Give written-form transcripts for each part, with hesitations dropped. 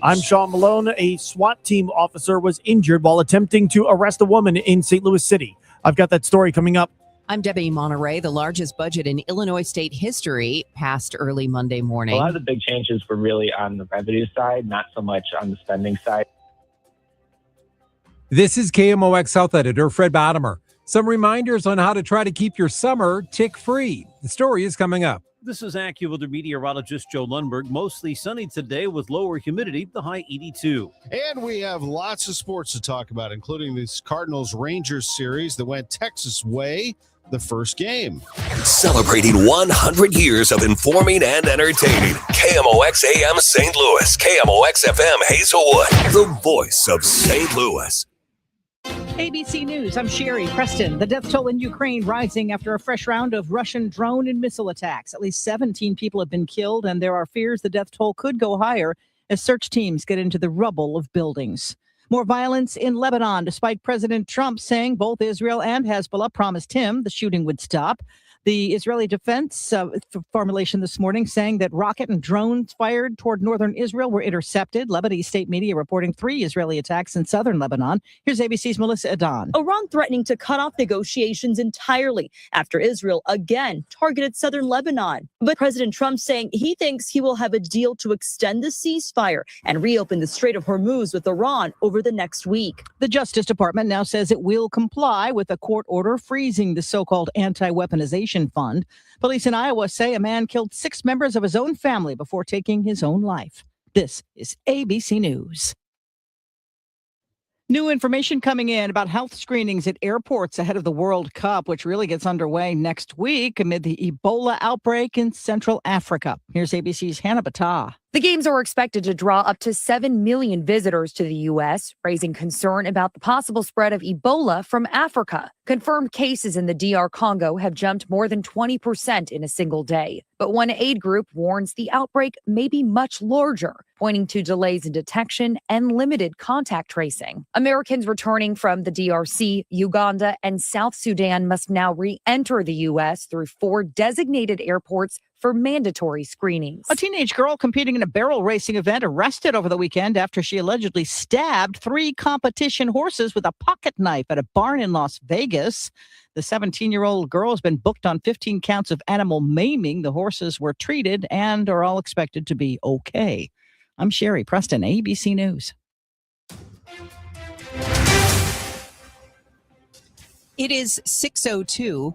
I'm Sean Malone. A SWAT team officer was injured while attempting to arrest a woman in St. Louis City. I've got that story coming up. I'm Debbie Monterrey. The largest budget in Illinois state history passed early Monday morning. A lot of the big changes were really on the revenue side, not so much on the spending side. This is KMOX Health Editor Fred Bottomer. Some reminders on how to try to keep your summer tick-free. The story is coming up. This is AccuWeather meteorologist Joe Lundberg. Mostly sunny today with lower humidity, the high 82. And we have lots of sports to talk about, including this Cardinals-Rangers series that went Texas way the first game. Celebrating 100 years of informing and entertaining. KMOX AM St. Louis, KMOX FM Hazelwood, the voice of St. Louis. ABC News, I'm Sherry Preston. The death toll in Ukraine rising after a fresh round of Russian drone and missile attacks. At least 17 people have been killed, and there are fears the death toll could go higher as search teams get into the rubble of buildings. More violence in Lebanon, despite President Trump saying both Israel and Hezbollah promised him the shooting would stop. The Israeli defense formulation this morning saying that rocket and drones fired toward northern Israel were intercepted. Lebanese state media reporting 3 Israeli attacks in southern Lebanon. Here's ABC's Melissa Adan. Iran threatening to cut off negotiations entirely after Israel again targeted southern Lebanon. But President Trump saying he thinks he will have a deal to extend the ceasefire and reopen the Strait of Hormuz with Iran over the next week. The Justice Department now says it will comply with a court order freezing the so-called anti-weaponization fund. Police in Iowa say a man killed 6 members of his own family before taking his own life. This is ABC News. New information coming in about health screenings at airports ahead of the World Cup, which really gets underway next week amid the Ebola outbreak in Central Africa. Here's ABC's Hannah Battah. The games are expected to draw up to 7 million visitors to the U.S., raising concern about the possible spread of Ebola from Africa. Confirmed cases in the DR Congo have jumped more than 20% in a single day. But one aid group warns the outbreak may be much larger, pointing to delays in detection and limited contact tracing. Americans returning from the DRC, Uganda, and South Sudan must now re-enter the U.S. through 4 designated airports for mandatory screenings. A teenage girl competing in a barrel racing event arrested over the weekend after she allegedly stabbed 3 competition horses with a pocket knife at a barn in Las Vegas. The 17-year-old girl has been booked on 15 counts of animal maiming. The horses were treated and are all expected to be okay. I'm Sherry Preston, ABC News. It is 6:02.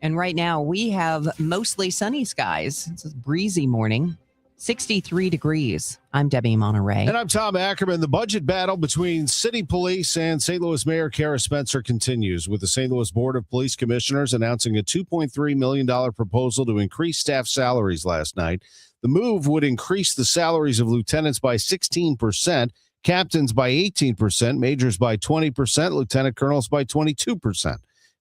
And right now we have mostly sunny skies. It's a breezy morning, 63 degrees. I'm Debbie Monterrey. And I'm Tom Ackerman. The budget battle between city police and St. Louis Mayor Kara Spencer continues, with the St. Louis Board of Police Commissioners announcing a $2.3 million proposal to increase staff salaries last night. The move would increase the salaries of lieutenants by 16%, captains by 18%, majors by 20%, lieutenant colonels by 22%.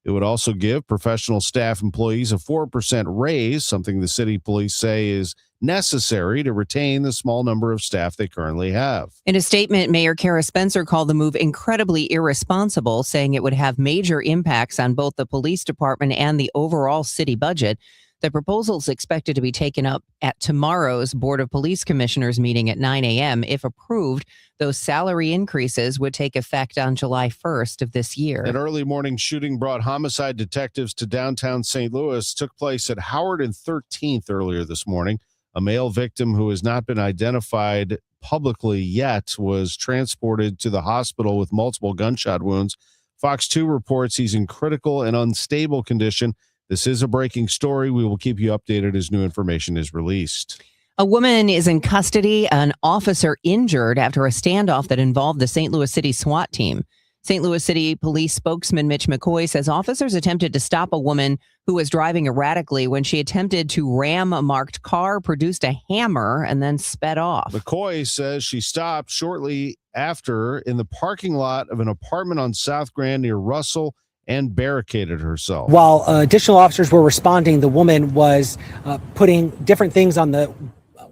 It would also give professional staff employees a 4% raise, something the city police say is necessary to retain the small number of staff they currently have. In a statement, Mayor Kara Spencer called the move incredibly irresponsible, saying it would have major impacts on both the police department and the overall city budget. The proposal is expected to be taken up at tomorrow's Board of Police Commissioners meeting at 9 a.m. If approved, those salary increases would take effect on July 1st of this year. An early morning shooting brought homicide detectives to downtown St. Louis. Took place at Howard and 13th earlier this morning. A male victim who has not been identified publicly yet was transported to the hospital with multiple gunshot wounds. Fox 2 reports he's in critical and unstable condition. This is a breaking story. We will keep you updated as new information is released. A woman is in custody, an officer injured after a standoff that involved the St. Louis City SWAT team. St. Louis City Police spokesman Mitch McCoy says officers attempted to stop a woman who was driving erratically when she attempted to ram a marked car, produced a hammer, and then sped off. McCoy says she stopped shortly after in the parking lot of an apartment on South Grand near Russell and barricaded herself. While additional officers were responding, the woman was putting different things on the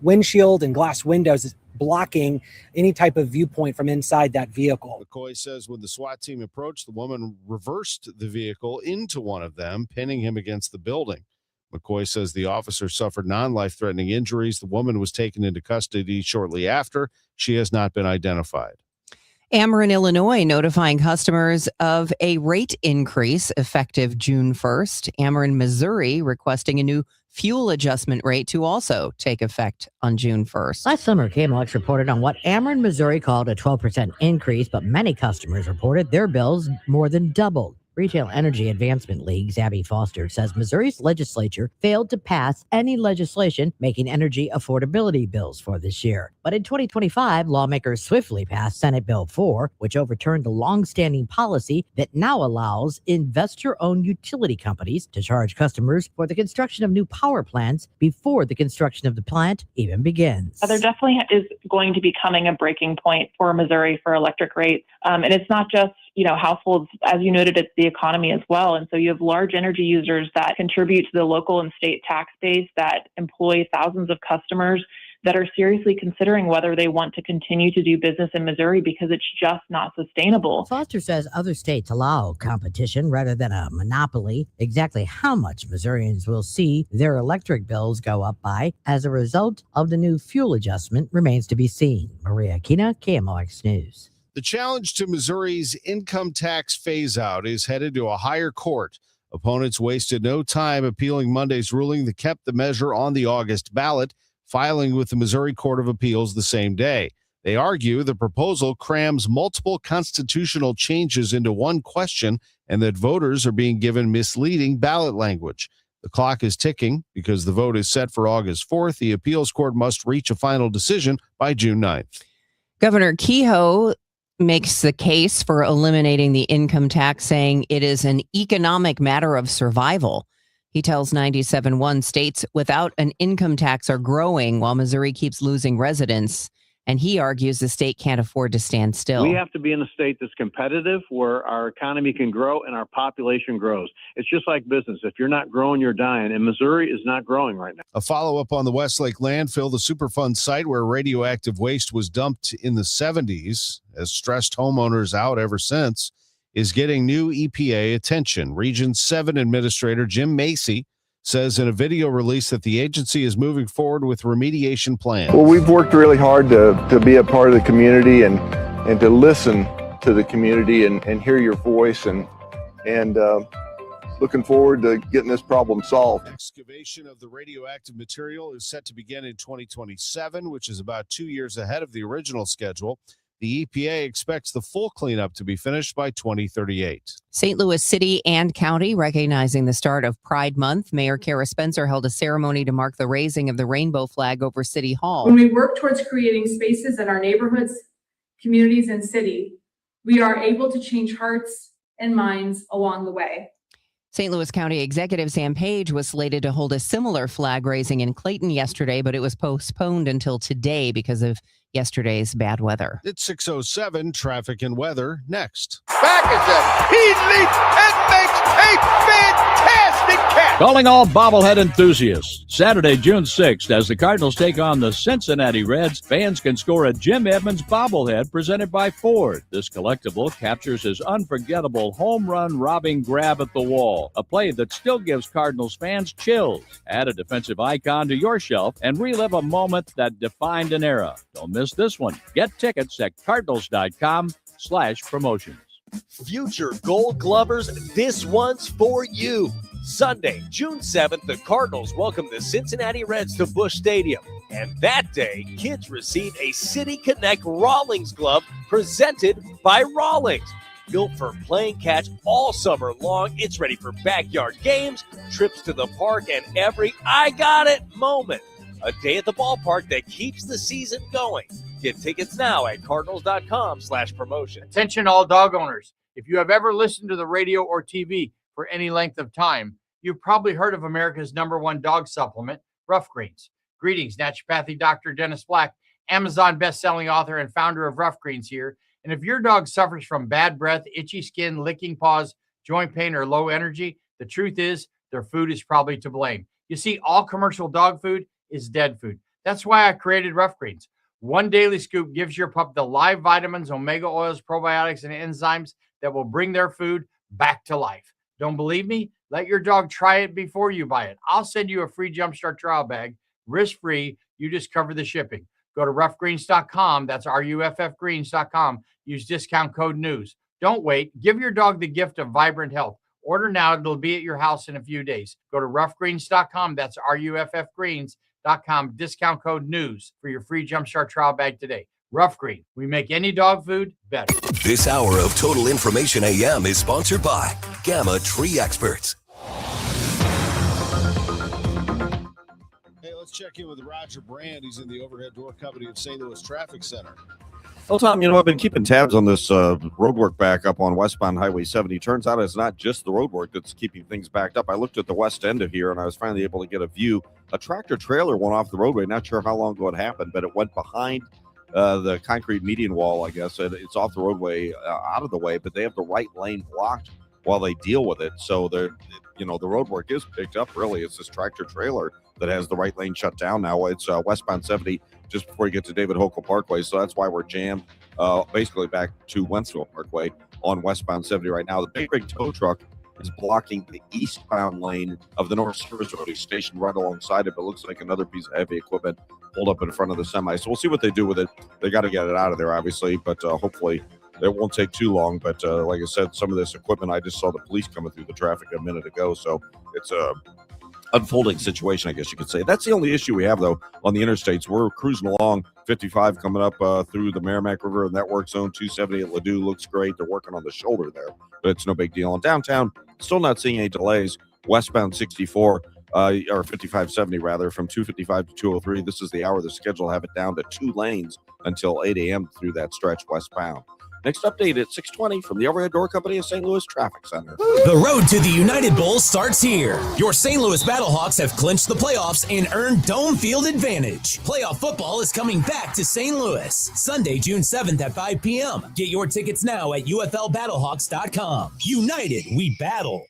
windshield and glass windows, blocking any type of viewpoint from inside that vehicle. McCoy says when the SWAT team approached, the woman reversed the vehicle into one of them, pinning him against the building. McCoy says the officer suffered non-life-threatening injuries. The woman was taken into custody shortly after. She has not been identified. Ackerman, Illinois, notifying customers of a rate increase effective June 1st. Ackerman, Missouri, requesting a new fuel adjustment rate to also take effect on June 1st. Last summer, KMOX reported on what Ackerman, Missouri called a 12% increase, but many customers reported their bills more than doubled. Retail Energy Advancement League's Abby Foster says Missouri's legislature failed to pass any legislation making energy affordability bills for this year. But in 2025, lawmakers swiftly passed Senate Bill 4, which overturned the long-standing policy that now allows investor-owned utility companies to charge customers for the construction of new power plants before the construction of the plant even begins. There definitely is going to be coming a breaking point for Missouri for electric rates. And it's not just households, as you noted, it's the economy as well. And so you have large energy users that contribute to the local and state tax base that employ thousands of customers that are seriously considering whether they want to continue to do business in Missouri because it's just not sustainable. Foster says other states allow competition rather than a monopoly. Exactly how much Missourians will see their electric bills go up by as a result of the new fuel adjustment remains to be seen. Maria Kina, KMOX News. The challenge to Missouri's income tax phase-out is headed to a higher court. Opponents wasted no time appealing Monday's ruling that kept the measure on the August ballot, filing with the Missouri Court of Appeals the same day. They argue the proposal crams multiple constitutional changes into one question and that voters are being given misleading ballot language. The clock is ticking because the vote is set for August 4th. The appeals court must reach a final decision by June 9th. Governor Kehoe makes the case for eliminating the income tax, saying it is an economic matter of survival. He tells 97.1 states without an income tax are growing while Missouri keeps losing residents. And he argues the state can't afford to stand still. We have to be in a state that's competitive, where our economy can grow and our population grows. It's just like business. If you're not growing, you're dying. And Missouri is not growing right now. A follow-up on the Westlake landfill, the Superfund site where radioactive waste was dumped in the 70s, has stressed homeowners out ever since, is getting new EPA attention. Region 7 Administrator Jim Macy says in a video release that the agency is moving forward with remediation plans. Well, we've worked really hard to be a part of the community and to listen to the community and hear your voice and looking forward to getting this problem solved. Excavation of the radioactive material is set to begin in 2027, which is about 2 years ahead of the original schedule. The EPA expects the full cleanup to be finished by 2038. St. Louis City and County recognizing the start of Pride Month. Mayor Kara Spencer held a ceremony to mark the raising of the rainbow flag over City Hall. When we work towards creating spaces in our neighborhoods, communities, and city, we are able to change hearts and minds along the way. St. Louis County Executive Sam Page was slated to hold a similar flag raising in Clayton yesterday, but it was postponed until today because of yesterday's bad weather. It's 6:07, traffic and weather next. Back he leaps and makes a fantastic catch. Calling all bobblehead enthusiasts. Saturday, June 6th, as the Cardinals take on the Cincinnati Reds, fans can score a Jim Edmonds bobblehead presented by Ford. This collectible captures his unforgettable home run robbing grab at the wall, a play that still gives Cardinals fans chills. Add a defensive icon to your shelf and relive a moment that defined an era. Don't miss this one. Get tickets at cardinals.com/promotions. Future Gold Glovers, this one's for you. Sunday, June 7th, the Cardinals welcome the Cincinnati Reds to Busch Stadium. And that day, kids receive a City Connect Rawlings glove presented by Rawlings. Built for playing catch all summer long, it's ready for backyard games, trips to the park, and every I got it moment. A day at the ballpark that keeps the season going. Get tickets now at cardinals.com/promotion. Attention all dog owners. If you have ever listened to the radio or TV for any length of time, you've probably heard of America's #1 dog supplement, Rough Greens. Greetings, naturopathy Dr. Dennis Black, Amazon best-selling author and founder of Rough Greens here. And if your dog suffers from bad breath, itchy skin, licking paws, joint pain, or low energy, the truth is their food is probably to blame. You see, all commercial dog food is dead food. That's why I created Rough Greens. One daily scoop gives your pup the live vitamins, omega oils, probiotics, and enzymes that will bring their food back to life. Don't believe me? Let your dog try it before you buy it. I'll send you a free Jumpstart trial bag, risk-free. You just cover the shipping. Go to roughgreens.com. That's ruffgreens.com. Use discount code NEWS. Don't wait. Give your dog the gift of vibrant health. Order now. It'll be at your house in a few days. Go to roughgreens.com. That's ruffgreens.com. Discount code NEWS for your free Jumpstart trial bag today. Rough Green. We make any dog food better. This hour of Total Information AM is sponsored by Gamma Tree Experts. Hey, let's check in with Roger Brand. He's in the overhead door company of St. Louis Traffic Center. Well, Tom, I've been keeping tabs on this roadwork back up on westbound Highway 70. Turns out it's not just the roadwork that's keeping things backed up. I looked at the west end of here, and I was finally able to get a view. A tractor trailer went off the roadway. Not sure how long ago it happened, but it went behind the concrete median wall, I guess. It's off the roadway, out of the way, but they have the right lane blocked while they deal with it. So the roadwork is picked up, really. It's this tractor trailer that has the right lane shut down now. It's westbound 70 just before you get to David Hochul Parkway. So that's why we're jammed basically back to Wentzville Parkway on westbound 70 right now. The big tow truck is blocking the eastbound lane of the North Service Road. He's stationed right alongside it, but it looks like another piece of heavy equipment pulled up in front of the semi. So we'll see what they do with it. They got to get it out of there, obviously, but hopefully it won't take too long. But like I said, some of this equipment, I just saw the police coming through the traffic a minute ago. So it's a unfolding situation, I guess you could say. That's the only issue we have, though, on the interstates. We're cruising along 55 coming up through the Merrimack River and that work zone. 270 at Ladue looks great. They're working on the shoulder there, but it's no big deal. In downtown, still not seeing any delays. Westbound 64 or 5570 rather, from 255 to 203. This is the hour of the schedule. Have it down to 2 lanes until 8 a.m. through that stretch westbound. Next update at 6:20 from the Overhead Door Company of St. Louis Traffic Center. The road to the United Bowl starts here. Your St. Louis Battlehawks have clinched the playoffs and earned dome field advantage. Playoff football is coming back to St. Louis, Sunday, June 7th at 5 p.m. Get your tickets now at UFLBattlehawks.com. United, we battle.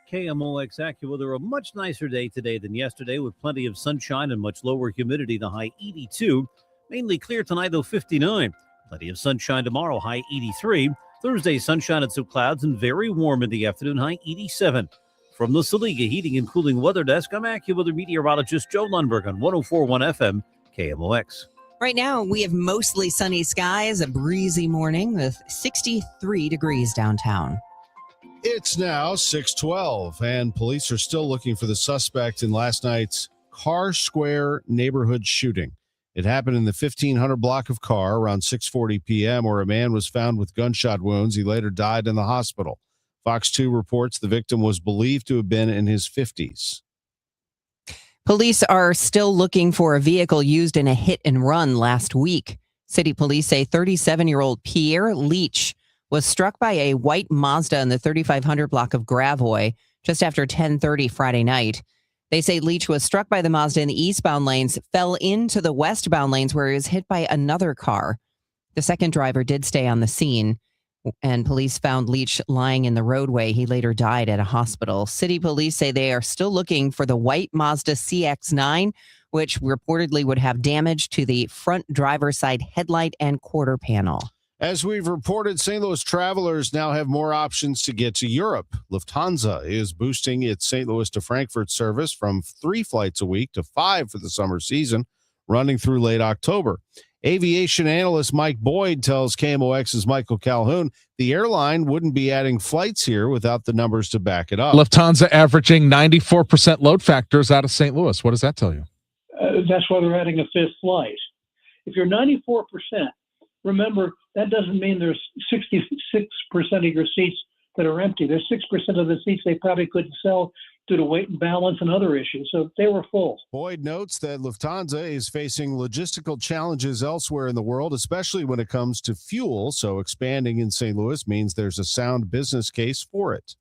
KMOX AccuWeather, a much nicer day today than yesterday with plenty of sunshine and much lower humidity, the high 82. Mainly clear tonight, though, 59. Plenty of sunshine tomorrow, high 83. Thursday, sunshine and some clouds and very warm in the afternoon, high 87. From the Saliga Heating and Cooling Weather Desk, I'm AccuWeather meteorologist Joe Lundberg on 104.1 FM KMOX. Right now, we have mostly sunny skies, a breezy morning with 63 degrees downtown. It's now 6:12, and police are still looking for the suspect in last night's Carr Square neighborhood shooting. It happened in the 1500 block of Carr around 6:40 p.m., where a man was found with gunshot wounds. He later died in the hospital. Fox 2 reports the victim was believed to have been in his 50s. Police are still looking for a vehicle used in a hit and run last week. City police say 37-year-old Pierre Lynch was struck by a white Mazda in the 3500 block of Gravois just after 10:30 Friday night. They say Leach was struck by the Mazda in the eastbound lanes, fell into the westbound lanes where he was hit by another car. The second driver did stay on the scene, and police found Leach lying in the roadway. He later died at a hospital. City police say they are still looking for the white Mazda CX-9, which reportedly would have damage to the front driver's side headlight and quarter panel. As we've reported, St. Louis travelers now have more options to get to Europe. Lufthansa is boosting its St. Louis to Frankfurt service from 3 flights a week to 5 for the summer season, running through late October. Aviation analyst Mike Boyd tells KMOX's Michael Calhoun the airline wouldn't be adding flights here without the numbers to back it up. Lufthansa averaging 94% load factors out of St. Louis. What does that tell you? That's why they're adding a 5th flight. If you're 94%, remember, that doesn't mean there's 66% of your seats that are empty. There's 6% of the seats they probably couldn't sell due to weight and balance and other issues. So they were full. Boyd notes that Lufthansa is facing logistical challenges elsewhere in the world, especially when it comes to fuel. So expanding in St. Louis means there's a sound business case for it.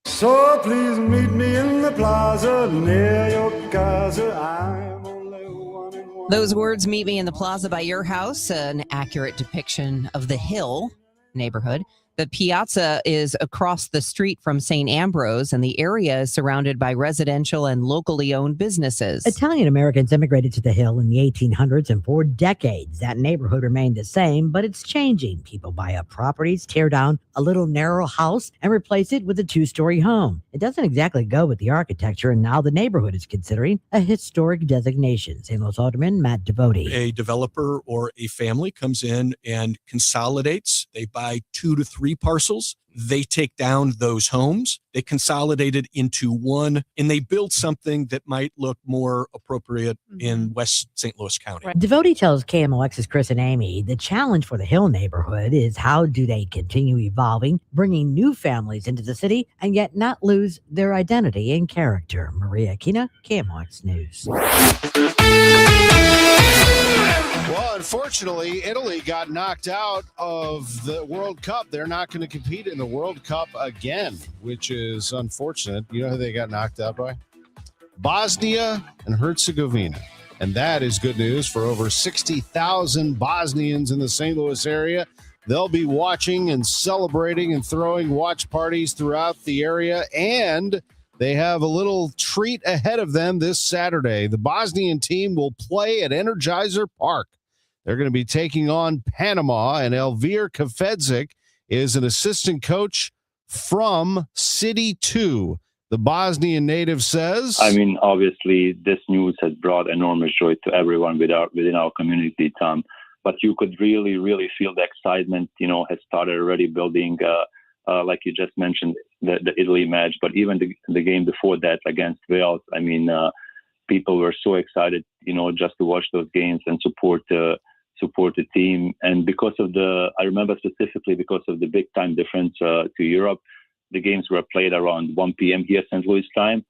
So please meet me in the plaza near your casa. I'm only one in one. Those words, meet me in the plaza by your house, an accurate depiction of the Hill neighborhood. The piazza is across the street from St. Ambrose, and the area is surrounded by residential and locally owned businesses. Italian Americans immigrated to the Hill in the 1800s, and for decades, that neighborhood remained the same, but it's changing. People buy up properties, tear down a little narrow house, and replace it with a 2-story home. It doesn't exactly go with the architecture, and now the neighborhood is considering a historic designation. St. Louis Alderman Matt Devoti. A developer or a family comes in and consolidates. They buy 2 to 3 parcels. They take down those homes, they consolidate it into one, and they build something that might look more appropriate in West St. Louis County. Devoti tells KMOX's Chris and Amy the challenge for the Hill neighborhood is how do they continue evolving, bringing new families into the city, and yet not lose their identity and character. Maria Aquina, KMOX News. Well, unfortunately, Italy got knocked out of the World Cup. They're not going to compete in the World Cup again, which is unfortunate. You know who they got knocked out by? Bosnia and Herzegovina. And that is good news for over 60,000 Bosnians in the St. Louis area. They'll be watching and celebrating and throwing watch parties throughout the area, and they have a little treat ahead of them this Saturday. The Bosnian team will play at Energizer Park. They're going to be taking on Panama, and Elvir Kafedzik is an assistant coach from City 2. The Bosnian native says, I mean, obviously, this news has brought enormous joy to everyone within our community, Tom. But you could really, really feel the excitement, has started already building, like you just mentioned, the Italy match. But even the game before that against Wales, I mean, people were so excited, just to watch those games and support the team. And I remember specifically because of the big time difference to Europe, the games were played around 1 p.m. here St. Louis time.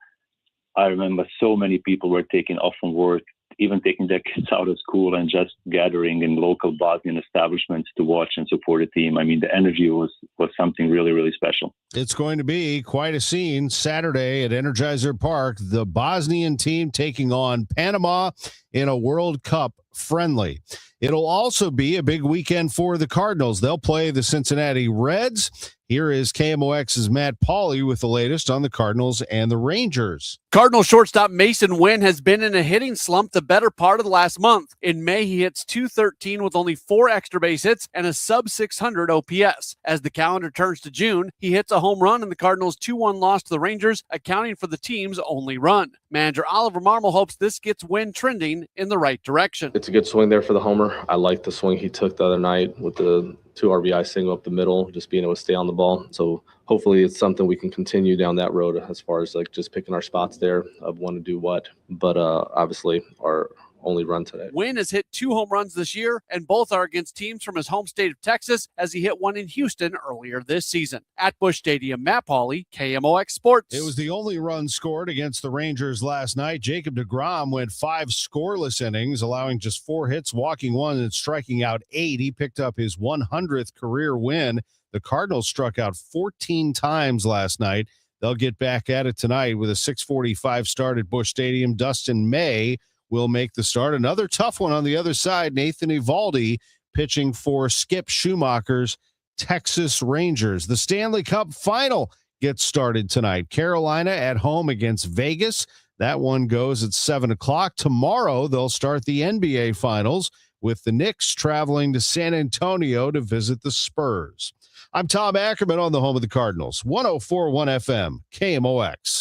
I remember so many people were taking off from work, even taking their kids out of school and just gathering in local Bosnian establishments to watch and support the team. I mean, the energy was something really, really special. It's going to be quite a scene Saturday at Energizer Park. The Bosnian team taking on Panama in a World Cup friendly. It'll also be a big weekend for the Cardinals. They'll play the Cincinnati Reds. Here is KMOX's Matt Pauley with the latest on the Cardinals and the Rangers. Cardinal shortstop Mason Wynn has been in a hitting slump the better part of the last month. In May, he hits .213 with only 4 extra base hits and a sub-600 OPS. As the calendar turns to June, he hits a home run in the Cardinals' 2-1 loss to the Rangers, accounting for the team's only run. Manager Oliver Marmol hopes this gets Wynn trending in the right direction. It's a good swing there for the homer. I like the swing he took the other night with the 2 RBI single up the middle, just being able to stay on the ball. So hopefully it's something we can continue down that road as far as like just picking our spots there of when to do what. But obviously our only run today. Wynn has hit 2 home runs this year, and both are against teams from his home state of Texas, as he hit one in Houston earlier this season. At Busch Stadium, Matt Pauley, KMOX Sports. It was the only run scored against the Rangers last night. Jacob deGrom went 5 scoreless innings, allowing just 4 hits, walking 1, and striking out 8. He picked up his 100th career win. The Cardinals struck out 14 times last night. They'll get back at it tonight with a 6:45 start at Busch Stadium. Dustin May will make the start. Another tough one on the other side. Nathan Eovaldi pitching for Skip Schumacher's Texas Rangers. The Stanley Cup final gets started tonight. Carolina at home against Vegas. That one goes at 7 o'clock. Tomorrow, they'll start the NBA Finals with the Knicks traveling to San Antonio to visit the Spurs. I'm Tom Ackerman on the home of the Cardinals. 104.1 FM, KMOX.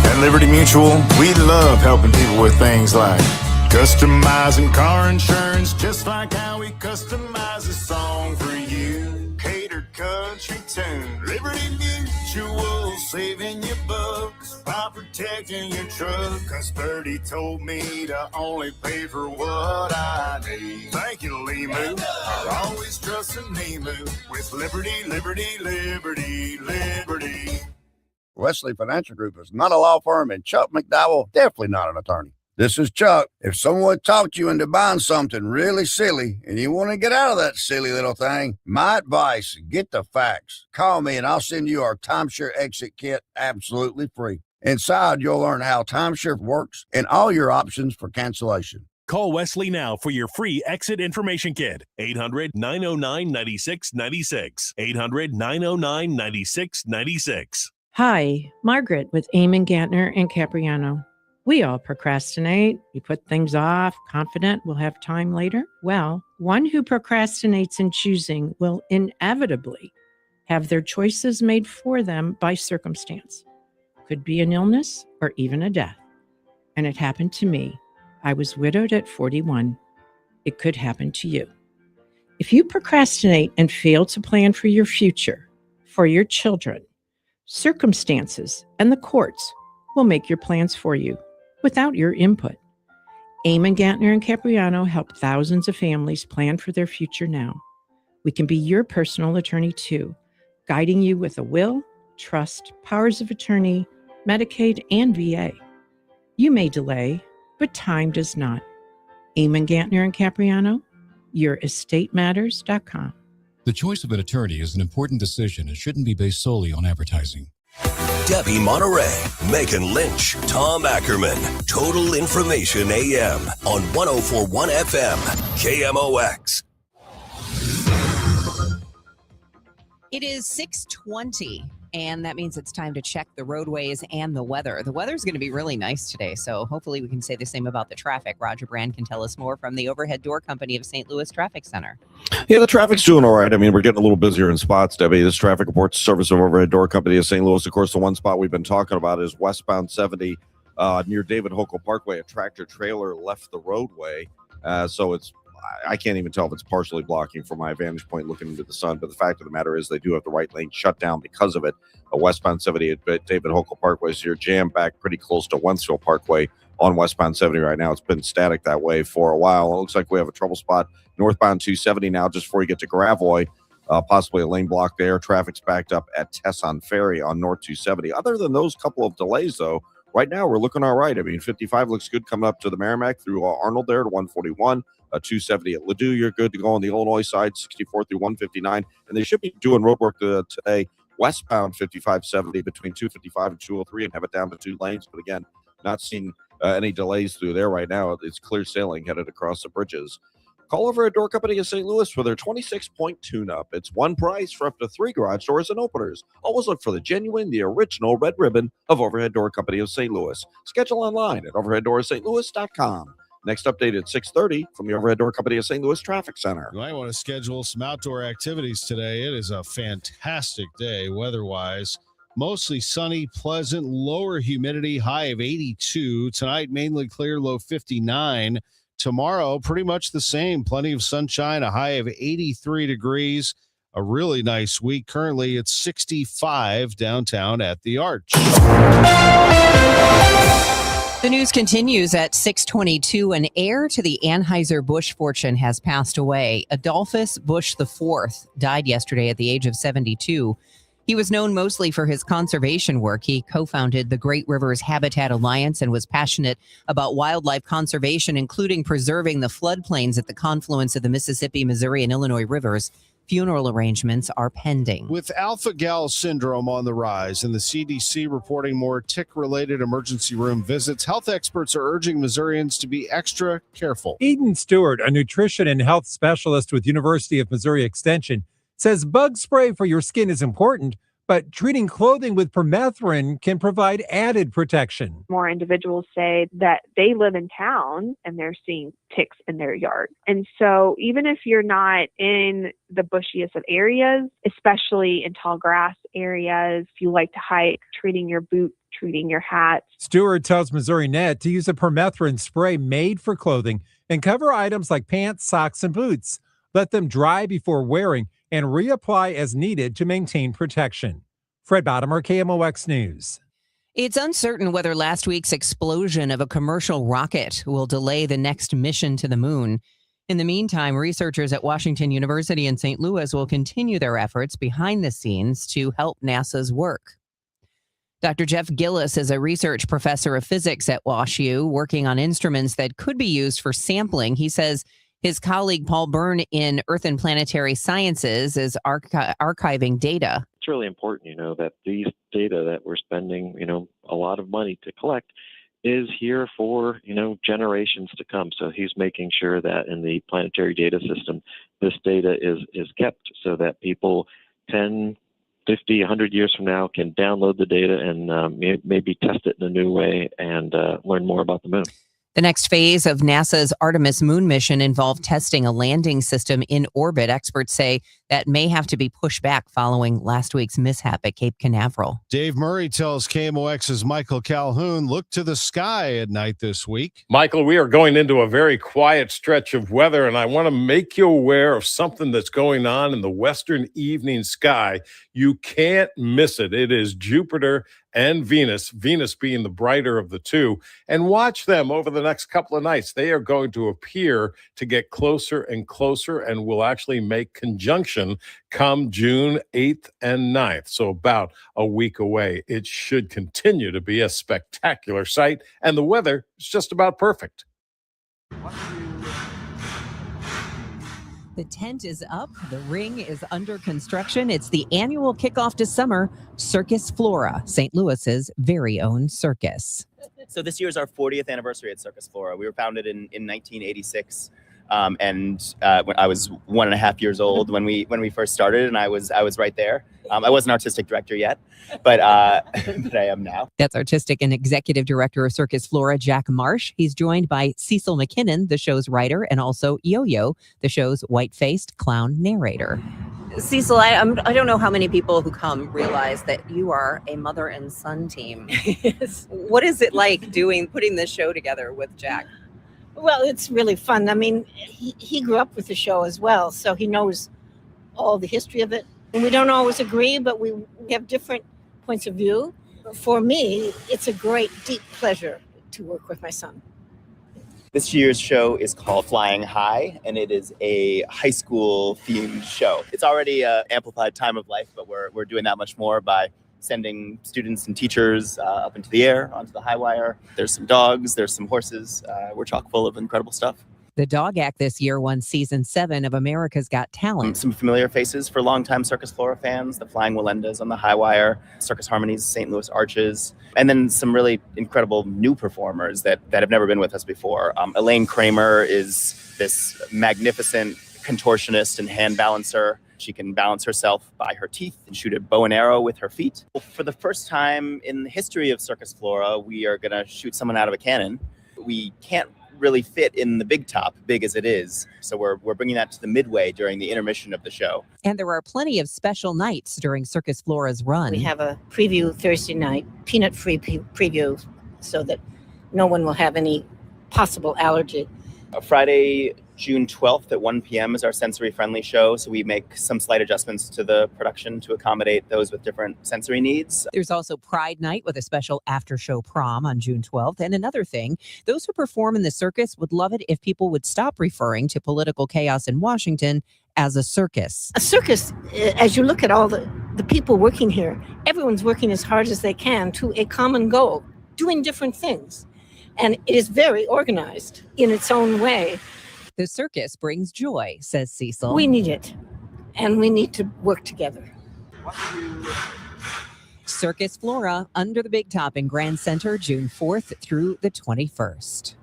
At Liberty Mutual, we love helping people with things like customizing car insurance, just like how we customize a song for you. Catered country tune. Liberty Mutual, saving you bucks by protecting your truck. Cause Birdie told me to only pay for what I need. Thank you, Limu. I always trust in Limu with Liberty, Liberty, Liberty, Liberty. Wesley Financial Group is not a law firm, and Chuck McDowell, definitely not an attorney. This is Chuck. If someone talked you into buying something really silly and you want to get out of that silly little thing, my advice, get the facts. Call me and I'll send you our timeshare exit kit absolutely free. Inside, you'll learn how timeshare works and all your options for cancellation. Call Wesley now for your free exit information kit. 800-909-9696. 800-909-9696. Hi, Margaret with Eamon Gantner and Capriano. We all procrastinate. We put things off, confident we'll have time later. Well, one who procrastinates in choosing will inevitably have their choices made for them by circumstance. Could be an illness or even a death. And it happened to me. I was widowed at 41. It could happen to you. If you procrastinate and fail to plan for your future, for your children, circumstances and the courts will make your plans for you without your input. Eamon Gantner and Capriano help thousands of families plan for their future now. We can be your personal attorney too, guiding you with a will, trust, powers of attorney, Medicaid, and VA. You may delay, but time does not. Eamon Gantner and Capriano, yourestateMatters.com. The choice of an attorney is an important decision and shouldn't be based solely on advertising. Debbie Monterrey, Megan Lynch, Tom Ackerman. Total Information AM on 104.1 FM, KMOX. It is 6:20, and that means it's time to check the roadways and the weather. The weather's going to be really nice today, so hopefully we can say the same about the traffic. Roger Brand can tell us more from the Overhead Door Company of St. Louis Traffic Center. Yeah, the traffic's doing all right. I mean, we're getting a little busier in spots, Debbie. This traffic reports service of Overhead Door Company of St. Louis. Of course, the one spot we've been talking about is westbound 70 near David Hochul Parkway. A tractor trailer left the roadway, so I can't even tell if it's partially blocking from my vantage point looking into the sun, but the fact of the matter is they do have the right lane shut down because of it. Westbound 70 at David Hochul Parkway, so you're jammed back pretty close to Wentzville Parkway on westbound 70 right now. It's been static that way for a while. It looks like we have a trouble spot northbound 270 now just before you get to Gravois, possibly a lane block there. Traffic's backed up at Tesson Ferry on North 270. Other than those couple of delays, though, right now we're looking all right. I mean, 55 looks good coming up to the Merrimack through Arnold there to 141. 270 at Ladue, you're good to go on the Illinois side, 64 through 159. And they should be doing road work today, westbound 5570 between 255 and 203 and have it down to 2 lanes. But again, not seeing any delays through there right now. It's clear sailing headed across the bridges. Call over at Door Company of St. Louis for their 26-point tune-up. It's one price for up to 3 garage doors and openers. Always look for the genuine, the original red ribbon of Overhead Door Company of St. Louis. Schedule online at overheaddoorsstlouis.com. Next update at 6:30 from the Overhead Door Company of St. Louis Traffic Center. You might want to schedule some outdoor activities today. It is a fantastic day weather-wise. Mostly sunny, pleasant, lower humidity, high of 82. Tonight, mainly clear, low 59. Tomorrow, pretty much the same. Plenty of sunshine, a high of 83 degrees. A really nice week. Currently, it's 65 downtown at the Arch. The news continues at 6:22. An heir to the Anheuser-Busch fortune has passed away. Adolphus Busch IV died yesterday at the age of 72. He was known mostly for his conservation work. He co-founded the Great Rivers Habitat Alliance and was passionate about wildlife conservation, including preserving the floodplains at the confluence of the Mississippi, Missouri, and Illinois rivers. Funeral arrangements are pending. With alpha-gal syndrome on the rise and the CDC reporting more tick-related emergency room visits, health experts are urging Missourians to be extra careful. Eden Stewart, a nutrition and health specialist with University of Missouri Extension, says bug spray for your skin is important, but treating clothing with permethrin can provide added protection. More individuals say that they live in town and they're seeing ticks in their yard. And so even if you're not in the bushiest of areas, especially in tall grass areas, if you like to hike, treating your boot, treating your hat. Stewart tells Missouri Net to use a permethrin spray made for clothing and cover items like pants, socks, and boots. Let them dry before wearing and reapply as needed to maintain protection. Fred Bottomer, KMOX News. It's uncertain whether last week's explosion of a commercial rocket will delay the next mission to the moon. In the meantime, researchers at Washington University in St. Louis will continue their efforts behind the scenes to help NASA's work. Dr. Jeff Gillis is a research professor of physics at WashU, working on instruments that could be used for sampling. He says his colleague Paul Byrne in Earth and Planetary Sciences is archiving data. It's really important, that these data that we're spending, a lot of money to collect is here for, generations to come. So he's making sure that in the planetary data system, this data is kept so that people 10, 50, 100 years from now can download the data and maybe test it in a new way and learn more about the moon. The next phase of NASA's Artemis moon mission involved testing a landing system in orbit. Experts say that may have to be pushed back following last week's mishap at Cape Canaveral. Dave Murray tells KMOX's Michael Calhoun, look to the sky at night this week. Michael, we are going into a very quiet stretch of weather, and I want to make you aware of something that's going on in the western evening sky. You can't miss it. It is Jupiter and Venus being the brighter of the two. And watch them over the next couple of nights. They are going to appear to get closer and closer and will actually make conjunction come June 8th and 9th. So about a week away. It should continue to be a spectacular sight, and the weather is just about perfect. The tent is up. The ring is under construction. It's the annual kickoff to summer, Circus Flora, St. Louis's very own circus. So this year is our 40th anniversary at Circus Flora. We were founded in 1986. When I was 1.5 years old when we first started, and I was right there. I wasn't artistic director yet, but I am now. That's artistic and executive director of Circus Flora, Jack Marsh. He's joined by Cecil McKinnon, the show's writer, and also Yo-Yo, the show's white-faced clown narrator. Cecil, I don't know how many people who come realize that you are a mother and son team. Yes. What is it like putting this show together with Jack? Well, it's really fun. I mean, he grew up with the show as well, so he knows all the history of it. And we don't always agree, but we have different points of view. For me, it's a great, deep pleasure to work with my son. This year's show is called Flying High, and it is a high school themed show. It's already an amplified time of life, but we're doing that much more by sending students and teachers up into the air, onto the high wire. There's some dogs, there's some horses. We're chock full of incredible stuff. The Dog Act this year won season 7 of America's Got Talent. Some familiar faces for longtime Circus Flora fans, the Flying Walendas on the high wire, Circus Harmonies, St. Louis Arches, and then some really incredible new performers that have never been with us before. Elaine Kramer is this magnificent contortionist and hand balancer. She can balance herself by her teeth and shoot a bow and arrow with her feet. For the first time in the history of Circus Flora, we are going to shoot someone out of a cannon. We can't really fit in the big top, big as it is. So we're bringing that to the midway during the intermission of the show. And there are plenty of special nights during Circus Flora's run. We have a preview Thursday night, peanut-free preview, so that no one will have any possible allergy. Friday, June 12th at 1 p.m. is our sensory-friendly show, so we make some slight adjustments to the production to accommodate those with different sensory needs. There's also Pride Night with a special after-show prom on June 12th. And another thing, those who perform in the circus would love it if people would stop referring to political chaos in Washington as a circus. A circus, as you look at all the people working here, everyone's working as hard as they can to a common goal, doing different things. And it is very organized in its own way. The circus brings joy, says Cecil. We need it, and we need to work together. Circus Flora, under the big top in Grand Center, June 4th through the 21st.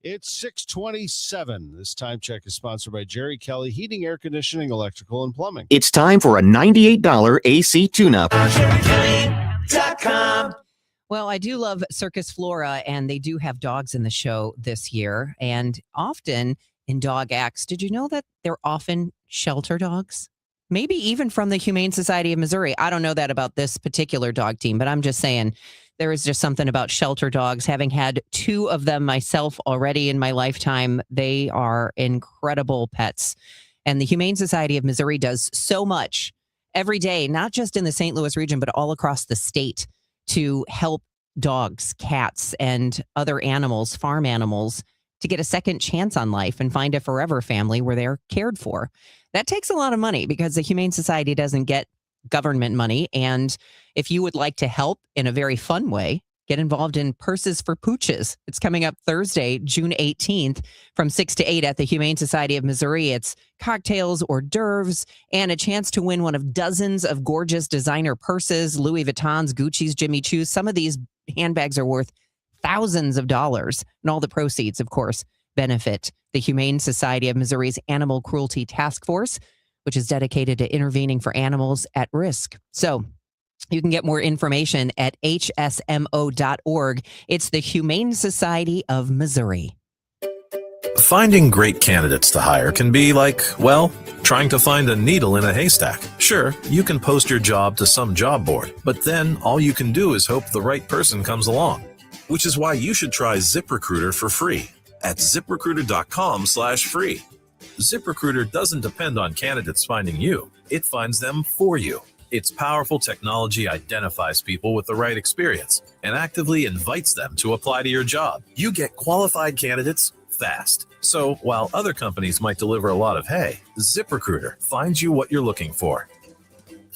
It's 6:27. This time check is sponsored by Jerry Kelly Heating, Air Conditioning, Electrical, and Plumbing. It's time for a $98 AC tune-up. Well, I do love Circus Flora, and they do have dogs in the show this year. And often in dog acts, did you know that they're often shelter dogs? Maybe even from the Humane Society of Missouri. I don't know that about this particular dog team, but I'm just saying there is just something about shelter dogs. Having had 2 of them myself already in my lifetime, they are incredible pets. And the Humane Society of Missouri does so much every day, not just in the St. Louis region, but all across the state, to help dogs, cats, and other animals, farm animals, to get a second chance on life and find a forever family where they're cared for. That takes a lot of money because the Humane Society doesn't get government money. And if you would like to help in a very fun way, Get involved in Purses for Pooches. It's coming up Thursday, June 18th from 6 to 8 at the Humane Society of Missouri. It's cocktails, hors d'oeuvres, and a chance to win one of dozens of gorgeous designer purses, Louis Vuittons, Gucci's, Jimmy Choo's. Some of these handbags are worth thousands of dollars, and all the proceeds, of course, benefit the Humane Society of Missouri's Animal Cruelty Task Force, which is dedicated to intervening for animals at risk. So you can get more information at hsmo.org. It's the Humane Society of Missouri. Finding great candidates to hire can be like, well, trying to find a needle in a haystack. Sure, you can post your job to some job board, but then all you can do is hope the right person comes along. Which is why you should try ZipRecruiter for free at ZipRecruiter.com/free. ZipRecruiter doesn't depend on candidates finding you. It finds them for you. Its powerful technology identifies people with the right experience and actively invites them to apply to your job. You get qualified candidates fast. So while other companies might deliver a lot of hay, ZipRecruiter finds you what you're looking for.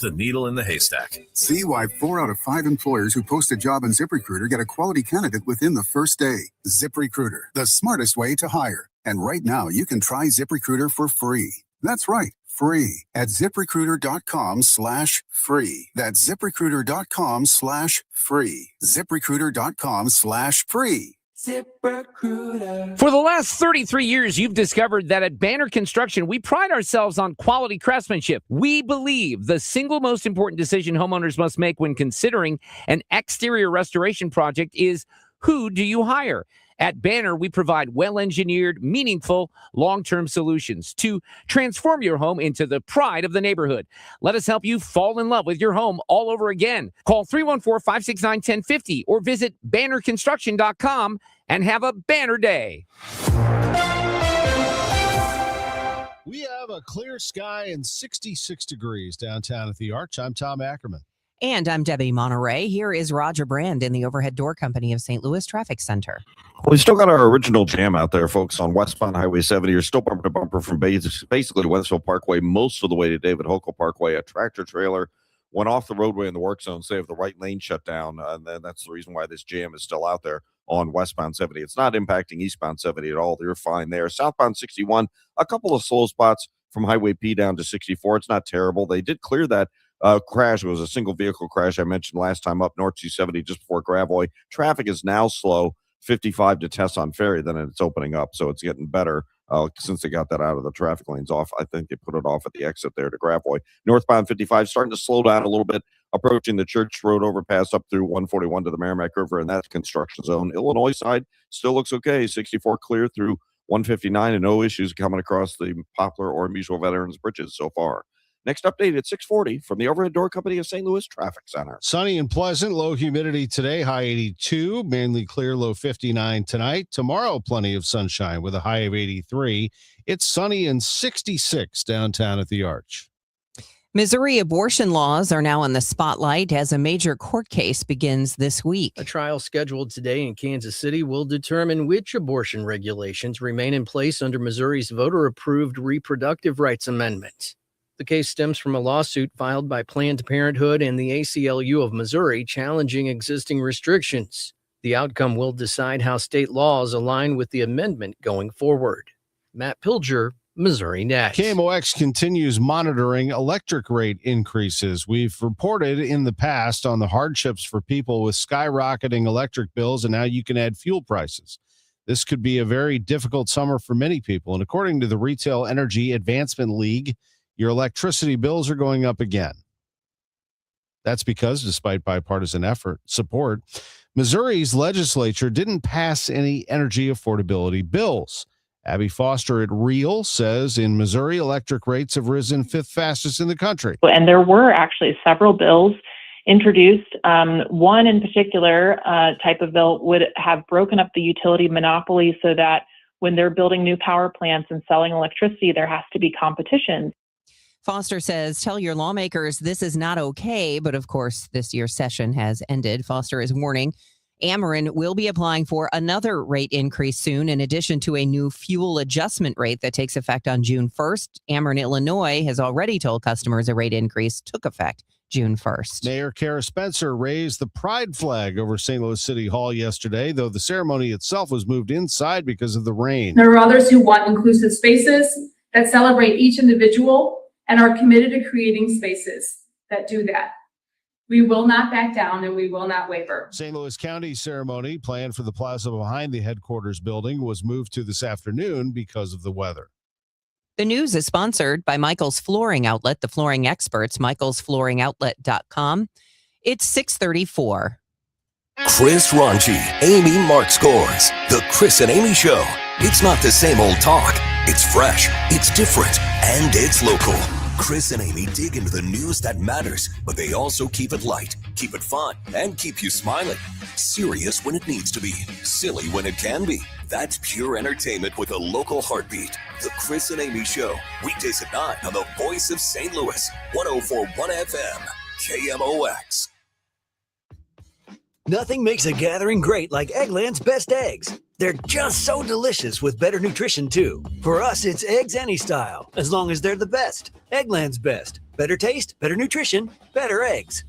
The needle in the haystack. See why 4 out of 5 employers who post a job on ZipRecruiter get a quality candidate within the first day. ZipRecruiter, the smartest way to hire. And right now, you can try ZipRecruiter for free. That's right, free at ZipRecruiter.com/free. That's ZipRecruiter.com/free. ZipRecruiter.com/free. For the last 33 years, you've discovered that at Banner Construction, we pride ourselves on quality craftsmanship. We believe the single most important decision homeowners must make when considering an exterior restoration project is, who do you hire? At Banner, we provide well-engineered, meaningful, long-term solutions to transform your home into the pride of the neighborhood. Let us help you fall in love with your home all over again. Call 314-569-1050 or visit bannerconstruction.com and have a banner day. We have a clear sky and 66 degrees downtown at the Arch. I'm Tom Ackerman. And I'm Debbie Monterrey. Here is Roger Brand in the Overhead Door Company of St. Louis Traffic Center. We still got our original jam out there, folks, on westbound Highway 70. You're still bumper to bumper from basically Westfield Parkway most of the way to David Hokel Parkway. A tractor trailer went off the roadway in the work zone, so they have the right lane shut down. And then that's the reason why this jam is still out there on westbound 70. It's not impacting eastbound 70 at all. You're fine there. Southbound 61, a couple of slow spots from Highway P down to 64. It's not terrible. They did clear that crash. It was a single vehicle crash I mentioned last time up North 270 just before Gravois. Traffic is now slow 55 to Tesson Ferry, then it's opening up, so it's getting better since they got that out of the traffic lanes off. I think they put it off at the exit there to Gravois. Northbound 55 starting to slow down a little bit, approaching the Church Road overpass up through 141 to the Merrimack River, and that's construction zone. Illinois side still looks okay. 64 clear through 159, and no issues coming across the Poplar or Mutual Veterans Bridges so far. Next update at 6:40 from the Overhead Door Company of St. Louis Traffic Center. Sunny and pleasant, low humidity today, high 82, mainly clear, low 59 tonight. Tomorrow, plenty of sunshine with a high of 83. It's sunny and 66 downtown at the Arch. Missouri abortion laws are now in the spotlight as a major court case begins this week. A trial scheduled today in Kansas City will determine which abortion regulations remain in place under Missouri's voter-approved reproductive rights amendment. The case stems from a lawsuit filed by Planned Parenthood and the ACLU of Missouri challenging existing restrictions. The outcome will decide how state laws align with the amendment going forward. Matt Pilger, Missouri Next. KMOX continues monitoring electric rate increases. We've reported in the past on the hardships for people with skyrocketing electric bills, and now you can add fuel prices. This could be a very difficult summer for many people, and according to the Retail Energy Advancement League, your electricity bills are going up again. That's because, despite bipartisan support, Missouri's legislature didn't pass any energy affordability bills. Abby Foster at REAL says in Missouri, electric rates have risen 5th fastest in the country. And there were actually several bills introduced. One in particular type of bill would have broken up the utility monopoly so that when they're building new power plants and selling electricity, there has to be competition. Foster says, tell your lawmakers this is not okay. But of course, this year's session has ended. Foster is warning Ackerman will be applying for another rate increase soon, in addition to a new fuel adjustment rate that takes effect on June 1st. Ackerman, Illinois, has already told customers a rate increase took effect June 1st. Mayor Kara Spencer raised the pride flag over St. Louis City Hall yesterday, though the ceremony itself was moved inside because of the rain. There are others who want inclusive spaces that celebrate each individual and are committed to creating spaces that do that. We will not back down and we will not waver. St. Louis County ceremony planned for the plaza behind the headquarters building was moved to this afternoon because of the weather. The news is sponsored by Michael's Flooring Outlet, the flooring experts, michaelsflooringoutlet.com. It's 6:34. Chris Ronchi, Amy Mark Scores. The Chris and Amy Show. It's not the same old talk. It's fresh, it's different, and it's local. Chris and Amy dig into the news that matters, but they also keep it light, keep it fun, and keep you smiling. Serious when it needs to be, silly when it can be. That's pure entertainment with a local heartbeat. The Chris and Amy Show, weekdays at 9 on the Voice of St. Louis, 104.1 FM, KMOX. Nothing makes a gathering great like Eggland's Best Eggs. They're just so delicious with better nutrition, too. For us, it's eggs any style, as long as they're the best. Eggland's Best. Better taste, better nutrition, better eggs.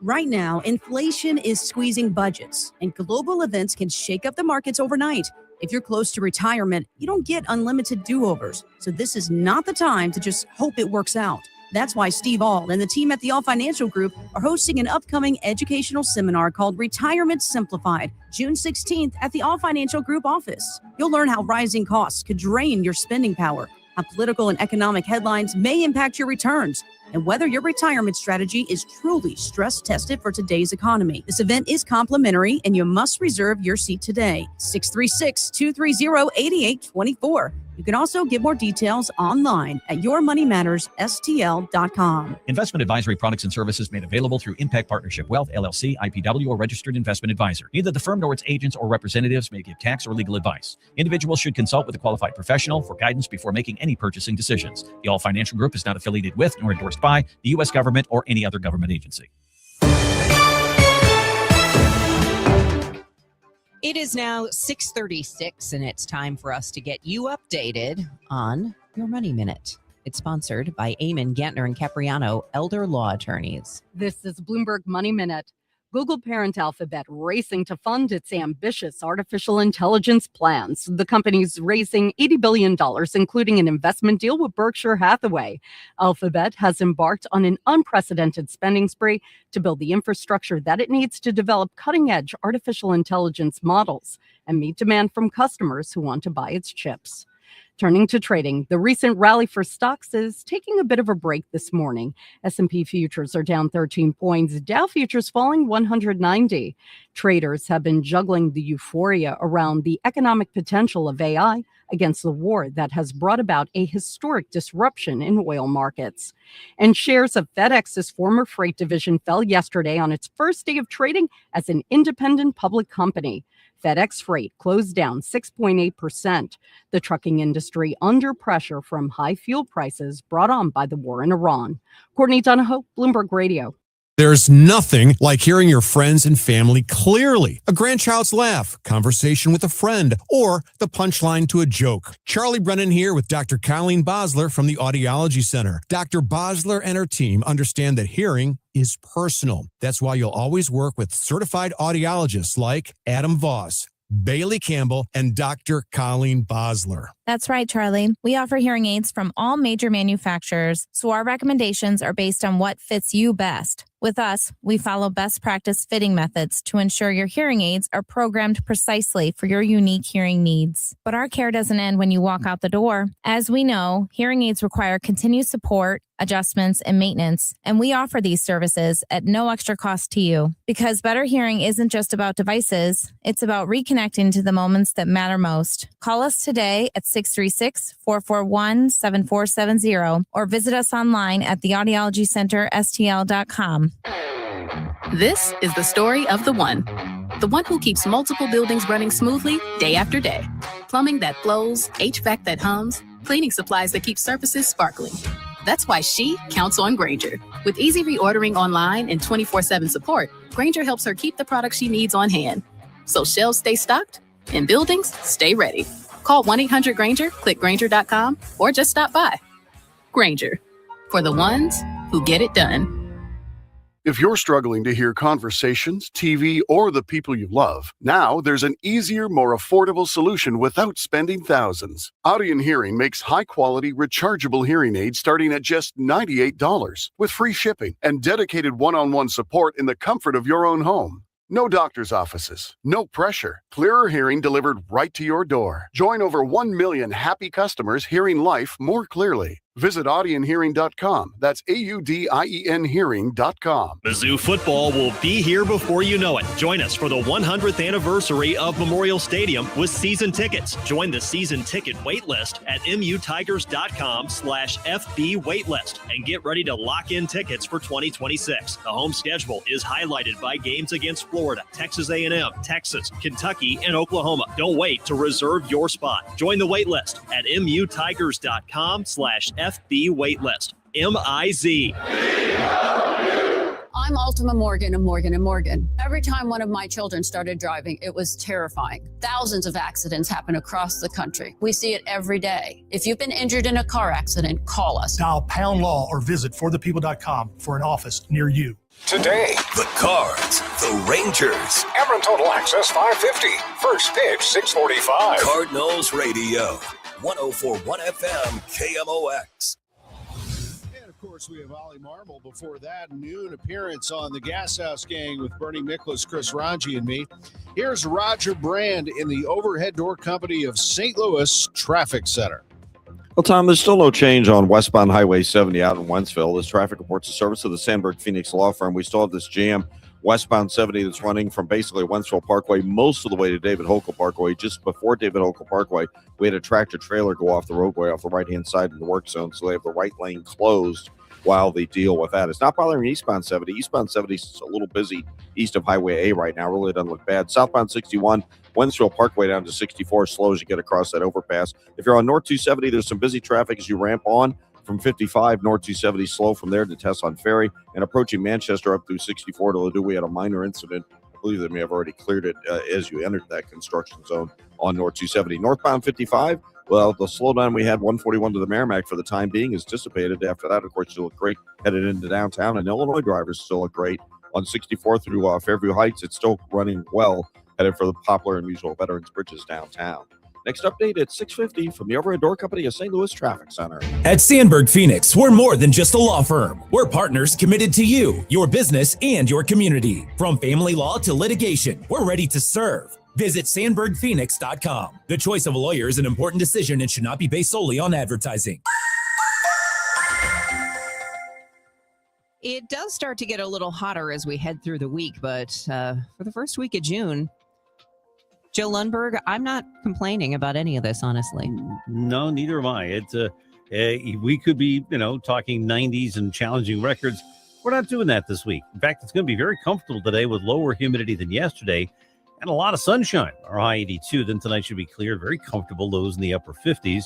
Right now, inflation is squeezing budgets, and global events can shake up the markets overnight. If you're close to retirement, you don't get unlimited do-overs, so this is not the time to just hope it works out. That's why Steve Auld and the team at the All Financial Group are hosting an upcoming educational seminar called Retirement Simplified, June 16th at the All Financial Group office. You'll learn how rising costs could drain your spending power, how political and economic headlines may impact your returns, and whether your retirement strategy is truly stress tested for today's economy. This event is complimentary and you must reserve your seat today. 636-230-8824. You can also get more details online at yourmoneymattersstl.com. Investment advisory products and services made available through Impact Partnership Wealth, LLC, IPW, or registered investment advisor. Neither the firm nor its agents or representatives may give tax or legal advice. Individuals should consult with a qualified professional for guidance before making any purchasing decisions. The All Financial Group is not affiliated with nor endorsed by the U.S. government or any other government agency. It is now 6:36, and it's time for us to get you updated on your Money Minute. It's sponsored by Eamon, Gantner, and Capriano, elder law attorneys. This is Bloomberg Money Minute. Google parent Alphabet racing to fund its ambitious artificial intelligence plans. The company's raising $80 billion, including an investment deal with Berkshire Hathaway. Alphabet has embarked on an unprecedented spending spree to build the infrastructure that it needs to develop cutting-edge artificial intelligence models and meet demand from customers who want to buy its chips. Turning to trading, the recent rally for stocks is taking a bit of a break this morning. S&P futures are down 13 points, Dow futures falling 190. Traders have been juggling the euphoria around the economic potential of AI against the war that has brought about a historic disruption in oil markets. And shares of FedEx's former freight division fell yesterday on its first day of trading as an independent public company. FedEx Freight closed down 6.8%. The trucking industry under pressure from high fuel prices brought on by the war in Iran. Courtney Donahoe, Bloomberg Radio. There's nothing like hearing your friends and family clearly. A grandchild's laugh, conversation with a friend, or the punchline to a joke. Charlie Brennan here with Dr. Colleen Bosler from the Audiology Center. Dr. Bosler and her team understand that hearing is personal. That's why you'll always work with certified audiologists like Adam Voss, Bailey Campbell, and Dr. Colleen Bosler. That's right, Charlie. We offer hearing aids from all major manufacturers, so our recommendations are based on what fits you best. With us, we follow best practice fitting methods to ensure your hearing aids are programmed precisely for your unique hearing needs. But our care doesn't end when you walk out the door. As we know, hearing aids require continued support, adjustments, and maintenance, and we offer these services at no extra cost to you. Because better hearing isn't just about devices, it's about reconnecting to the moments that matter most. Call us today at 636-441-7470 or visit us online at theaudiologycenterstl.com. This is the story of the one who keeps multiple buildings running smoothly day after day. Plumbing that flows, HVAC that hums, cleaning supplies that keep surfaces sparkling. That's why she counts on Grainger. With easy reordering online and 24/7 support, Grainger helps her keep the products she needs on hand. So shelves stay stocked and buildings stay ready. Call 1-800-GRAINGER, click Grainger.com, or just stop by. Grainger, for the ones who get it done. If you're struggling to hear conversations, TV, or the people you love, now there's an easier, more affordable solution without spending thousands. Audion Hearing makes high-quality, rechargeable hearing aids starting at just $98 with free shipping and dedicated one-on-one support in the comfort of your own home. No doctor's offices, no pressure. Clearer hearing delivered right to your door. Join over 1 million happy customers hearing life more clearly. Visit audionhearing.com. That's AUDIEN hearing.com. Mizzou football will be here before you know it. Join us for the 100th anniversary of Memorial Stadium with season tickets. Join the season ticket waitlist at mutigers.com/FB waitlist and get ready to lock in tickets for 2026. The home schedule is highlighted by games against Florida, Texas A&M, Texas, Kentucky, and Oklahoma. Don't wait to reserve your spot. Join the waitlist at mutigers.com/FB waitlist. MIZ. I'm Ultima Morgan of Morgan & Morgan. Every time one of my children started driving, it was terrifying. Thousands of accidents happen across the country. We see it every day. If you've been injured in a car accident, call us. Dial pound law or visit forthepeople.com for an office near you. Today, the Cards, the Rangers. Cameron Total Access 550. First pitch 6:45. Cardinals Radio. 104.1 FM KMOX. And of course, we have Ollie Marble before that noon appearance on the Gas House Gang with Bernie Miklasz, Chris Ranji, and me. Here's Roger Brand in the overhead door company of St. Louis Traffic Center. Well, Tom, there's still no change on westbound Highway 70 out in Wentzville. This traffic reports the service of the Sandberg Phoenix Law Firm. We still have this jam westbound 70 that's running from basically Wentzville Parkway most of the way to David Hokel Parkway. Just before David Hokel Parkway, we had a tractor trailer go off the roadway off the right-hand side in the work zone, so they have the right lane closed while they deal with that. It's not bothering eastbound 70. Eastbound 70 is a little busy east of Highway A right now. Really doesn't look bad. Southbound 61, Wentzville Parkway down to 64, slow as you get across that overpass. If you're on North 270, there's some busy traffic as you ramp on from 55, North 270 slow from there to Tesson Ferry, and approaching Manchester up through 64 to Ladue. We had a minor incident. I believe they may have already cleared it as you entered that construction zone on North 270. Northbound 55, well, the slowdown we had 141 to the Merrimack for the time being is dissipated. After that, of course, you look great headed into downtown, and Illinois drivers still look great on 64 through Fairview Heights. It's still running well, headed for the Poplar and Mutual Veterans Bridges downtown. Next update at 6:50 from the overhead door company of St. Louis Traffic Center. At Sandberg Phoenix, we're more than just a law firm. We're partners committed to you, your business, and your community. From family law to litigation, we're ready to serve. Visit sandbergphoenix.com. The choice of a lawyer is an important decision and should not be based solely on advertising. It does start to get a little hotter as we head through the week, but for the first week of June, Joe Lundberg, I'm not complaining about any of this, honestly. No, neither am I. It's we could be, talking 90s and challenging records. We're not doing that this week. In fact, it's going to be very comfortable today with lower humidity than yesterday and a lot of sunshine. Our high 82, then tonight should be clear. Very comfortable, lows in the upper 50s.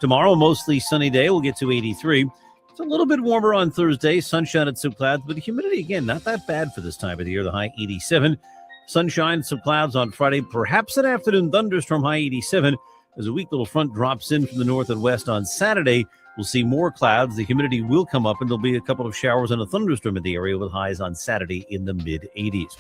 Tomorrow, mostly sunny day. We'll get to 83. It's a little bit warmer on Thursday. Sunshine and some clouds, but humidity, again, not that bad for this time of the year. The high 87. Sunshine, some clouds on Friday, perhaps an afternoon thunderstorm, high 87. As a weak little front drops in from the north and west on Saturday, we'll see more clouds. The humidity will come up, and there'll be a couple of showers and a thunderstorm in the area with highs on Saturday in the mid-80s.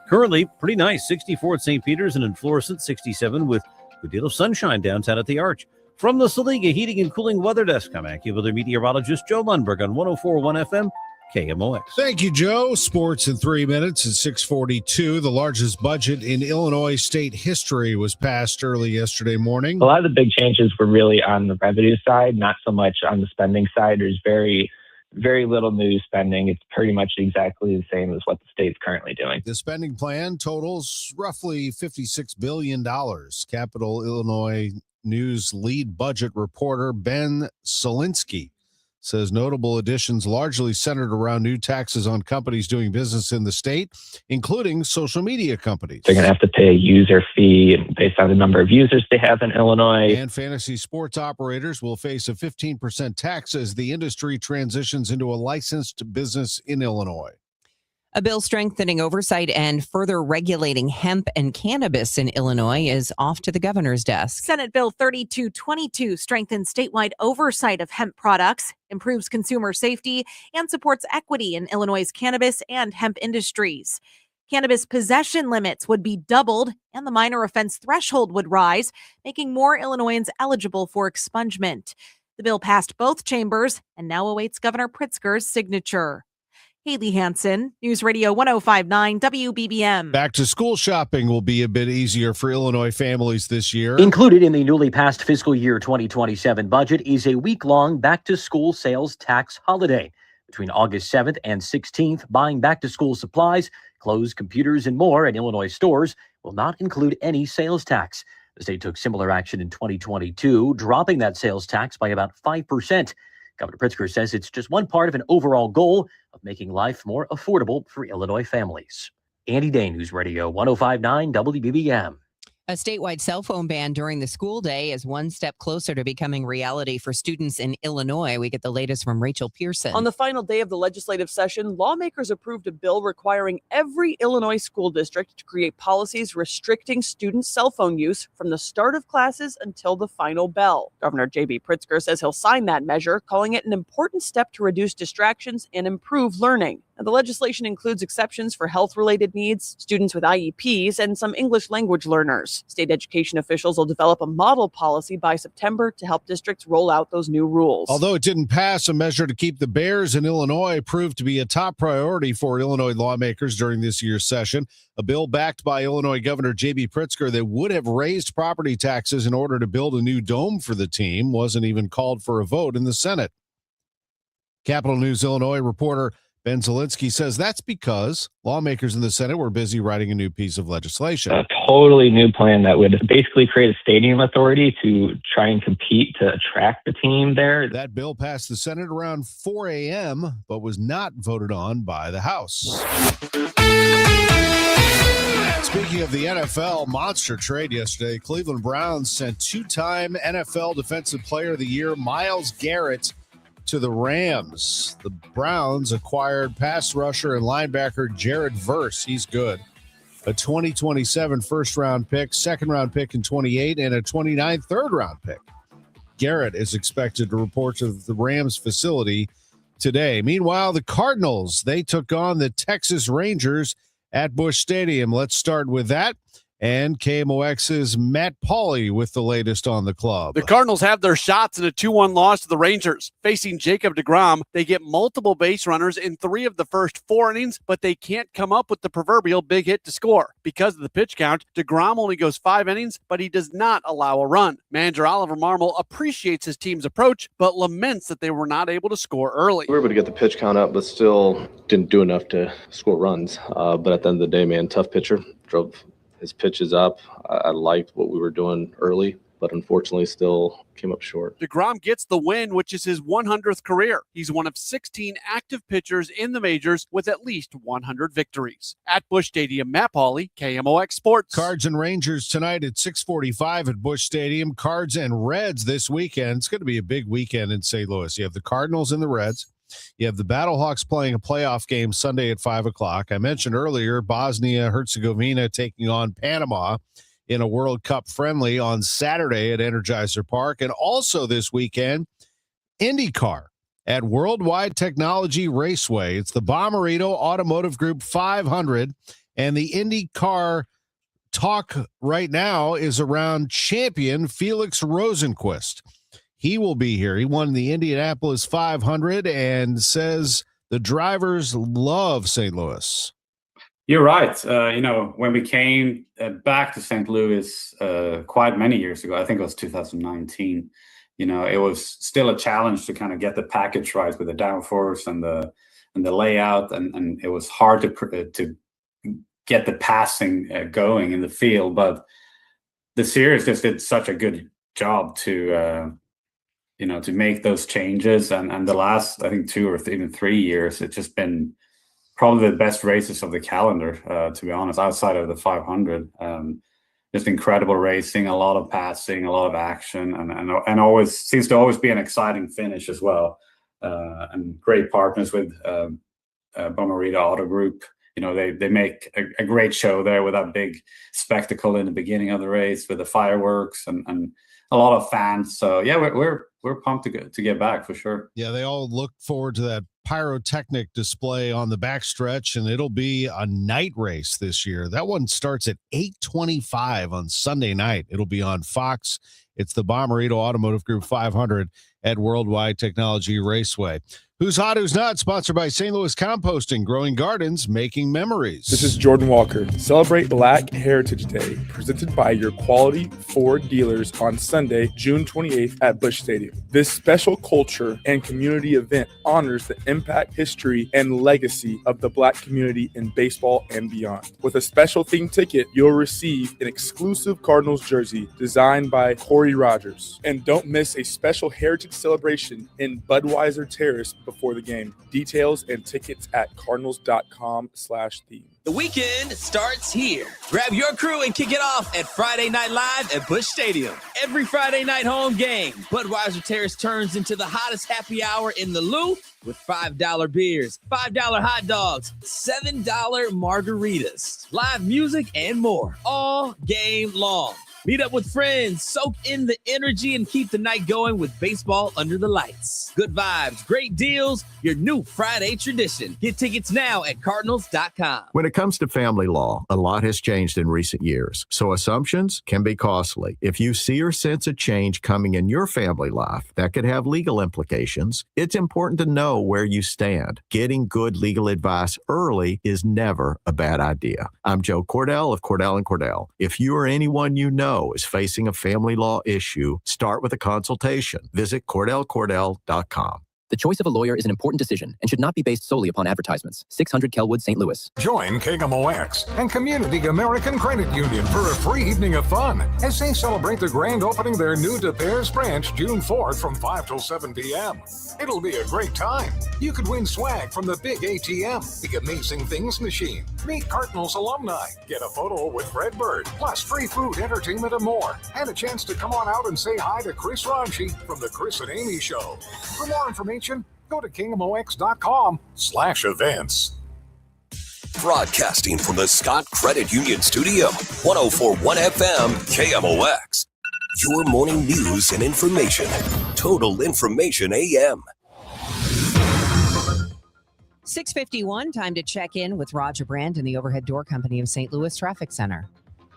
Currently, pretty nice, 64 at St. Peter's and in Florissant, 67 with a good deal of sunshine downtown at the Arch. From the Saliga Heating and Cooling Weather Desk, I'm AccuWeather meteorologist Joe Lundberg on 104.1 FM. KMOX. Thank you, Joe. Sports in 3 minutes at 6:42. The largest budget in Illinois state history was passed early yesterday morning. A lot of the big changes were really on the revenue side, not so much on the spending side. There's very little new spending. It's pretty much exactly the same as what the state's currently doing. The spending plan totals roughly $56 billion. Capital Illinois News lead budget reporter Ben Solinsky says notable additions largely centered around new taxes on companies doing business in the state, including social media companies. They're going to have to pay a user fee based on the number of users they have in Illinois. And fantasy sports operators will face a 15% tax as the industry transitions into a licensed business in Illinois. A bill strengthening oversight and further regulating hemp and cannabis in Illinois is off to the governor's desk. Senate Bill 3222 strengthens statewide oversight of hemp products, improves consumer safety, and supports equity in Illinois' cannabis and hemp industries. Cannabis possession limits would be doubled, and the minor offense threshold would rise, making more Illinoisans eligible for expungement. The bill passed both chambers and now awaits Governor Pritzker's signature. Haley Hansen, News Radio 1059 WBBM. Back to school shopping will be a bit easier for Illinois families this year. Included in the newly passed fiscal year 2027 budget is a week-long back-to-school sales tax holiday. Between August 7th and 16th, buying back-to-school supplies, clothes, computers, and more at Illinois stores will not include any sales tax. The state took similar action in 2022, dropping that sales tax by about 5%. Governor Pritzker says it's just one part of an overall goal of making life more affordable for Illinois families. Andy Day, News Radio 1059 WBBM. A statewide cell phone ban during the school day is one step closer to becoming reality for students in Illinois. We get the latest from Rachel Pearson. On the final day of the legislative session, lawmakers approved a bill requiring every Illinois school district to create policies restricting student cell phone use from the start of classes until the final bell. Governor J.B. Pritzker says he'll sign that measure, calling it an important step to reduce distractions and improve learning. And the legislation includes exceptions for health-related needs, students with IEPs, and some English language learners. State education officials will develop a model policy by September to help districts roll out those new rules. Although it didn't pass, a measure to keep the Bears in Illinois proved to be a top priority for Illinois lawmakers during this year's session. A bill backed by Illinois Governor J.B. Pritzker that would have raised property taxes in order to build a new dome for the team wasn't even called for a vote in the Senate. Capitol News Illinois reporter Ben Zielinski says that's because lawmakers in the Senate were busy writing a new piece of legislation. A totally new plan that would basically create a stadium authority to try and compete to attract the team there. That bill passed the Senate around 4 a.m., but was not voted on by the House. Speaking of the NFL, monster trade yesterday. Cleveland Browns sent two-time NFL Defensive Player of the Year Myles Garrett to the Rams. The Browns acquired pass rusher and linebacker Jared Verse. He's good. A 2027 first-round pick, second-round pick in 28, and a 29 third-round pick. Garrett is expected to report to the Rams facility today. Meanwhile, the Cardinals, they took on the Texas Rangers at Busch Stadium. Let's start with that. And KMOX's Matt Pauley with the latest on the club. The Cardinals have their shots in a 2-1 loss to the Rangers. Facing Jacob deGrom, they get multiple base runners in 3 of the first 4 innings, but they can't come up with the proverbial big hit to score. Because of the pitch count, deGrom only goes 5 innings, but he does not allow a run. Manager Oliver Marmol appreciates his team's approach, but laments that they were not able to score early. We were able to get the pitch count up, but still didn't do enough to score runs. But at the end of the day, man, tough pitcher. Drove his pitches up. I liked what we were doing early, but unfortunately still came up short. deGrom gets the win, which is his 100th career. He's one of 16 active pitchers in the majors with at least 100 victories. At Busch Stadium, Matt Pauley, KMOX Sports. Cards and Rangers tonight at 6:45 at Busch Stadium. Cards and Reds this weekend. It's going to be a big weekend in St. Louis. You have the Cardinals and the Reds. You have the Battlehawks playing a playoff game Sunday at 5 o'clock. I mentioned earlier Bosnia-Herzegovina taking on Panama in a World Cup friendly on Saturday at Energizer Park. And also this weekend, IndyCar at Worldwide Technology Raceway. It's the Bommarito Automotive Group 500. And the IndyCar talk right now is around champion Felix Rosenqvist. He will be here. He won the Indianapolis 500 and says the drivers love St. Louis. You're right. When we came back to St. Louis quite many years ago, I think it was 2019, it was still a challenge to kind of get the package right with the downforce and the layout. And it was hard to get the passing going in the field. But the series just did such a good job to make those changes. And the last, I think, 2 or even 3 years, it's just been probably the best races of the calendar, to be honest, outside of the 500. Just incredible racing, a lot of passing, a lot of action, and always seems to always be an exciting finish as well. And great partners with Bommarito Auto Group they make a great show there with that big spectacle in the beginning of the race with the fireworks and a lot of fans. So yeah, we're pumped to get back for sure. Yeah, they all look forward to that pyrotechnic display on the backstretch, and it'll be a night race this year. That one starts at 8:25 on Sunday night. It'll be on Fox. It's the Bommarito Automotive Group 500 at Worldwide Technology Raceway. Who's Hot, Who's Not, sponsored by St. Louis Composting, growing gardens, making memories. This is Jordan Walker. Celebrate Black Heritage Day, presented by your quality Ford dealers on Sunday, June 28th at Busch Stadium. This special culture and community event honors the impact, history, and legacy of the Black community in baseball and beyond. With a special themed ticket, you'll receive an exclusive Cardinals jersey designed by Corey Rogers. And don't miss a special heritage celebration in Budweiser Terrace before the game. Details and tickets at cardinals.com/theme. The weekend starts here. Grab your crew and kick it off at Friday Night Live at Busch Stadium. Every Friday night home game, Budweiser Terrace turns into the hottest happy hour in the Lou with $5 beers, $5 hot dogs, $7 margaritas, live music, and more all game long. Meet up with friends, soak in the energy, and keep the night going with baseball under the lights. Good vibes, great deals, your new Friday tradition. Get tickets now at Cardinals.com. When it comes to family law, a lot has changed in recent years, so assumptions can be costly. If you see or sense a change coming in your family life that could have legal implications, it's important to know where you stand. Getting good legal advice early is never a bad idea. I'm Joe Cordell of Cordell & Cordell. If you or anyone you know is facing a family law issue, start with a consultation. Visit CordellCordell.com. The choice of a lawyer is an important decision and should not be based solely upon advertisements. 600 Kelwood, St. Louis. Join KMOX and Community American Credit Union for a free evening of fun as they celebrate the grand opening their new De Beers branch June 4th from 5 till 7 p.m. It'll be a great time. You could win swag from the big ATM, the Amazing Things machine. Meet Cardinals alumni. Get a photo with Fred Bird, plus free food, entertainment, and more. And a chance to come on out and say hi to Chris Ronchi from the Chris and Amy Show. For more information, go to KMOX.com/events. Broadcasting from the Scott Credit Union Studio, 104.1 FM, KMOX. Your morning news and information. Total Information AM. 6:51, time to check in with Roger Brand in the Overhead Door Company of St. Louis Traffic Center.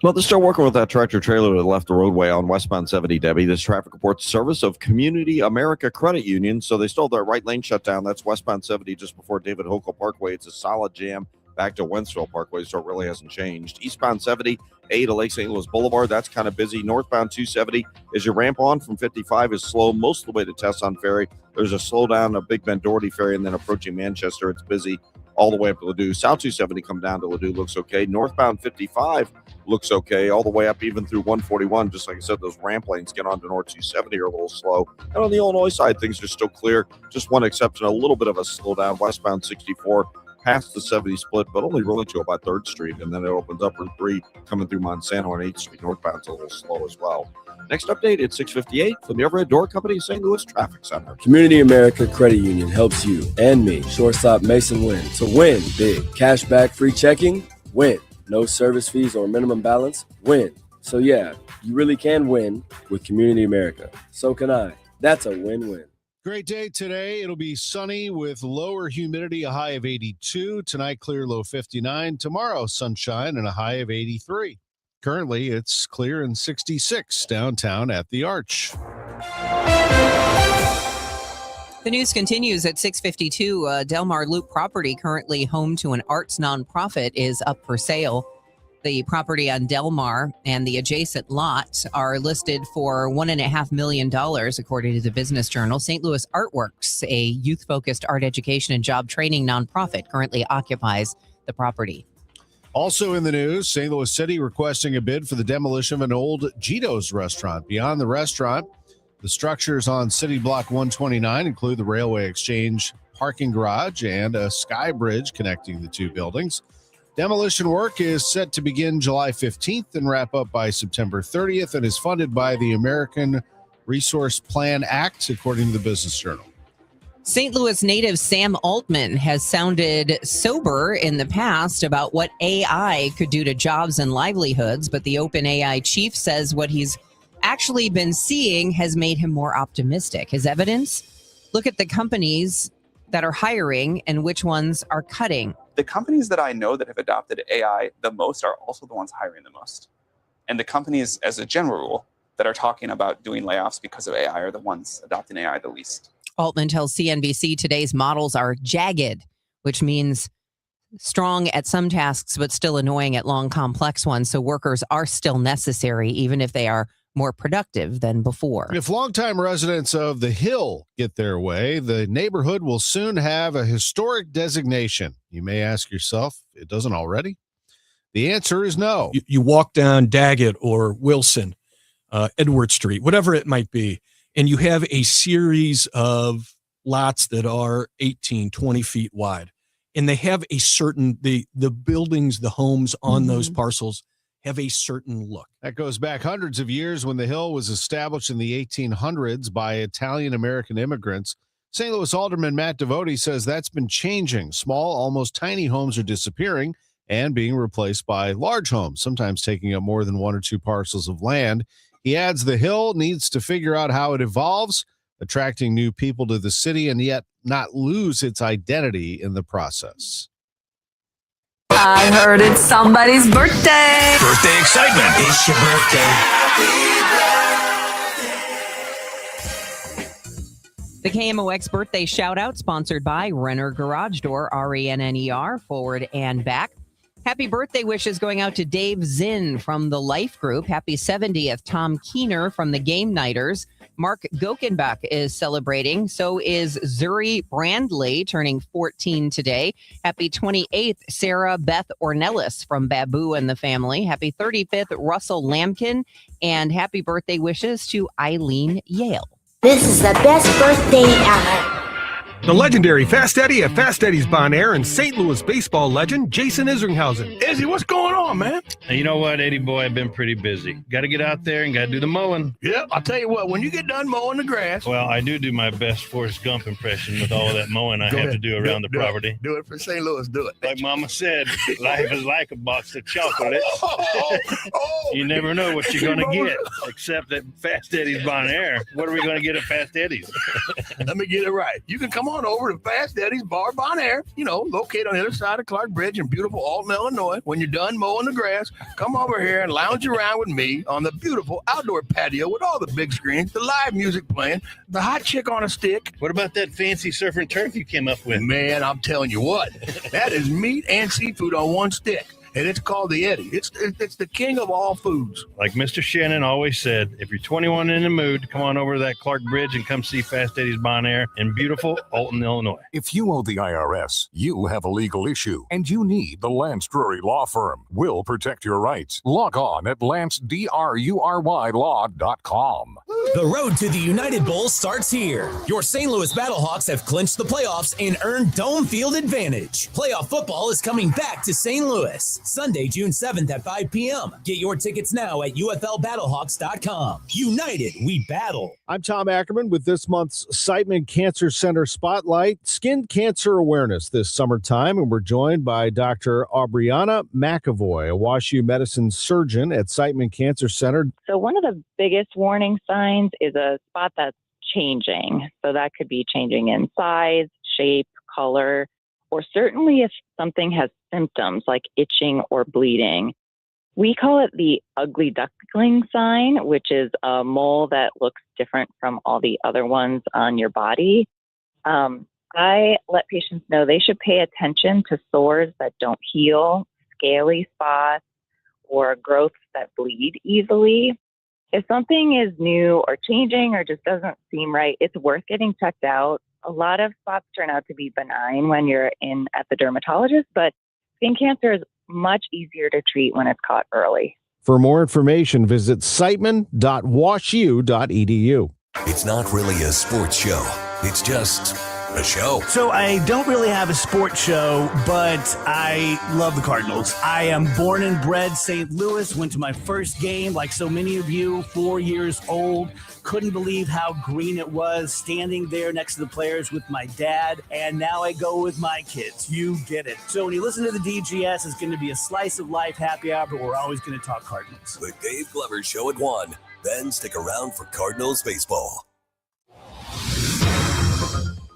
Well, they're still working with that tractor trailer that left the roadway on westbound 70, Debbie. This traffic reports service of Community America Credit Union. So they still have their right lane shut down. That's westbound 70 just before David Hokel Parkway. It's a solid jam back to Wentzville Parkway, so it really hasn't changed. Eastbound 70, A to Lake St. Louis Boulevard, that's kind of busy. Northbound 270, as you ramp on from 55, is slow most of the way to Tesson Ferry. There's a slowdown of Big Bend Doherty Ferry, and then approaching Manchester, it's busy all the way up to Ladue. South 270 come down to Ladue, looks okay. Northbound 55 looks okay, all the way up even through 141. Just like I said, those ramp lanes get onto North 270 are a little slow. And on the Illinois side, things are still clear. Just one exception, a little bit of a slowdown. Westbound 64 past the 70 split, but only really to about 3rd Street, and then it opens up Route 3 coming through Monsanto and 8th Street. Northbound's a little slow as well. Next update at 6:58 from the Overhead Door Company St. Louis Traffic Center. Community America Credit Union helps you and me, shortstop Mason win. So win big. Cash back, free checking, win. No service fees or minimum balance, win. So yeah, you really can win with Community America. So can I. That's a win-win. Great day today. It'll be sunny with lower humidity, a high of 82. Tonight, clear, low 59. Tomorrow, sunshine and a high of 83. Currently, it's clear and 66 downtown at the Arch. The news continues at 6:52. Delmar Loop property, currently home to an arts nonprofit, is up for sale. The property on Delmar and the adjacent lot are listed for $1.5 million, according to the Business Journal. St. Louis Artworks, a youth-focused art education and job training nonprofit, currently occupies the property. Also in the news, St. Louis City requesting a bid for the demolition of an old Gito's restaurant. Beyond the restaurant, the structures on City Block 129 include the Railway Exchange parking garage and a sky bridge connecting the two buildings. Demolition work is set to begin July 15th and wrap up by September 30th and is funded by the American Resource Plan Act, according to the Business Journal. St. Louis native Sam Altman has sounded sober in the past about what AI could do to jobs and livelihoods, but the OpenAI chief says what he's actually been seeing has made him more optimistic. His evidence? Look at the companies that are hiring and which ones are cutting. The companies that I know that have adopted AI the most are also the ones hiring the most. And the companies, as a general rule, that are talking about doing layoffs because of AI are the ones adopting AI the least. Altman tells CNBC today's models are jagged, which means strong at some tasks, but still annoying at long, complex ones. So workers are still necessary, even if they are more productive than before. If longtime residents of the Hill get their way, the neighborhood will soon have a historic designation. You may ask yourself, it doesn't already? The answer is no. You walk down Daggett or Wilson, Edward Street, whatever it might be, and you have a series of lots that are 18, 20 feet wide. And they have a certain, the buildings, the homes on those parcels have a certain look. That goes back hundreds of years when the Hill was established in the 1800s by Italian-American immigrants. St. Louis Alderman Matt Devote says that's been changing. Small, almost tiny homes are disappearing and being replaced by large homes, sometimes taking up more than one or two parcels of land. He adds the Hill needs to figure out how it evolves, attracting new people to the city and yet not lose its identity in the process. I heard it's somebody's birthday. Birthday excitement. It's your birthday. The KMOX birthday shout out sponsored by Renner Garage Door, RENNER, forward and back. Happy birthday wishes going out to Dave Zinn from the Life Group. Happy 70th, Tom Keener from the Game Nighters. Mark Gokenbach is celebrating. So is Zuri Brandley, turning 14 today. Happy 28th, Sarah Beth Ornelis from Babu and the family. Happy 35th, Russell Lampkin. And happy birthday wishes to Eileen Yale. This is the best birthday ever. The legendary Fast Eddie at Fast Eddie's Bon Air and St. Louis baseball legend Jason Isringhausen. Izzy, what's going on, man? You know what, Eddie boy, I've been pretty busy. Got to get out there and got to do the mowing. Yep, I'll tell you what, when you get done mowing the grass. Well, I do my best Forrest Gump impression with all of that mowing I have to do around the property. Do it for St. Louis, do it. Like Mama said, life is like a box of chocolates. You never know what you're going to get, except at Fast Eddie's Bon Air. What are we going to get at Fast Eddie's? Let me get it right. You can come on over to Fast Eddie's Bar Bon Air, located on the other side of Clark Bridge in beautiful Alton, Illinois. When you're done mowing the grass, come over here and lounge around with me on the beautiful outdoor patio with all the big screens, the live music playing, the hot chick on a stick. What about that fancy surf and turf you came up with? Man, I'm telling you what, that is meat and seafood on one stick. And it's called the Eddie. It's the king of all foods. Like Mr. Shannon always said, if you're 21 in the mood, come on over to that Clark Bridge and come see Fast Eddie's Bon Air in beautiful Alton, Illinois. If you owe the IRS, you have a legal issue, and you need the Lance Drury Law Firm. We'll protect your rights. Log on at LanceDruryLaw.com. The road to the United Bowl starts here. Your St. Louis Battlehawks have clinched the playoffs and earned dome field advantage. Playoff football is coming back to St. Louis. Sunday, June 7th at 5 p.m. Get your tickets now at UFLBattlehawks.com. United, we battle. I'm Tom Ackerman with this month's Siteman Cancer Center Spotlight, Skin Cancer Awareness this summertime, and we're joined by Dr. Aubriana McAvoy, a WashU medicine surgeon at Siteman Cancer Center. So one of the biggest warning signs is a spot that's changing. So that could be changing in size, shape, color, or certainly if something has symptoms like itching or bleeding. We call it the ugly duckling sign, which is a mole that looks different from all the other ones on your body. I let patients know they should pay attention to sores that don't heal, scaly spots, or growths that bleed easily. If something is new or changing or just doesn't seem right, it's worth getting checked out. A lot of spots turn out to be benign when you're at the dermatologist, but skin cancer is much easier to treat when it's caught early. For more information, visit siteman.washu.edu. It's not really a sports show. It's just the show. So I don't really have a sports show, but I love the Cardinals. I am born and bred St. Louis, went to my first game like so many of you, 4 years old. Couldn't believe how green it was standing there next to the players with my dad. And now I go with my kids. You get it. So when you listen to the DGS, it's going to be a slice of life happy hour, but we're always going to talk Cardinals. The Dave Glover Show at 1. Then stick around for Cardinals baseball.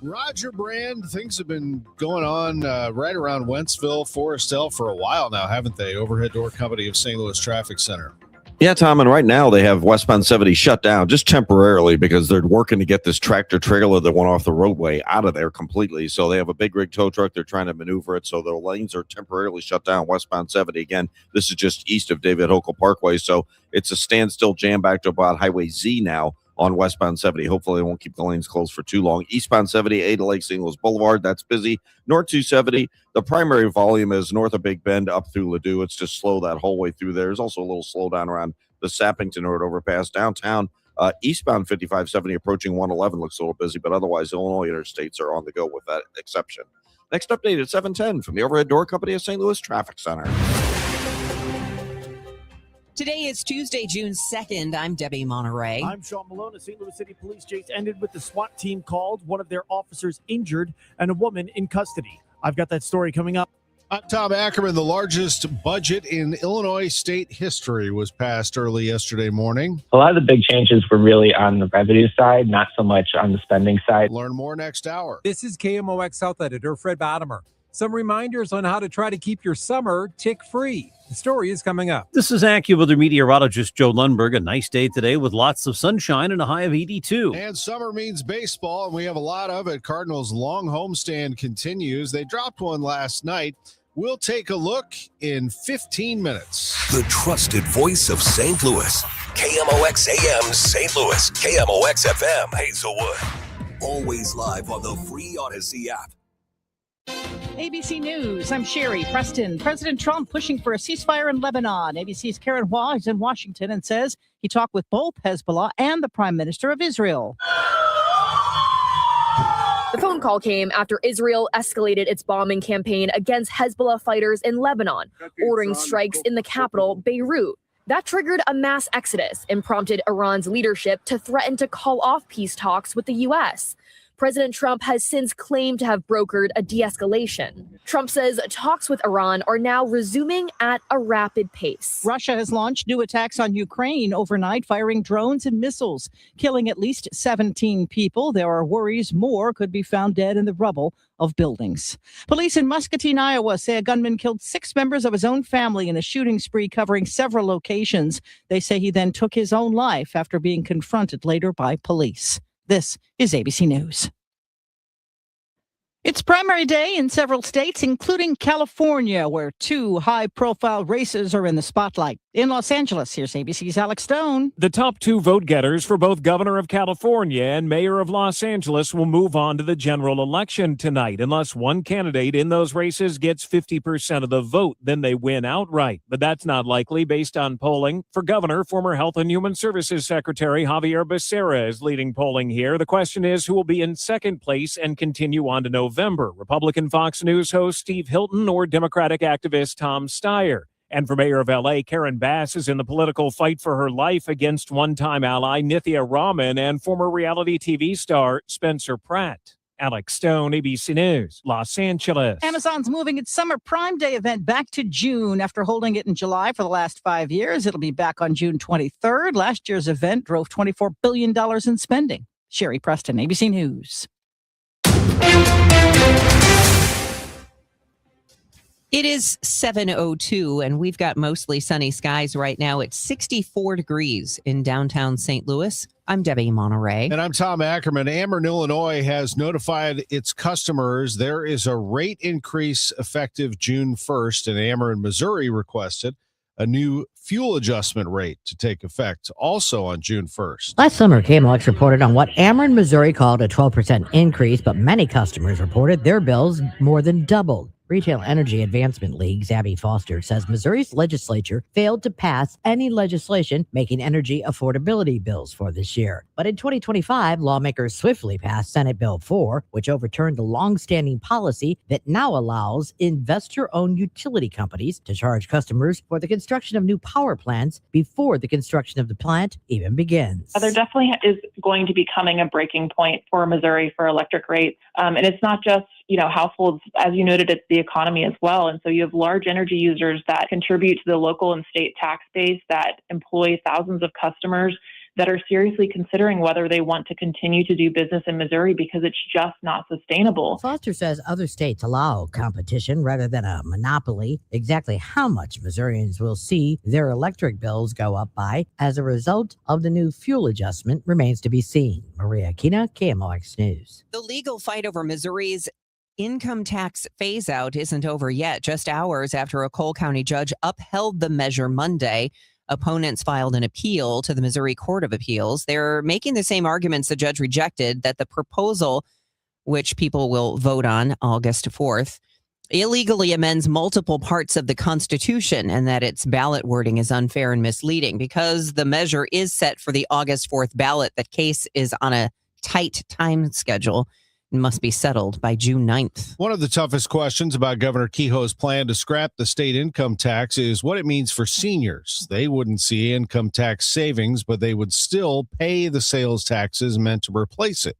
Roger Brand, things have been going on right around Wentzville, Forestel for a while now, haven't they? Overhead Door Company of St. Louis Traffic Center. Yeah, Tom, and right now they have westbound 70 shut down just temporarily because they're working to get this tractor trailer that went off the roadway out of there completely. So they have a big rig tow truck. They're trying to maneuver it. So the lanes are temporarily shut down westbound 70. Again, this is just east of David Hochul Parkway. So it's a standstill jam back to about Highway Z now on westbound 70. Hopefully they won't keep the lanes closed for too long. Eastbound 70, A to Lake St. Louis Boulevard, that's busy. North 270, the primary volume is north of Big Bend up through Ladue. It's just slow that whole way through there. There's also a little slowdown around the Sappington Road overpass. Downtown, eastbound 5570 approaching 111 looks a little busy, but otherwise Illinois interstates are on the go with that exception. Next update at 7:10 from the Overhead Door Company of St. Louis Traffic Center. Today is Tuesday, June 2nd. I'm Debbie Monterrey. I'm Sean Malone. A St. Louis City Police chase ended with the SWAT team called, one of their officers injured, and a woman in custody. I've got that story coming up. I'm Tom Ackerman. The largest budget in Illinois state history was passed early yesterday morning. A lot of the big changes were really on the revenue side, not so much on the spending side. Learn more next hour. This is KMOX South Editor Fred Bottomer. Some reminders on how to try to keep your summer tick-free. The story is coming up. This is AccuWeather meteorologist Joe Lundberg. A nice day today with lots of sunshine and a high of 82. And summer means baseball, and we have a lot of it. Cardinals' long homestand continues. They dropped one last night. We'll take a look in 15 minutes. The trusted voice of St. Louis. KMOX AM St. Louis. KMOX FM Hazelwood. Always live on the free Odyssey app. ABC News, I'm Sherry Preston. President Trump pushing for a ceasefire in Lebanon. ABC's Karen Hua is in Washington and says he talked with both Hezbollah and the Prime Minister of Israel. The phone call came after Israel escalated its bombing campaign against Hezbollah fighters in Lebanon, ordering strikes in the capital, Beirut. That triggered a mass exodus and prompted Iran's leadership to threaten to call off peace talks with the U.S. President Trump has since claimed to have brokered a de-escalation. Trump says talks with Iran are now resuming at a rapid pace. Russia has launched new attacks on Ukraine overnight, firing drones and missiles, killing at least 17 people. There are worries more could be found dead in the rubble of buildings. Police in Muscatine, Iowa say a gunman killed 6 members of his own family in a shooting spree covering several locations. They say he then took his own life after being confronted later by police. This is ABC News. It's primary day in several states, including California, where 2 high-profile races are in the spotlight. In Los Angeles, here's ABC's Alex Stone. The top 2 vote-getters for both governor of California and mayor of Los Angeles will move on to the general election tonight. Unless one candidate in those races gets 50% of the vote, then they win outright. But that's not likely based on polling. For governor, former Health and Human Services Secretary Javier Becerra is leading polling here. The question is who will be in second place and continue on to November, Republican Fox News host Steve Hilton or Democratic activist Tom Steyer. And for mayor of L.A., Karen Bass is in the political fight for her life against one-time ally Nithya Raman and former reality TV star Spencer Pratt. Alex Stone, ABC News, Los Angeles. Amazon's moving its Summer Prime Day event back to June after holding it in July for the last 5 years. It'll be back on June 23rd. Last year's event drove $24 billion in spending. Sherry Preston, ABC News. It is 7:02, and we've got mostly sunny skies right now. It's 64 degrees in downtown St. Louis. I'm Debbie Monterrey. And I'm Tom Ackerman. Ameren, Illinois has notified its customers there is a rate increase effective June 1st, and Ameren, Missouri requested a new fuel adjustment rate to take effect also on June 1st. Last summer, KMOX reported on what Ackerman, Missouri called a 12% increase, but many customers reported their bills more than doubled. Retail Energy Advancement League's Abby Foster says Missouri's legislature failed to pass any legislation making energy affordability bills for this year. But in 2025, lawmakers swiftly passed Senate Bill 4, which overturned the longstanding policy that now allows investor-owned utility companies to charge customers for the construction of new power plants before the construction of the plant even begins. There definitely is going to be coming a breaking point for Missouri for electric rates. And it's not just households, as you noted, it's the economy as well. And so you have large energy users that contribute to the local and state tax base that employ thousands of customers that are seriously considering whether they want to continue to do business in Missouri because it's just not sustainable. Foster says other states allow competition rather than a monopoly. Exactly how much Missourians will see their electric bills go up by as a result of the new fuel adjustment remains to be seen. Maria Kina, KMOX News. The legal fight over Missouri's income tax phase out isn't over yet. Just hours after a Cole County judge upheld the measure Monday, opponents filed an appeal to the Missouri Court of Appeals. They're making the same arguments the judge rejected, that the proposal, which people will vote on August 4th, illegally amends multiple parts of the Constitution and that its ballot wording is unfair and misleading. Because the measure is set for the August 4th ballot, the case is on a tight time schedule. Must be settled by June 9th. One of the toughest questions about Governor Kehoe's plan to scrap the state income tax is what it means for seniors. They wouldn't see income tax savings, but they would still pay the sales taxes meant to replace it.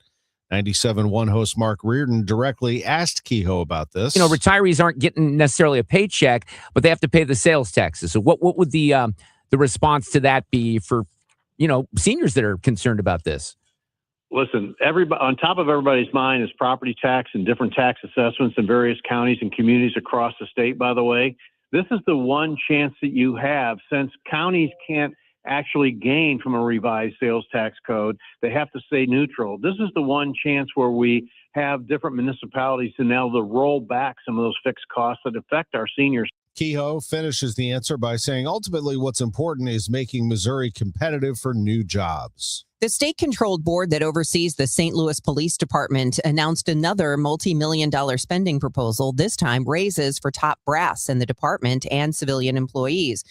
97.1 host Mark Reardon directly asked Kehoe about this. Retirees aren't getting necessarily a paycheck, but they have to pay the sales taxes. So what would the response to that be for, seniors that are concerned about this? Listen, on top of everybody's mind is property tax and different tax assessments in various counties and communities across the state, by the way. This is the one chance that you have, since counties can't actually gain from a revised sales tax code. They have to stay neutral. This is the one chance where we have different municipalities to now to roll back some of those fixed costs that affect our seniors. Kehoe finishes the answer by saying ultimately what's important is making Missouri competitive for new jobs. The state-controlled board that oversees the St. Louis Police Department announced another multi-million-dollar spending proposal, this time raises for top brass in the department and civilian employees.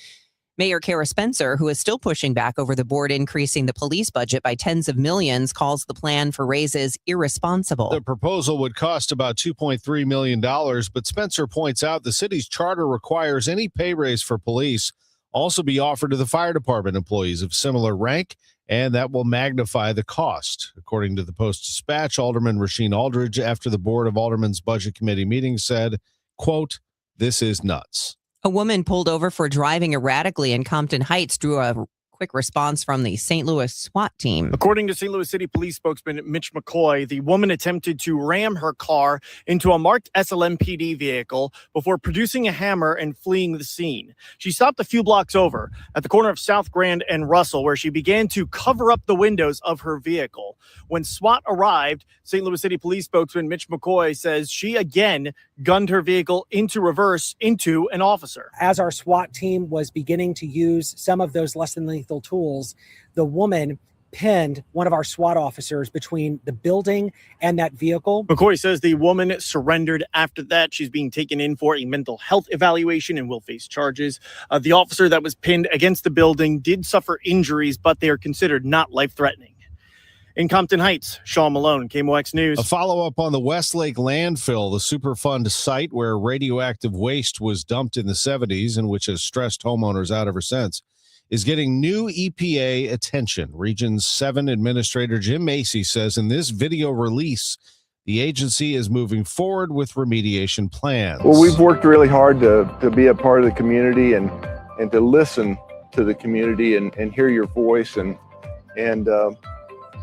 Mayor Kara Spencer, who is still pushing back over the board increasing the police budget by tens of millions, calls the plan for raises irresponsible. The proposal would cost about $2.3 million, but Spencer points out the city's charter requires any pay raise for police also be offered to the fire department employees of similar rank, and that will magnify the cost. According to the Post-Dispatch, Alderman Rasheen Aldridge, after the Board of Aldermen's Budget Committee meeting, said, quote, "This is nuts." A woman pulled over for driving erratically in Compton Heights drew a quick response from the St. Louis SWAT team. According to St. Louis City Police spokesman Mitch McCoy, the woman attempted to ram her car into a marked SLMPD vehicle before producing a hammer and fleeing the scene. She stopped a few blocks over at the corner of South Grand and Russell, where she began to cover up the windows of her vehicle. When SWAT arrived, St. Louis City Police spokesman Mitch McCoy says she again gunned her vehicle into reverse into an officer. As our SWAT team was beginning to use some of those less than lethal tools, the woman pinned one of our SWAT officers between the building and that vehicle. McCoy says the woman surrendered after that. She's being taken in for a mental health evaluation and will face charges. The officer that was pinned against the building did suffer injuries, but they are considered not life-threatening. In Compton Heights, Sean Malone, KMOX News. A follow-up on the Westlake landfill, the Superfund site where radioactive waste was dumped in the 70s and which has stressed homeowners out ever since, is getting new EPA attention. Region 7 Administrator Jim Macy says in this video release, the agency is moving forward with remediation plans. Well, we've worked really hard to be a part of the community and to listen to the community and hear your voice and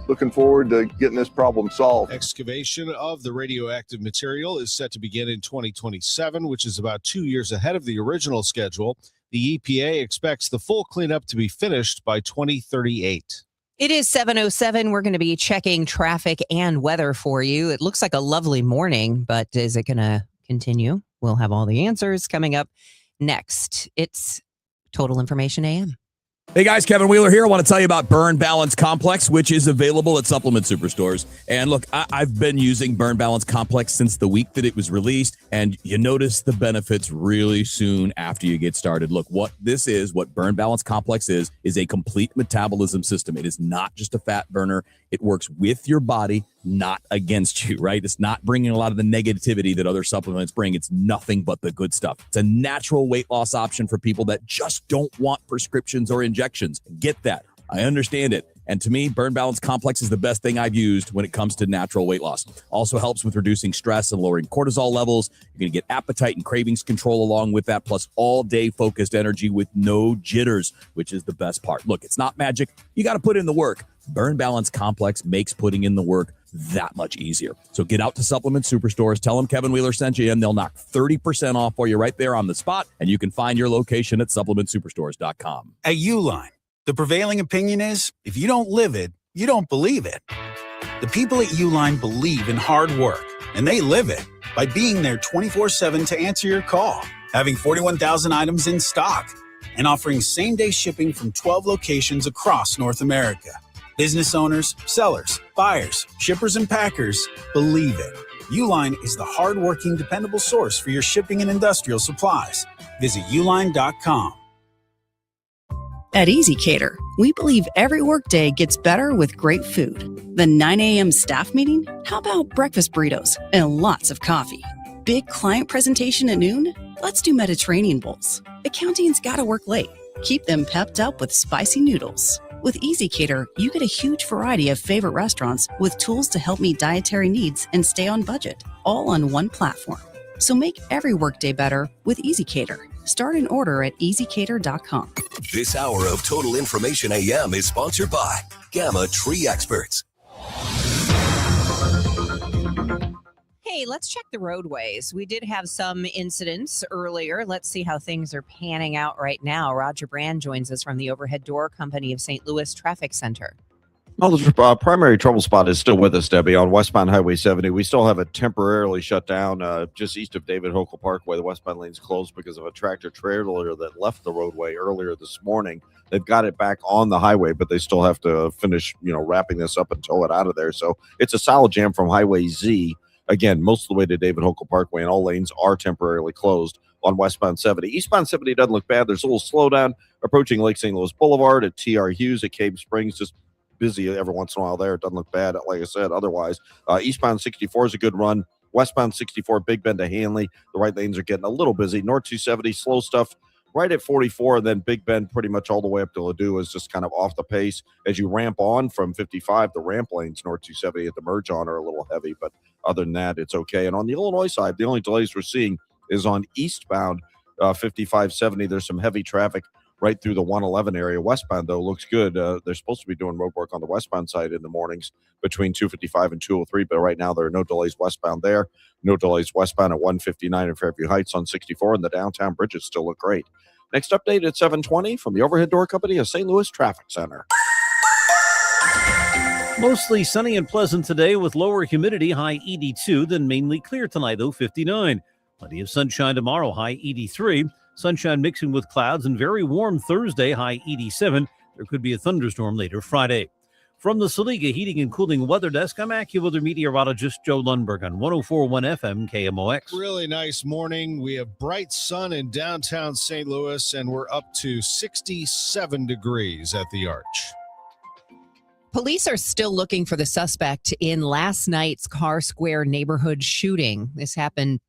looking forward to getting this problem solved. Excavation of the radioactive material is set to begin in 2027, which is about 2 years ahead of the original schedule. The EPA expects the full cleanup to be finished by 2038. It is 7:07. We're going to be checking traffic and weather for you. It looks like a lovely morning, but is it going to continue? We'll have all the answers coming up next. It's Total Information AM. Hey guys, Kevin Wheeler here. I want to tell you about Burn Balance Complex, which is available at supplement superstores. And look, I've been using Burn Balance Complex since the week that it was released, and you notice the benefits really soon after you get started. Look, what Burn Balance Complex is a complete metabolism system. It is not just a fat burner. It works with your body, not against you, right? It's not bringing a lot of the negativity that other supplements bring. It's nothing but the good stuff. It's a natural weight loss option for people that just don't want prescriptions or injections. Get that. I understand it. And to me, Burn Balance Complex is the best thing I've used when it comes to natural weight loss. Also helps with reducing stress and lowering cortisol levels. You're going to get appetite and cravings control along with that, plus all-day focused energy with no jitters, which is the best part. Look, it's not magic. You got to put in the work. Burn Balance Complex makes putting in the work that much easier. So get out to supplement superstores, tell them Kevin Wheeler sent you, and they'll knock 30% off for you right there on the spot, and you can find your location at supplementsuperstores.com. At Uline, the prevailing opinion is, if you don't live it, you don't believe it. The people at Uline believe in hard work, and they live it by being there 24/7 to answer your call, having 41,000 items in stock, and offering same-day shipping from 12 locations across North America. Business owners, sellers, buyers, shippers, and packers believe it. Uline is the hard-working, dependable source for your shipping and industrial supplies. Visit uline.com. At EasyCater, we believe every workday gets better with great food. The 9 a.m. staff meeting? How about breakfast burritos and lots of coffee? Big client presentation at noon? Let's do Mediterranean bowls. Accounting's gotta work late. Keep them pepped up with spicy noodles. With EasyCater, you get a huge variety of favorite restaurants with tools to help meet dietary needs and stay on budget, all on one platform. So make every workday better with EasyCater. Start an order at easycater.com. This hour of Total Information AM is sponsored by Gamma Tree Experts. Hey, let's check the roadways. We did have some incidents earlier. Let's see how things are panning out right now. Roger Brand joins us from the Overhead Door Company of St. Louis Traffic Center. Well, the primary trouble spot is still with us, Debbie, on westbound Highway 70. We still have it temporarily shut down just east of David Hokel Parkway. The westbound lane's closed because of a tractor trailer that left the roadway earlier this morning. They've got it back on the highway, but they still have to finish, wrapping this up and tow it out of there. So it's a solid jam from Highway Z. Again, most of the way to David Hokel Parkway, and all lanes are temporarily closed on westbound 70. Eastbound 70 doesn't look bad. There's a little slowdown approaching Lake St. Louis Boulevard at T.R. Hughes at Cave Springs. Just busy every once in a while there. It doesn't look bad, like I said. Otherwise, eastbound 64 is a good run. Westbound 64, Big Bend to Hanley. The right lanes are getting a little busy. North 270, slow stuff right at 44, and then Big Bend pretty much all the way up to Ladue is just kind of off the pace. As you ramp on from 55, the ramp lanes, North 270 at the merge on are a little heavy, but other than that, it's okay. And on the Illinois side, the only delays we're seeing is on eastbound 5570. There's some heavy traffic right through the 111 area. Westbound, though, looks good. They're supposed to be doing road work on the westbound side in the mornings between 255 and 203, but right now there are no delays westbound there. No delays westbound at 159 and Fairview Heights on 64, and the downtown bridges still look great. Next update at 7:20 from the Overhead Door Company of St. Louis Traffic Center. Mostly sunny and pleasant today with lower humidity, high 82, then mainly clear tonight, though 59. Plenty of sunshine tomorrow, high 83. Sunshine mixing with clouds and very warm Thursday, high 87. There could be a thunderstorm later Friday. From the Saliga Heating and Cooling Weather Desk, I'm AccuWeather meteorologist Joe Lundberg on 104.1 FM KMOX. Really nice morning. We have bright sun in downtown St. Louis, and we're up to 67 degrees at the Arch. Police are still looking for the suspect in last night's Carr Square neighborhood shooting. This happened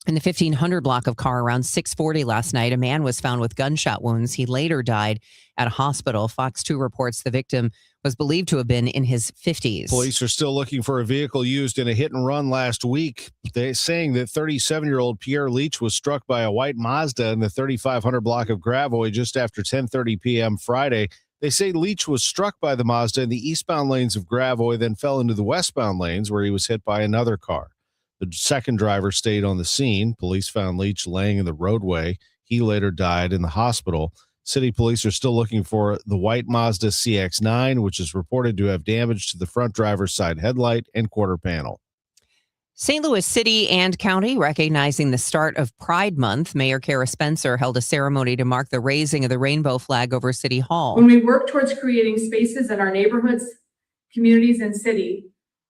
in the 1500 block of Carr around 6:40 last night. A man was found with gunshot wounds. He later died at a hospital. Fox 2 reports the victim was believed to have been in his 50s. Police are still looking for a vehicle used in a hit and run last week. They're saying that 37-year-old Pierre Leach was struck by a white Mazda in the 3500 block of Gravois just after 10:30 p.m. Friday. They say Leach was struck by the Mazda in the eastbound lanes of Gravois, then fell into the westbound lanes where he was hit by another car. The second driver stayed on the scene. Police found Leach laying in the roadway. He later died in the hospital. City police are still looking for the white Mazda CX-9, which is reported to have damage to the front driver's side headlight and quarter panel. St. Louis City and County recognizing the start of Pride Month. Mayor Kara Spencer held a ceremony to mark the raising of the rainbow flag over City Hall. When we work towards creating spaces in our neighborhoods, communities, and city,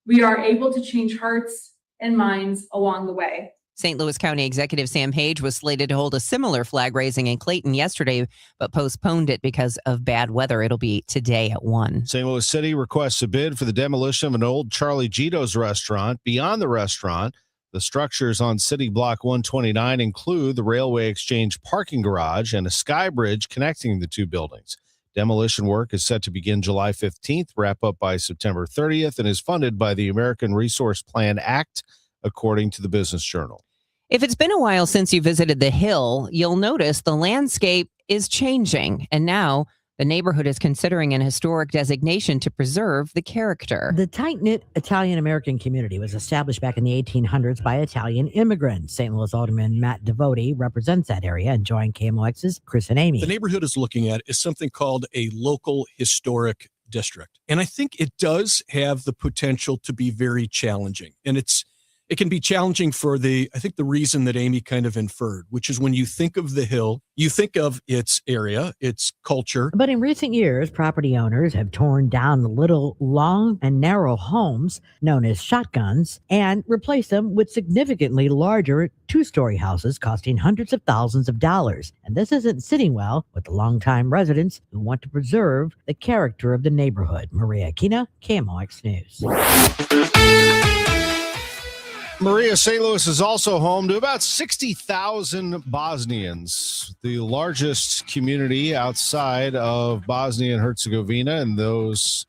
we are able to change hearts and minds along the way. St. Louis County Executive Sam Hage was slated to hold a similar flag raising in Clayton yesterday, but postponed it because of bad weather. It'll be today at 1. St. Louis City requests a bid for the demolition of an old Charlie Gito's restaurant. Beyond the restaurant, the structures on City Block 129 include the Railway Exchange parking garage and a sky bridge connecting the two buildings. Demolition work is set to begin July 15th, wrap up by September 30th, and is funded by the American Resource Plan Act, according to the Business Journal. If it's been a while since you visited the Hill, you'll notice the landscape is changing. And now the neighborhood is considering an historic designation to preserve the character. The tight-knit Italian-American community was established back in the 1800s by Italian immigrants. St. Louis Alderman Matt Devote represents that area and joined KMOX's Chris and Amy. The neighborhood is looking at is something called a local historic district. And I think it does have the potential to be very challenging. And it can be challenging for I think the reason that Amy kind of inferred, which is when you think of the Hill, you think of its area, its culture. But in recent years, property owners have torn down the little long and narrow homes known as shotguns and replaced them with significantly larger two-story houses costing hundreds of thousands of dollars. And this isn't sitting well with the longtime residents who want to preserve the character of the neighborhood. Maria Aquina, KMOX News. Maria, St. Louis is also home to about 60,000 Bosnians, the largest community outside of Bosnia and Herzegovina, and those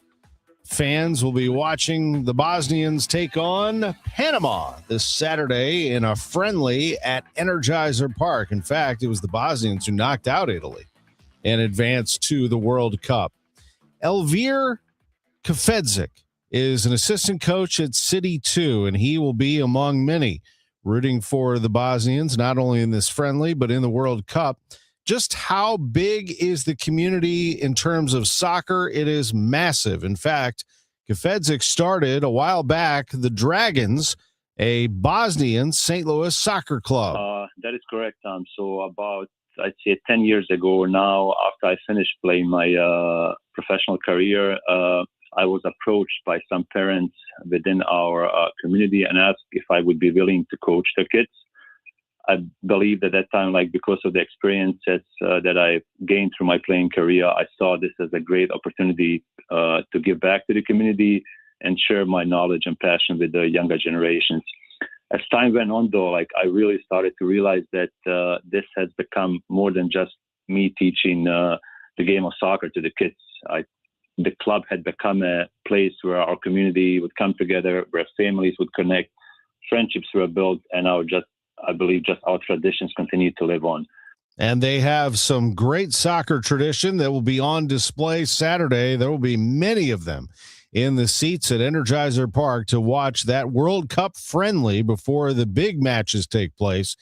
fans will be watching the Bosnians take on Panama this Saturday in a friendly at Energizer Park. In fact, it was the Bosnians who knocked out Italy and advanced to the World Cup. Elvir Kafedzik is an assistant coach at City 2, and he will be among many rooting for the Bosnians, not only in this friendly, but in the World Cup. Just how big is the community in terms of soccer? It is massive. In fact, Kafedzik started a while back the Dragons, a Bosnian St. Louis soccer club. That is correct, Tom. So about, I'd say 10 years ago now, after I finished playing my professional career, I was approached by some parents within our community and asked if I would be willing to coach their kids. I believed at that time, because of the experiences that I gained through my playing career, I saw this as a great opportunity to give back to the community and share my knowledge and passion with the younger generations. As time went on, though, I really started to realize that this has become more than just me teaching the game of soccer to the kids. The club had become a place where our community would come together, where families would connect, friendships were built, and I believe our traditions continue to live on. And they have some great soccer tradition that will be on display Saturday. There will be many of them in the seats at Energizer Park to watch that World Cup friendly before the big matches take place.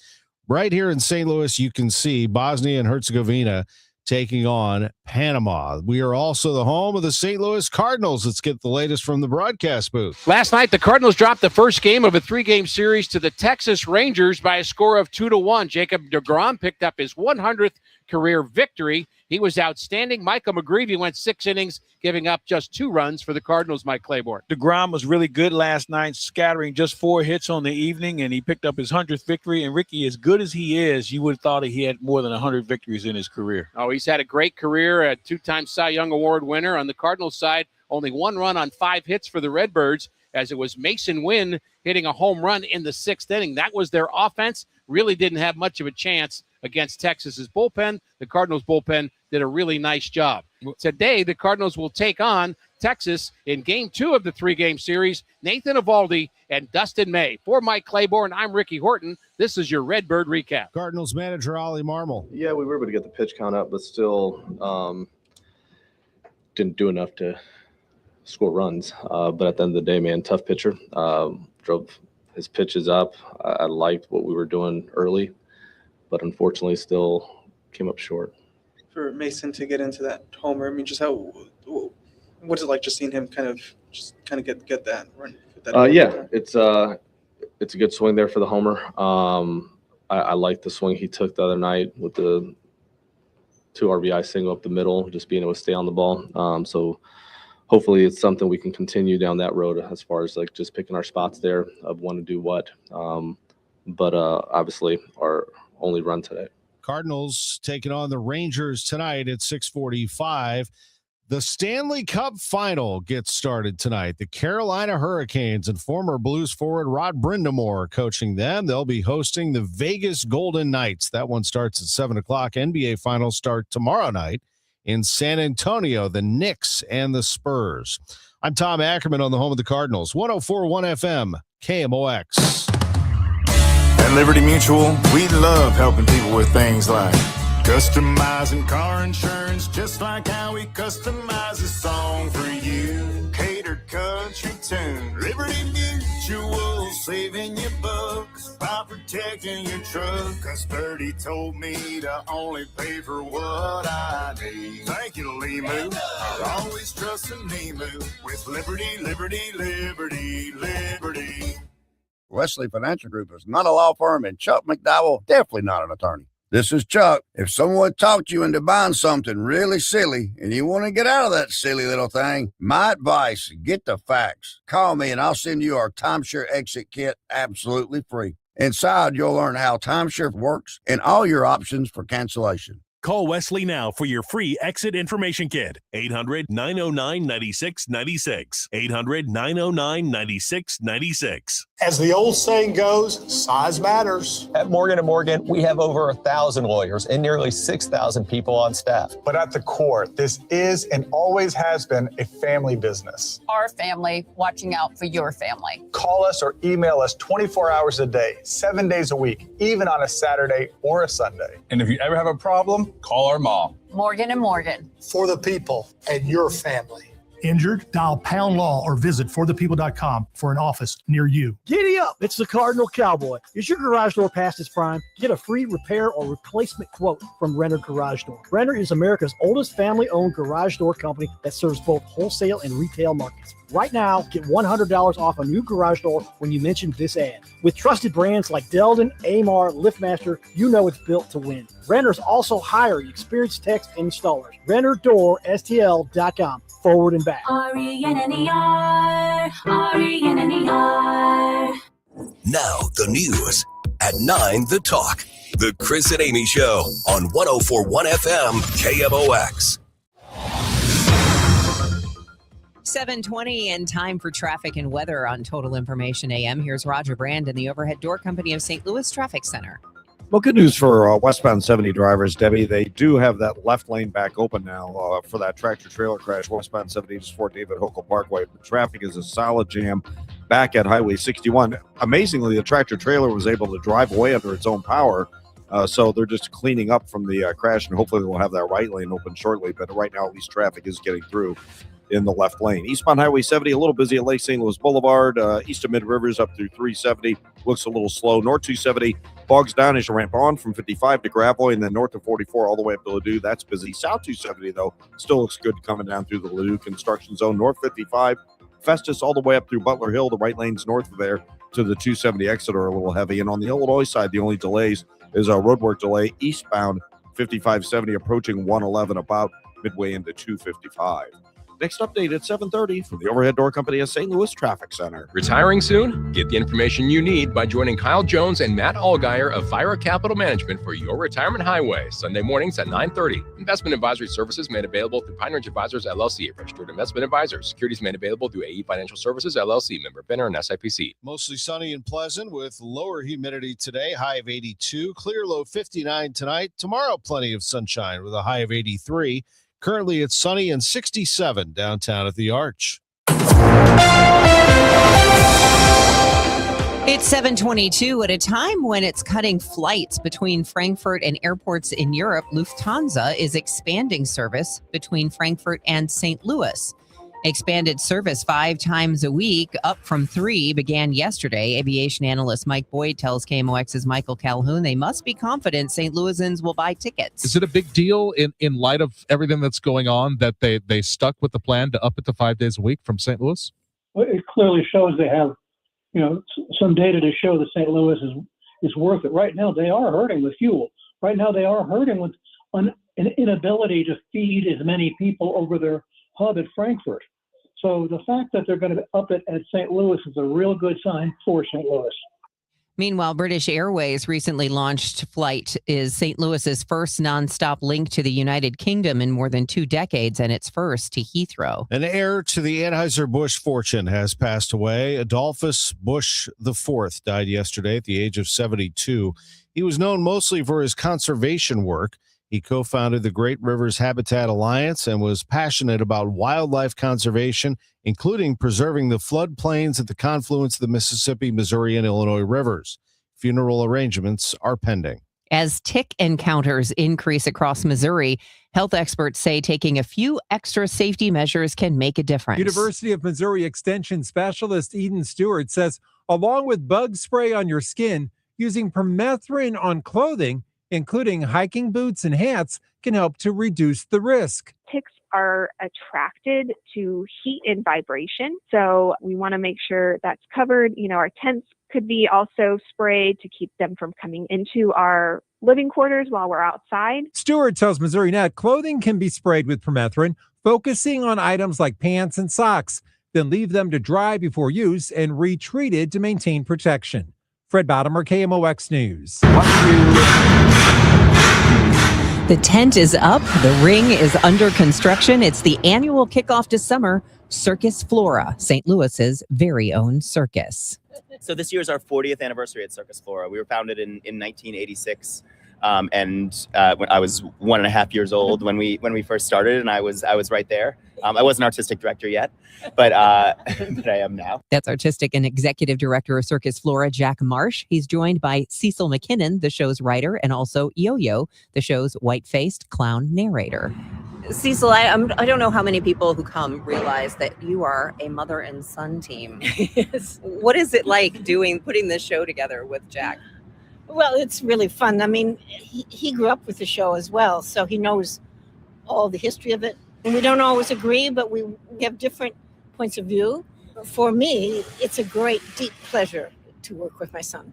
Right here in St. Louis, you can see Bosnia and Herzegovina taking on Panama. We are also the home of the St. Louis Cardinals. Let's get the latest from the broadcast booth. Last night, the Cardinals dropped the first game of a 3-game series to the Texas Rangers by a score of 2-1. Jacob deGrom picked up his 100th career victory. He was outstanding. Michael McGreevy went 6 innings, giving up just 2 runs for the Cardinals, Mike Claiborne. deGrom was really good last night, scattering just 4 hits on the evening, and he picked up his 100th victory. And Ricky, as good as he is, you would have thought he had more than 100 victories in his career. Oh, he's had a great career, a 2-time Cy Young Award winner. On the Cardinals side, only 1 run on 5 hits for the Redbirds, as it was Mason Wynn hitting a home run in the 6th inning. That was their offense. Really didn't have much of a chance against Texas's bullpen. The Cardinals bullpen did a really nice job. Today, the Cardinals will take on Texas in Game 2 of the 3-game series. Nathan Eovaldi and Dustin May. For Mike Claiborne, I'm Ricky Horton. This is your Redbird Recap. Cardinals manager Ollie Marmol. Yeah, we were able to get the pitch count up, but still didn't do enough to score runs. But at the end of the day, man, tough pitcher. Drove his pitches up. I liked what we were doing early, but unfortunately still came up short. For Mason to get into that homer, I mean, just what's it like just seeing him kind of get that run? Yeah, it's it's a good swing there for the homer. I like the swing he took the other night with the 2 RBI single up the middle, just being able to stay on the ball. So hopefully it's something we can continue down that road as far as like just picking our spots there of when to do what. But obviously our only run today. Cardinals taking on the Rangers tonight at 6:45. The Stanley Cup final gets started tonight. The Carolina Hurricanes and former Blues forward Rod Brind'Amour coaching them. They'll be hosting the Vegas Golden Knights. That one starts at 7 o'clock. NBA finals start tomorrow night in San Antonio, the Knicks and the Spurs. I'm Tom Ackerman on the home of the Cardinals, 104.1 FM, KMOX. At Liberty Mutual, we love helping people with things like customizing car insurance, just like how we customize a song for you. Catered country tune. Liberty Mutual, saving you bucks by protecting your truck. 'Cause Birdie told me to only pay for what I need. Thank you, Limu. I'll always trust in Limu with Liberty, Liberty, Liberty, Liberty. Wesley Financial Group is not a law firm, and Chuck McDowell, definitely not an attorney. This is Chuck. If someone talked you into buying something really silly and you want to get out of that silly little thing, my advice, get the facts. Call me and I'll send you our timeshare exit kit absolutely free. Inside, you'll learn how timeshare works and all your options for cancellation. Call Wesley now for your free exit information kit. 800-909-9696. 800-909-9696. As the old saying goes, size matters. At Morgan & Morgan, we have over 1,000 lawyers and nearly 6,000 people on staff. But at the core, this is and always has been a family business. Our family watching out for your family. Call us or email us 24 hours a day, 7 days a week, even on a Saturday or a Sunday. And if you ever have a problem, call our mom. Morgan & Morgan. For the people and your family. Injured? Dial Pound Law or visit forthepeople.com for an office near you. Giddy up! It's the Cardinal Cowboy. Is your garage door past its prime? Get a free repair or replacement quote from Renner Garage Door. Renner is America's oldest family-owned garage door company that serves both wholesale and retail markets. Right now, get $100 off a new garage door when you mention this ad. With trusted brands like Delden, Amar, LiftMaster, you know it's built to win. Renner's also hiring experienced techs and installers. RennerDoorSTL.com. Forward and back. RENNER, RENNER. Now the news at 9, The Talk. The Chris and Amy Show on 104.1 FM KMOX. 7:20 and time for traffic and weather on Total Information AM. Here's Roger Brand in the Overhead Door Company of St. Louis Traffic Center. Well, good news for westbound 70 drivers, Debbie. They do have that left lane back open now for that tractor-trailer crash, westbound 70 to Fort David Hokel Parkway. The traffic is a solid jam back at Highway 61. Amazingly, the tractor-trailer was able to drive away under its own power, so they're just cleaning up from the crash, and hopefully they'll have that right lane open shortly. But right now, at least traffic is getting through in the left lane. Eastbound Highway 70, a little busy at Lake St. Louis Boulevard. East of Mid Rivers up through 370. Looks a little slow. North 270 bogs down as you ramp on from 55 to Gravois, and then north of 44 all the way up to Ladue. That's busy. South 270, though, still looks good coming down through the Ladue construction zone. North 55, Festus all the way up through Butler Hill. The right lanes north of there to the 270 exit are a little heavy. And on the Illinois side, the only delays is a roadwork delay eastbound 5570 approaching 111 about midway into 255. Next update at 7:30 from the Overhead Door Company of St. Louis Traffic Center. Retiring soon? Get the information you need by joining Kyle Jones and Matt Allgeier of Fire Capital Management for your retirement highway, Sunday mornings at 9:30. Investment advisory services made available through Pine Ridge Advisors, LLC, registered investment advisors. Securities made available through AE Financial Services, LLC, member FINRA and SIPC. Mostly sunny and pleasant with lower humidity today, high of 82. Clear low 59 tonight. Tomorrow, plenty of sunshine with a high of 83. Currently, it's sunny and 67 downtown at the Arch. It's 7:22 at a time when it's cutting flights between Frankfurt and airports in Europe. Lufthansa is expanding service between Frankfurt and St. Louis. Expanded service 5 times a week, up from 3, began yesterday. Aviation analyst Mike Boyd tells KMOX's Michael Calhoun they must be confident St. Louisans will buy tickets. Is it a big deal in light of everything that's going on that they stuck with the plan to up it to 5 days a week from St. Louis? Well, it clearly shows they have some data to show that St. Louis is worth it. Right now, they are hurting with fuel. Right now, they are hurting with an inability to feed as many people over their hub at Frankfurt. So the fact that they're going to up it at St. Louis is a real good sign for St. Louis. Meanwhile, British Airways recently launched flight is St. Louis's first nonstop link to the United Kingdom in more than 2 decades, and its first to Heathrow. An heir to the Anheuser-Busch fortune has passed away. Adolphus Busch IV died yesterday at the age of 72. He was known mostly for his conservation work. He co-founded the Great Rivers Habitat Alliance and was passionate about wildlife conservation, including preserving the floodplains at the confluence of the Mississippi, Missouri, and Illinois rivers. Funeral arrangements are pending. As tick encounters increase across Missouri, health experts say taking a few extra safety measures can make a difference. University of Missouri Extension specialist Eden Stewart says, along with bug spray on your skin, using permethrin on clothing, including hiking boots and hats, can help to reduce the risk. Ticks are attracted to heat and vibration, so we want to make sure that's covered. Our tents could be also sprayed to keep them from coming into our living quarters while we're outside. Stewart tells Missouri Net clothing can be sprayed with permethrin, focusing on items like pants and socks, then leave them to dry before use and retreated to maintain protection. Fred Bottomer, KMOX News. The tent is up. The ring is under construction. It's the annual kickoff to summer, Circus Flora, St. Louis's very own circus. So this year is our 40th anniversary at Circus Flora. We were founded in 1986. When I was 1.5 years old when we first started, and I was right there. I wasn't artistic director yet, but I am now. That's artistic and executive director of Circus Flora, Jack Marsh. He's joined by Cecil McKinnon, the show's writer, and also Yo-Yo, the show's white-faced clown narrator. Cecil, I don't know how many people who come realize that you are a mother and son team. Yes. What is it like putting this show together with Jack? Well, it's really fun. I mean, he grew up with the show as well, so he knows all the history of it. And we don't always agree, but we have different points of view. For me, it's a great, deep pleasure to work with my son.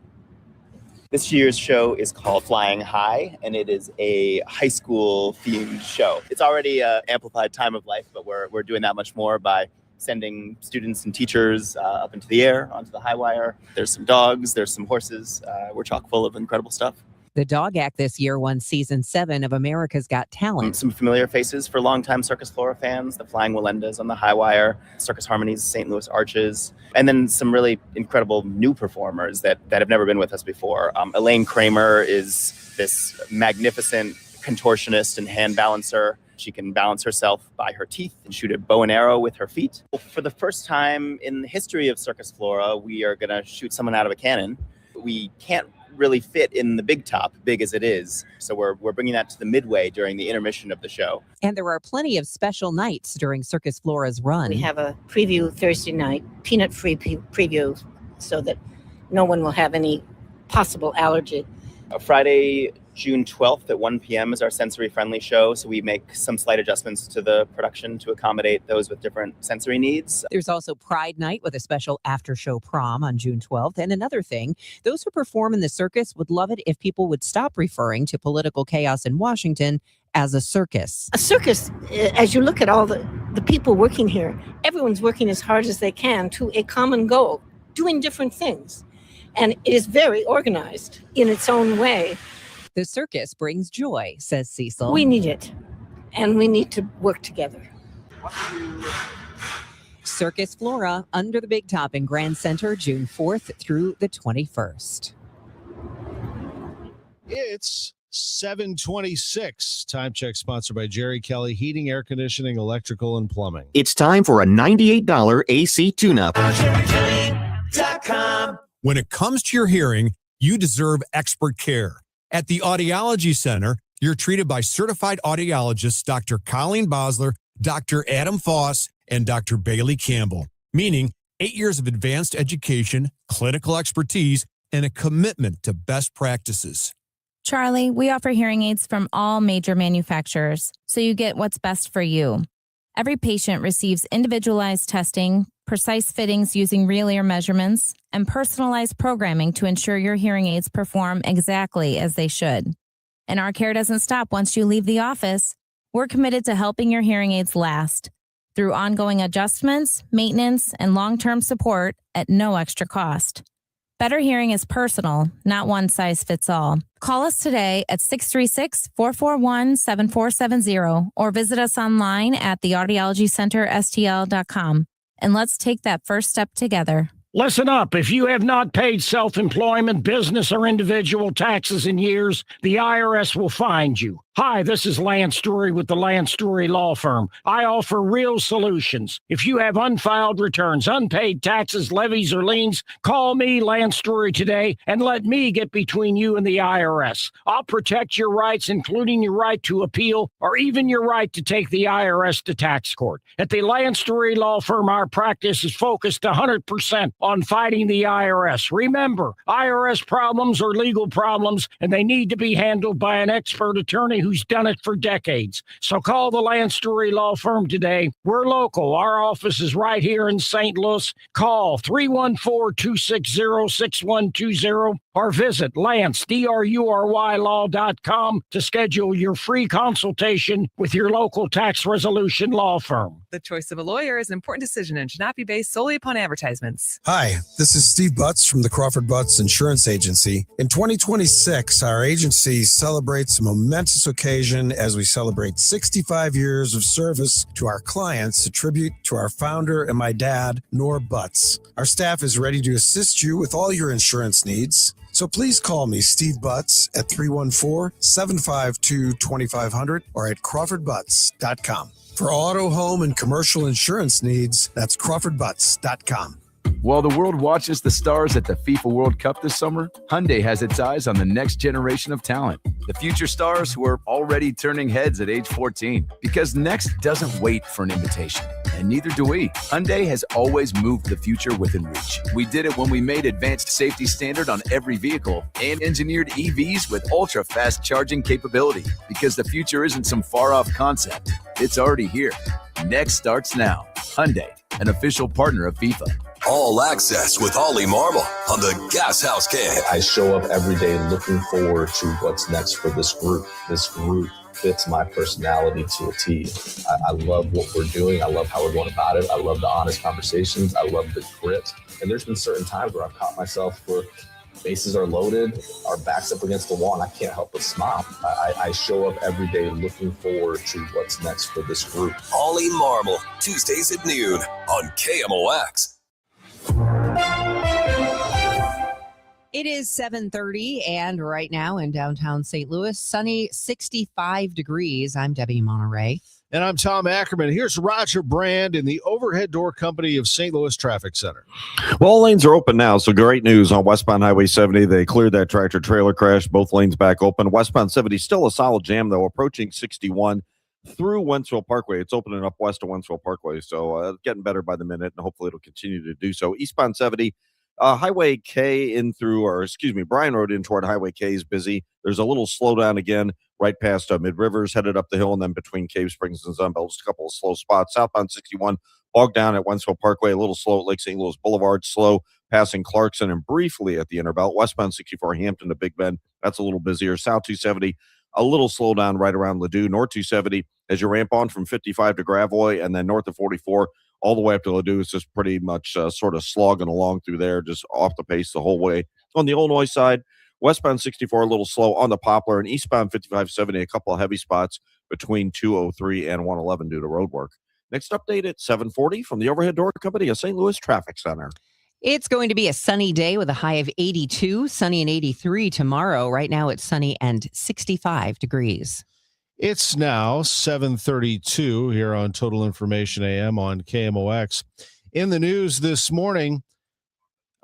This year's show is called Flying High, and it is a high school themed show. It's already an amplified time of life, but we're doing that much more by sending students and teachers up into the air, onto the high wire. There's some dogs, there's some horses. We're chock full of incredible stuff. The Dog Act this year won season 7 of America's Got Talent. Some familiar faces for longtime Circus Flora fans, the Flying Walendas on the high wire, Circus Harmony's St. Louis Arches, and then some really incredible new performers that have never been with us before. Elaine Kramer is this magnificent contortionist and hand balancer. She can balance herself by her teeth and shoot a bow and arrow with her feet. For the first time in the history of Circus Flora, we are going to shoot someone out of a cannon. We can't really fit in the big top, big as it is. So we're bringing that to the midway during the intermission of the show. And there are plenty of special nights during Circus Flora's run. We have a preview Thursday night, peanut-free preview, so that no one will have any possible allergy. Friday, June 12th at 1 p.m. is our sensory-friendly show, so we make some slight adjustments to the production to accommodate those with different sensory needs. There's also Pride Night with a special after-show prom on June 12th. And another thing, those who perform in the circus would love it if people would stop referring to political chaos in Washington as a circus. A circus, as you look at all the people working here, everyone's working as hard as they can to a common goal, doing different things. And it is very organized in its own way. The circus brings joy, says Cecil. We need it, and we need to work together. Circus Flora, under the big top in Grand Center, June 4th through the 21st. It's 7:26. Time check sponsored by Jerry Kelly Heating, Air Conditioning, Electrical, and Plumbing. It's time for a $98 AC tune-up. When it comes to your hearing, you deserve expert care. At the Audiology Center, you're treated by certified audiologists Dr. Colleen Bosler, Dr. Adam Foss, and Dr. Bailey Campbell, meaning 8 years of advanced education, clinical expertise, and a commitment to best practices. Charlie, we offer hearing aids from all major manufacturers, so you get what's best for you. Every patient receives individualized testing, precise fittings using real ear measurements, and personalized programming to ensure your hearing aids perform exactly as they should. And our care doesn't stop once you leave the office. We're committed to helping your hearing aids last through ongoing adjustments, maintenance, and long-term support at no extra cost. Better hearing is personal, not one size fits all. Call us today at 636-441-7470 or visit us online at theaudiologycenterstl.com. And let's take that first step together. Listen up. If you have not paid self-employment, business, or individual taxes in years, the IRS will find you. Hi, this is Lance Story with the Lance Story Law Firm. I offer real solutions. If you have unfiled returns, unpaid taxes, levies, or liens, call me, Lance Story, today and let me get between you and the IRS. I'll protect your rights, including your right to appeal or even your right to take the IRS to tax court. At the Lance Story Law Firm, our practice is focused 100% on fighting the IRS. Remember, IRS problems are legal problems, and they need to be handled by an expert attorney who's done it for decades. So call the Lance Story Law Firm today. We're local. Our office is right here in St. Louis. Call 314-260-6120 or visit LanceDruryLaw.com to schedule your free consultation with your local tax resolution law firm. The choice of a lawyer is an important decision and should not be based solely upon advertisements. Hi, this is Steve Butts from the Crawford Butts Insurance Agency. In 2026, our agency celebrates a momentous occasion as we celebrate 65 years of service to our clients, a tribute to our founder and my dad, Norm Butts. Our staff is ready to assist you with all your insurance needs. So please call me, Steve Butts, at 314-752-2500 or at crawfordbutts.com. For auto, home, and commercial insurance needs, that's crawfordbutts.com. While the world watches the stars at the FIFA World Cup this summer, Hyundai has its eyes on the next generation of talent. The future stars who are already turning heads at age 14. Because next doesn't wait for an invitation, and neither do we. Hyundai has always moved the future within reach. We did it when we made advanced safety standard on every vehicle and engineered EVs with ultra-fast charging capability. Because the future isn't some far-off concept. It's already here. Next starts now. Hyundai, an official partner of FIFA. All access with Ollie Marble on the Gas House Gang. I show up every day looking forward to what's next for this group. This group fits my personality to a T. I love what we're doing. I love how we're going about it. I love the honest conversations. I love the grit. And there's been certain times where I've caught myself where bases are loaded, our backs up against the wall, and I can't help but smile. I show up every day looking forward to what's next for this group. Ollie Marble, Tuesdays at noon on KMOX. It is 7:30, and right now in downtown St. Louis, sunny 65 degrees. I'm Debbie Monterrey. And I'm Tom Ackerman. Here's Roger Brand in the Overhead Door Company of St. Louis Traffic Center. Well, all lanes are open now, so great news on westbound Highway 70. They cleared that tractor-trailer crash. Both lanes back open. Westbound 70 still a solid jam, though, approaching 61 through Wentzville Parkway. It's opening up west of Wentzville Parkway, so getting better by the minute, and hopefully it'll continue to do so. Eastbound 70, Highway K Bryan Road in toward Highway K is busy. There's a little slowdown again right past Mid-Rivers, headed up the hill, and then between Cave Springs and Zunbelt, just a couple of slow spots. Southbound 61, bogged down at Wentzville Parkway, a little slow at Lake St. Louis Boulevard, slow passing Clarkson and briefly at the Interbelt. Westbound 64, Hampton to Big Bend, that's a little busier. South 270, a little slowdown right around Ladue. North 270, as you ramp on from 55 to Gravois, and then north of 44 all the way up to Ladue, it's just pretty much sort of slogging along through there, just off the pace the whole way. On the Illinois side, westbound 64 a little slow on the Poplar, and eastbound 5570 a couple of heavy spots between 203 and 111 due to road work. Next update at 7:40 from the Overhead Door Company of St. Louis Traffic Center. It's going to be a sunny day with a high of 82, sunny and 83 tomorrow. Right now it's sunny and 65 degrees. It's now 7:32 here on Total Information AM on KMOX. In the news this morning,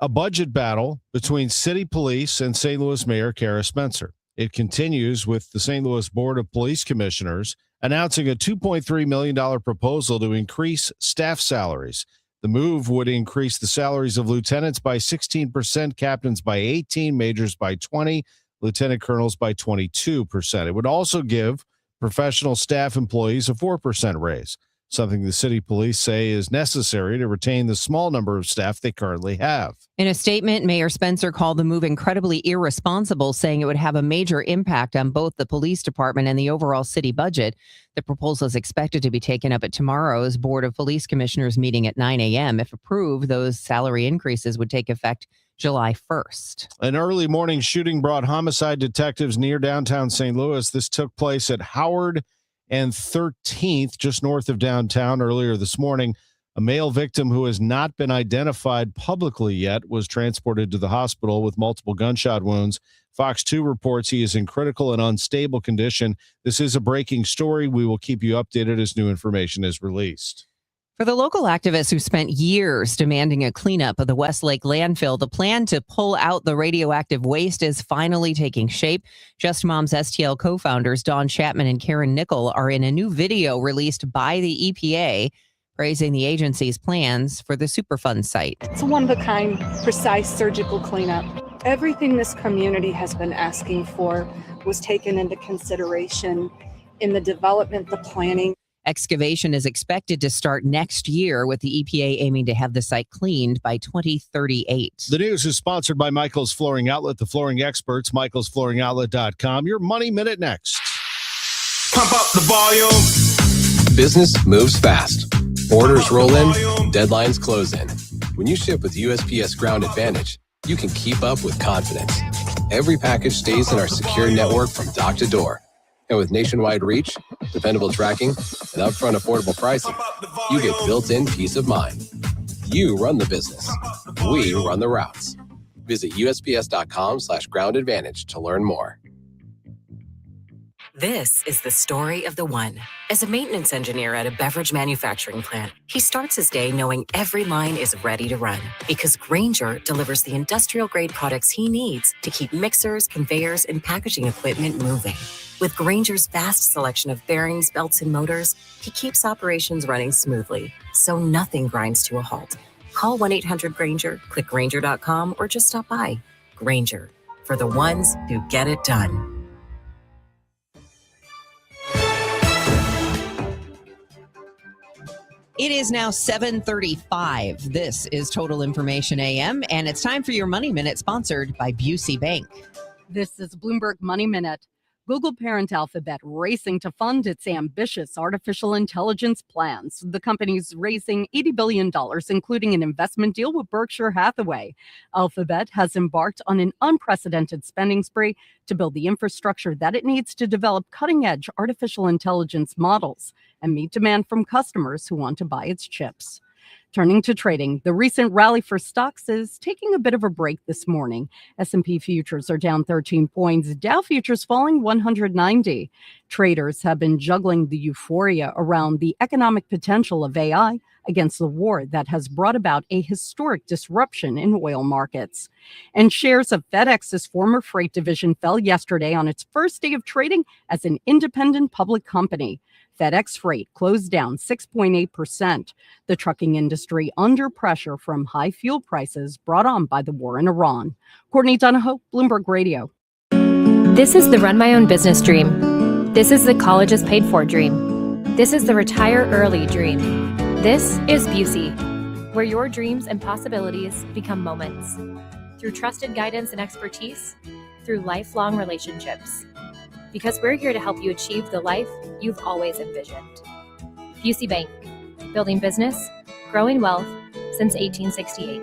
a budget battle between city police and St. Louis Mayor Kara Spencer. It continues with the St. Louis Board of Police Commissioners announcing a $2.3 million proposal to increase staff salaries. The move would increase the salaries of lieutenants by 16%, captains by 18%, majors by 20%, lieutenant colonels by 22%. It would also give professional staff employees a 4% raise. something the city police say is necessary to retain the small number of staff they currently have. In a statement, Mayor Spencer called the move incredibly irresponsible, saying it would have a major impact on both the police department and the overall city budget. The proposal is expected to be taken up at tomorrow's Board of Police Commissioners meeting at 9 a.m. If approved, those salary increases would take effect July 1st. An early morning shooting brought homicide detectives near downtown St. Louis. This took place at Howard and 13th, just north of downtown, earlier this morning. A male victim who has not been identified publicly yet was transported to the hospital with multiple gunshot wounds. Fox 2 reports he is in critical and unstable condition. This is a breaking story. We will keep you updated as new information is released. For the local activists who spent years demanding a cleanup of the Westlake landfill, the plan to pull out the radioactive waste is finally taking shape. Just Mom's STL co-founders Dawn Chapman and Karen Nickel are in a new video released by the EPA, praising the agency's plans for the Superfund site. It's a one-of-a-kind, precise surgical cleanup. Everything this community has been asking for was taken into consideration in the development, the planning. Excavation is expected to start next year, with the EPA aiming to have the site cleaned by 2038. The news is sponsored by Michael's Flooring Outlet, the flooring experts, michaelsflooringoutlet.com. Your Money Minute next. Pump up the volume. Business moves fast. Orders roll in, deadlines close in. When you ship with USPS Ground Advantage, you can keep up with confidence. Every package stays in our secure network from dock to door. And with nationwide reach, dependable tracking, and upfront affordable pricing, you get built-in peace of mind. You run the business. We run the routes. Visit USPS.com/Ground Advantage to learn more. This is the story of the one. As a maintenance engineer at a beverage manufacturing plant, he starts his day knowing every line is ready to run because Grainger delivers the industrial-grade products he needs to keep mixers, conveyors, and packaging equipment moving. With Grainger's vast selection of bearings, belts, and motors, he keeps operations running smoothly, so nothing grinds to a halt. Call 1-800-GRAINGER, click Grainger.com, or just stop by. Grainger, for the ones who get it done. It is now 7:35. This is Total Information AM, and it's time for your Money Minute, sponsored by Busey Bank. This is Bloomberg Money Minute. Google parent Alphabet racing to fund its ambitious artificial intelligence plans. The company's raising $80 billion, including an investment deal with Berkshire Hathaway. Alphabet has embarked on an unprecedented spending spree to build the infrastructure that it needs to develop cutting-edge artificial intelligence models and meet demand from customers who want to buy its chips. Turning to trading, the recent rally for stocks is taking a bit of a break this morning. S&P futures are down 13 points, Dow futures falling 190. Traders have been juggling the euphoria around the economic potential of AI against the war that has brought about a historic disruption in oil markets. And shares of FedEx's former freight division fell yesterday on its first day of trading as an independent public company. FedEx Freight closed down 6.8%. The trucking industry under pressure from high fuel prices brought on by the war in Iran. Courtney Donahoe, Bloomberg Radio. This is the run my own business dream. This is the college is paid for dream. This is the retire early dream. This is Busey, where your dreams and possibilities become moments. Through trusted guidance and expertise, through lifelong relationships. Because we're here to help you achieve the life you've always envisioned. Busey Bank, building business, growing wealth since 1868.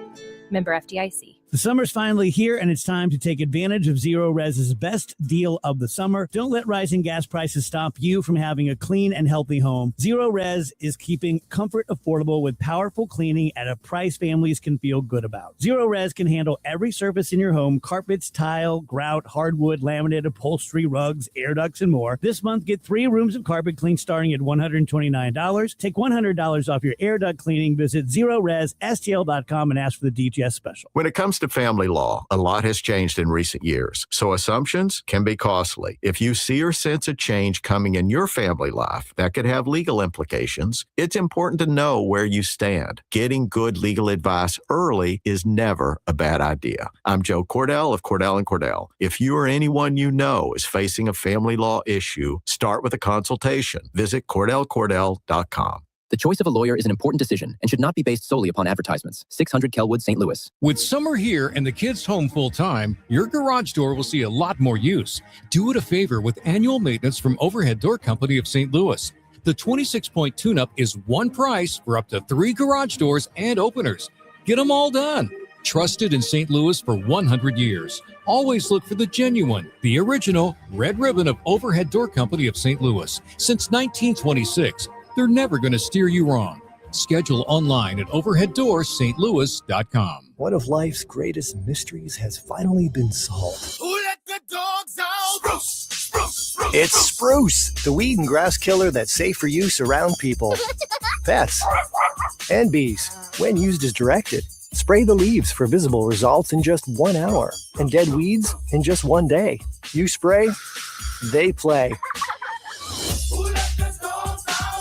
Member FDIC. The summer's finally here, and it's time to take advantage of Zero Res's best deal of the summer. Don't let rising gas prices stop you from having a clean and healthy home. Zero Res is keeping comfort affordable with powerful cleaning at a price families can feel good about. Zero Res can handle every surface in your home: carpets, tile, grout, hardwood, laminate, upholstery, rugs, air ducts, and more. This month, get 3 rooms of carpet clean starting at $129. Take $100 off your air duct cleaning. Visit ZeroResSTL.com and ask for the DGS special. When it comes to family law, a lot has changed in recent years, so assumptions can be costly. If you see or sense a change coming in your family life that could have legal implications, it's important to know where you stand. Getting good legal advice early is never a bad idea. I'm Joe Cordell of Cordell & Cordell. If you or anyone you know is facing a family law issue, start with a consultation. Visit CordellCordell.com. The choice of a lawyer is an important decision and should not be based solely upon advertisements. 600 Kelwood, St. Louis. With summer here and the kids home full-time, your garage door will see a lot more use. Do it a favor with annual maintenance from Overhead Door Company of St. Louis. The 26-point tune-up is one price for up to 3 garage doors and openers. Get them all done. Trusted in St. Louis for 100 years. Always look for the genuine, the original Red Ribbon of Overhead Door Company of St. Louis. Since 1926, they're never going to steer you wrong. Schedule online at overheaddoorsstlouis.com. One of life's greatest mysteries has finally been solved. Who let the dogs out? Spruce. It's Spruce, the weed and grass killer that's safe for use around people, pets, and bees. When used as directed, spray the leaves for visible results in just 1 hour and dead weeds in just 1 day. You spray, they play.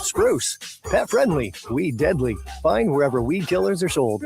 Spruce, pet friendly, weed deadly. Find wherever weed killers are sold.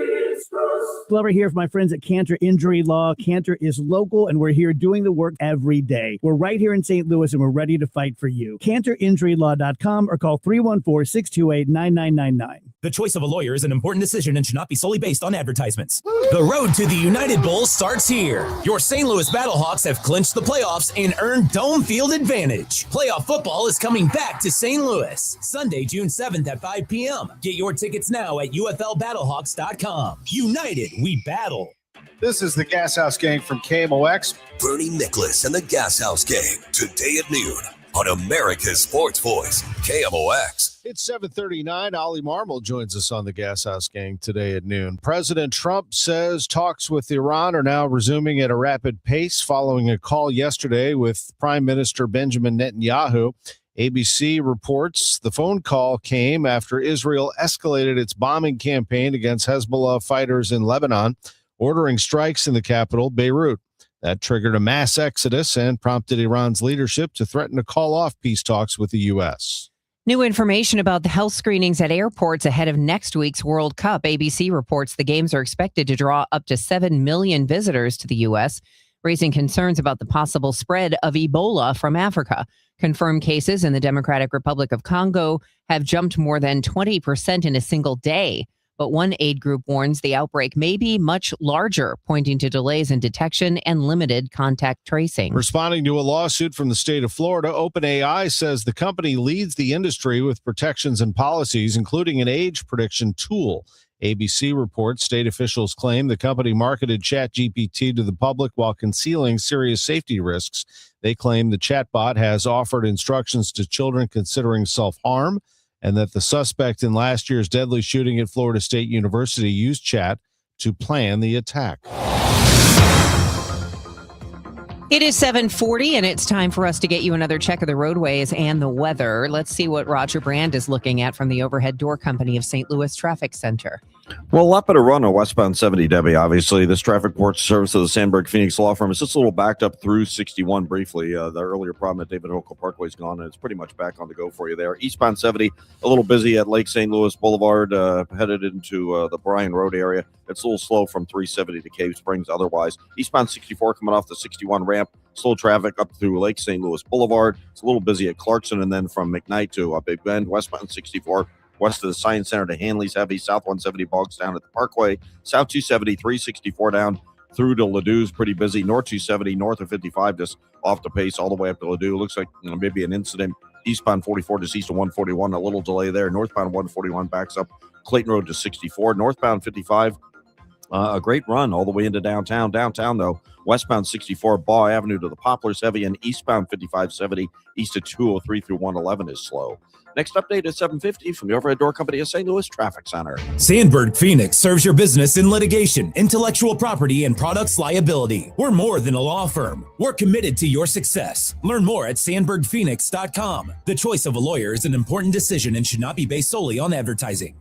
Glover here for my friends at Cantor Injury Law. Cantor is local, and we're here doing the work every day. We're right here in St. Louis, and we're ready to fight for you. CantorInjuryLaw.com or call 314-628-9999. The choice of a lawyer is an important decision and should not be solely based on advertisements. The road to the United Bowl starts here. Your St. Louis Battlehawks have clinched the playoffs and earned home field advantage. Playoff football is coming back to St. Louis. Sunday, June 7th at 5 p.m. Get your tickets now at UFLBattlehawks.com. United, we battle. This is the Gas House Gang from KMOX. Bernie Nicholas and the Gas House Gang, today at noon on America's Sports Voice, KMOX. It's 7:39. Ollie Marmol joins us on the Gas House Gang today at noon. President Trump says talks with Iran are now resuming at a rapid pace following a call yesterday with Prime Minister Benjamin Netanyahu. ABC reports the phone call came after Israel escalated its bombing campaign against Hezbollah fighters in Lebanon, ordering strikes in the capital, Beirut. That triggered a mass exodus and prompted Iran's leadership to threaten to call off peace talks with the U.S. New information about the health screenings at airports ahead of next week's World Cup. ABC reports the games are expected to draw up to 7 million visitors to the U.S., raising concerns about the possible spread of Ebola from Africa. Confirmed cases in the Democratic Republic of Congo have jumped more than 20% in a single day. But one aid group warns the outbreak may be much larger, pointing to delays in detection and limited contact tracing. Responding to a lawsuit from the state of Florida, OpenAI says the company leads the industry with protections and policies, including an age prediction tool. ABC reports state officials claim the company marketed ChatGPT to the public while concealing serious safety risks. They claim the chatbot has offered instructions to children considering self-harm, and that the suspect in last year's deadly shooting at Florida State University used chat to plan the attack. It is 7:40, and it's time for us to get you another check of the roadways and the weather. Let's see what Roger Brand is looking at from the Overhead Door Company of St. Louis Traffic Center. Well, a lot better run on westbound 70, Debbie. Obviously, this traffic report service of the Sandberg Phoenix Law Firm is just a little backed up through 61 briefly. The earlier problem at David Hokel Parkway is gone, and it's pretty much back on the go for you there. Eastbound 70, a little busy at Lake St. Louis Boulevard, headed into the Bryan Road area. It's a little slow from 370 to Cave Springs otherwise. Eastbound 64 coming off the 61 ramp. Slow traffic up through Lake St. Louis Boulevard. It's a little busy at Clarkson, and then from McKnight to Big Bend. Westbound 64 west of the Science Center to Hanley's heavy. South 170 bogs down at the Parkway. South 270, 364 down through to Ladou's pretty busy. North 270, north of 55 just off the pace all the way up to Ladou. Looks like maybe an incident. Eastbound 44 just east of 141, a little delay there. Northbound 141 backs up Clayton Road to 64. Northbound 55, a great run all the way into downtown. Downtown, though, westbound 64, Baugh Avenue to the Poplars heavy, and eastbound 5570, east of 203 through 111 is slow. Next update is 7:50 from the Overhead Door Company of St. Louis Traffic Center. Sandberg Phoenix serves your business in litigation, intellectual property, and products liability. We're more than a law firm. We're committed to your success. Learn more at sandbergphoenix.com. The choice of a lawyer is an important decision and should not be based solely on advertising.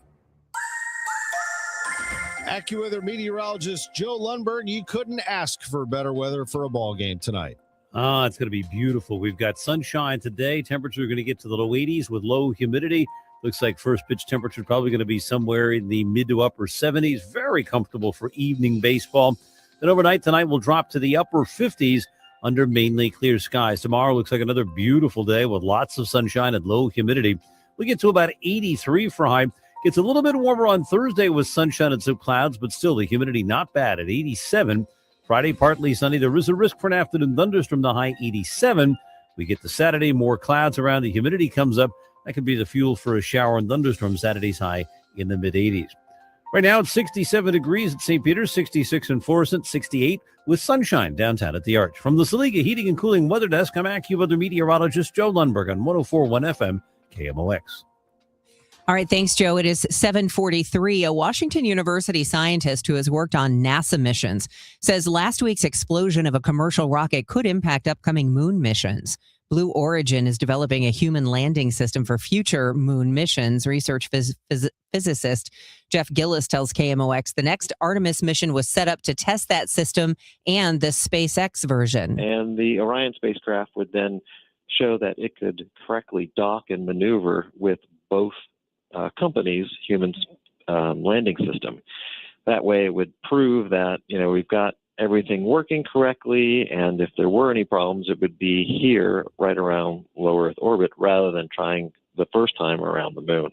AccuWeather meteorologist Joe Lundberg, you couldn't ask for better weather for a ball game tonight. It's going to be beautiful. We've got sunshine today. Temperature going to get to the low 80s with low humidity. Looks like first pitch temperature probably going to be somewhere in the mid to upper 70s. Very comfortable for evening baseball. Then overnight tonight will drop to the upper 50s under mainly clear skies. Tomorrow looks like another beautiful day with lots of sunshine and low humidity. We get to about 83 for a high. Gets a little bit warmer on Thursday with sunshine and some clouds, but still the humidity not bad at 87. Friday, partly sunny. There is a risk for an afternoon thunderstorm, the high 87. We get to Saturday, more clouds around. The humidity comes up. That could be the fuel for a shower and thunderstorm. Saturday's high in the mid-80s. Right now, it's 67 degrees at St. Peter's, 66 in Florissant, 68 with sunshine downtown at the Arch. From the Saliga Heating and Cooling Weather Desk, I'm AccuWeather meteorologist Joe Lundberg on 104.1 FM KMOX. All right, thanks, Joe. It is 7:43. A Washington University scientist who has worked on NASA missions says last week's explosion of a commercial rocket could impact upcoming moon missions. Blue Origin is developing a human landing system for future moon missions. Research physicist Jeff Gillis tells KMOX the next Artemis mission was set up to test that system and the SpaceX version. And the Orion spacecraft would then show that it could correctly dock and maneuver with both companies' human landing system. That way it would prove that, we've got everything working correctly, and if there were any problems, it would be here right around low Earth orbit rather than trying the first time around the moon.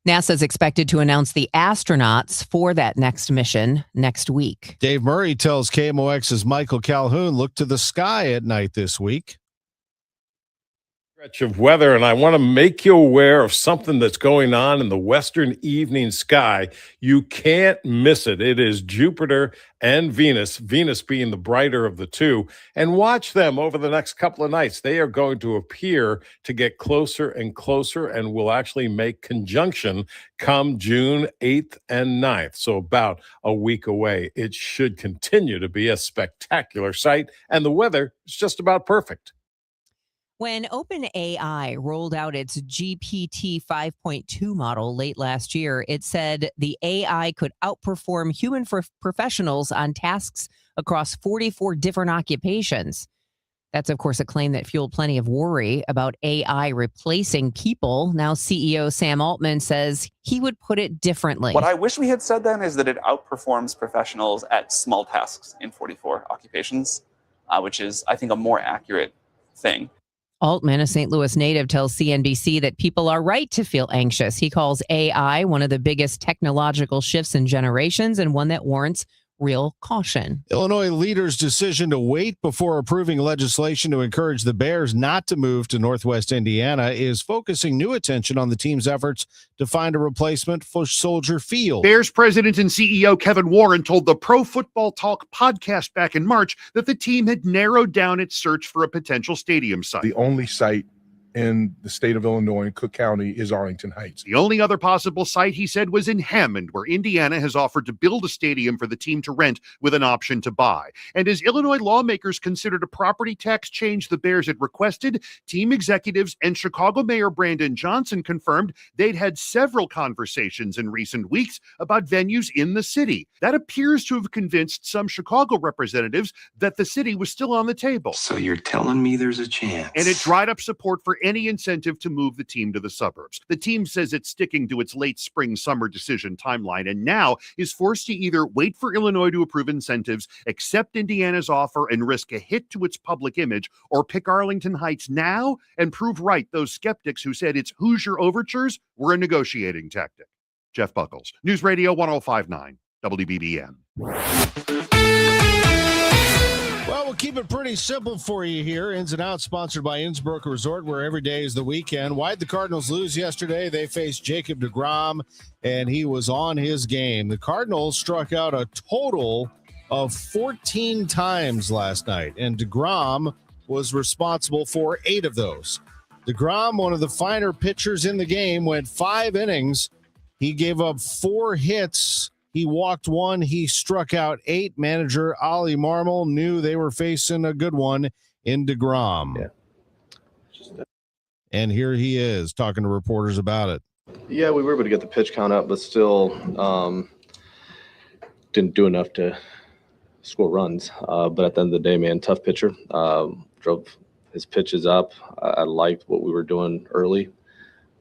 NASA is expected to announce the astronauts for that next mission next week. Dave Murray tells KMOX's Michael Calhoun, look to the sky at night this week. Of weather, and I want to make you aware of something that's going on in the western evening sky. You can't miss it. It is Jupiter and Venus being the brighter of the two, and watch them over the next couple of nights. They are going to appear to get closer and closer and will actually make conjunction come June 8th and 9th, so about a week away. It should continue to be a spectacular sight, and the weather is just about perfect. When OpenAI rolled out its GPT 5.2 model late last year, it said the AI could outperform human professionals on tasks across 44 different occupations. That's, of course, a claim that fueled plenty of worry about AI replacing people. Now, CEO Sam Altman says he would put it differently. What I wish we had said then is that it outperforms professionals at small tasks in 44 occupations, which is, I think, a more accurate thing. Altman, a St. Louis native, tells CNBC that people are right to feel anxious. He calls AI one of the biggest technological shifts in generations and one that warrants real caution. Illinois leaders' decision to wait before approving legislation to encourage the Bears not to move to Northwest Indiana is focusing new attention on the team's efforts to find a replacement for Soldier Field. Bears president and CEO Kevin Warren told the Pro Football Talk podcast back in March that the team had narrowed down its search for a potential stadium site. The only site in the state of Illinois, in Cook County, is Arlington Heights. The only other possible site, he said, was in Hammond, where Indiana has offered to build a stadium for the team to rent with an option to buy. And as Illinois lawmakers considered a property tax change the Bears had requested, team executives and Chicago Mayor Brandon Johnson confirmed they'd had several conversations in recent weeks about venues in the city. That appears to have convinced some Chicago representatives that the city was still on the table. So you're telling me there's a chance? And it dried up support for any incentive to move the team to the suburbs. The team says it's sticking to its late spring-summer decision timeline and now is forced to either wait for Illinois to approve incentives, accept Indiana's offer and risk a hit to its public image, or pick Arlington Heights now and prove right those skeptics who said its Hoosier overtures were a negotiating tactic. Jeff Buckles, News Radio 105.9, WBBM. Well, we'll keep it pretty simple for you here. Ins and Outs sponsored by Innsbrook Resort, where every day is the weekend. Why'd the Cardinals lose yesterday? They faced Jacob deGrom, and he was on his game. The Cardinals struck out a total of 14 times last night, and deGrom was responsible for 8 of those. deGrom, one of the finer pitchers in the game, went 5 innings. He gave up 4 hits. He walked 1. He struck out 8. Manager Ollie Marmol knew they were facing a good one in deGrom. Yeah. And here he is talking to reporters about it. Yeah, we were able to get the pitch count up, but still didn't do enough to score runs. But at the end of the day, man, tough pitcher. Drove his pitches up. I liked what we were doing early,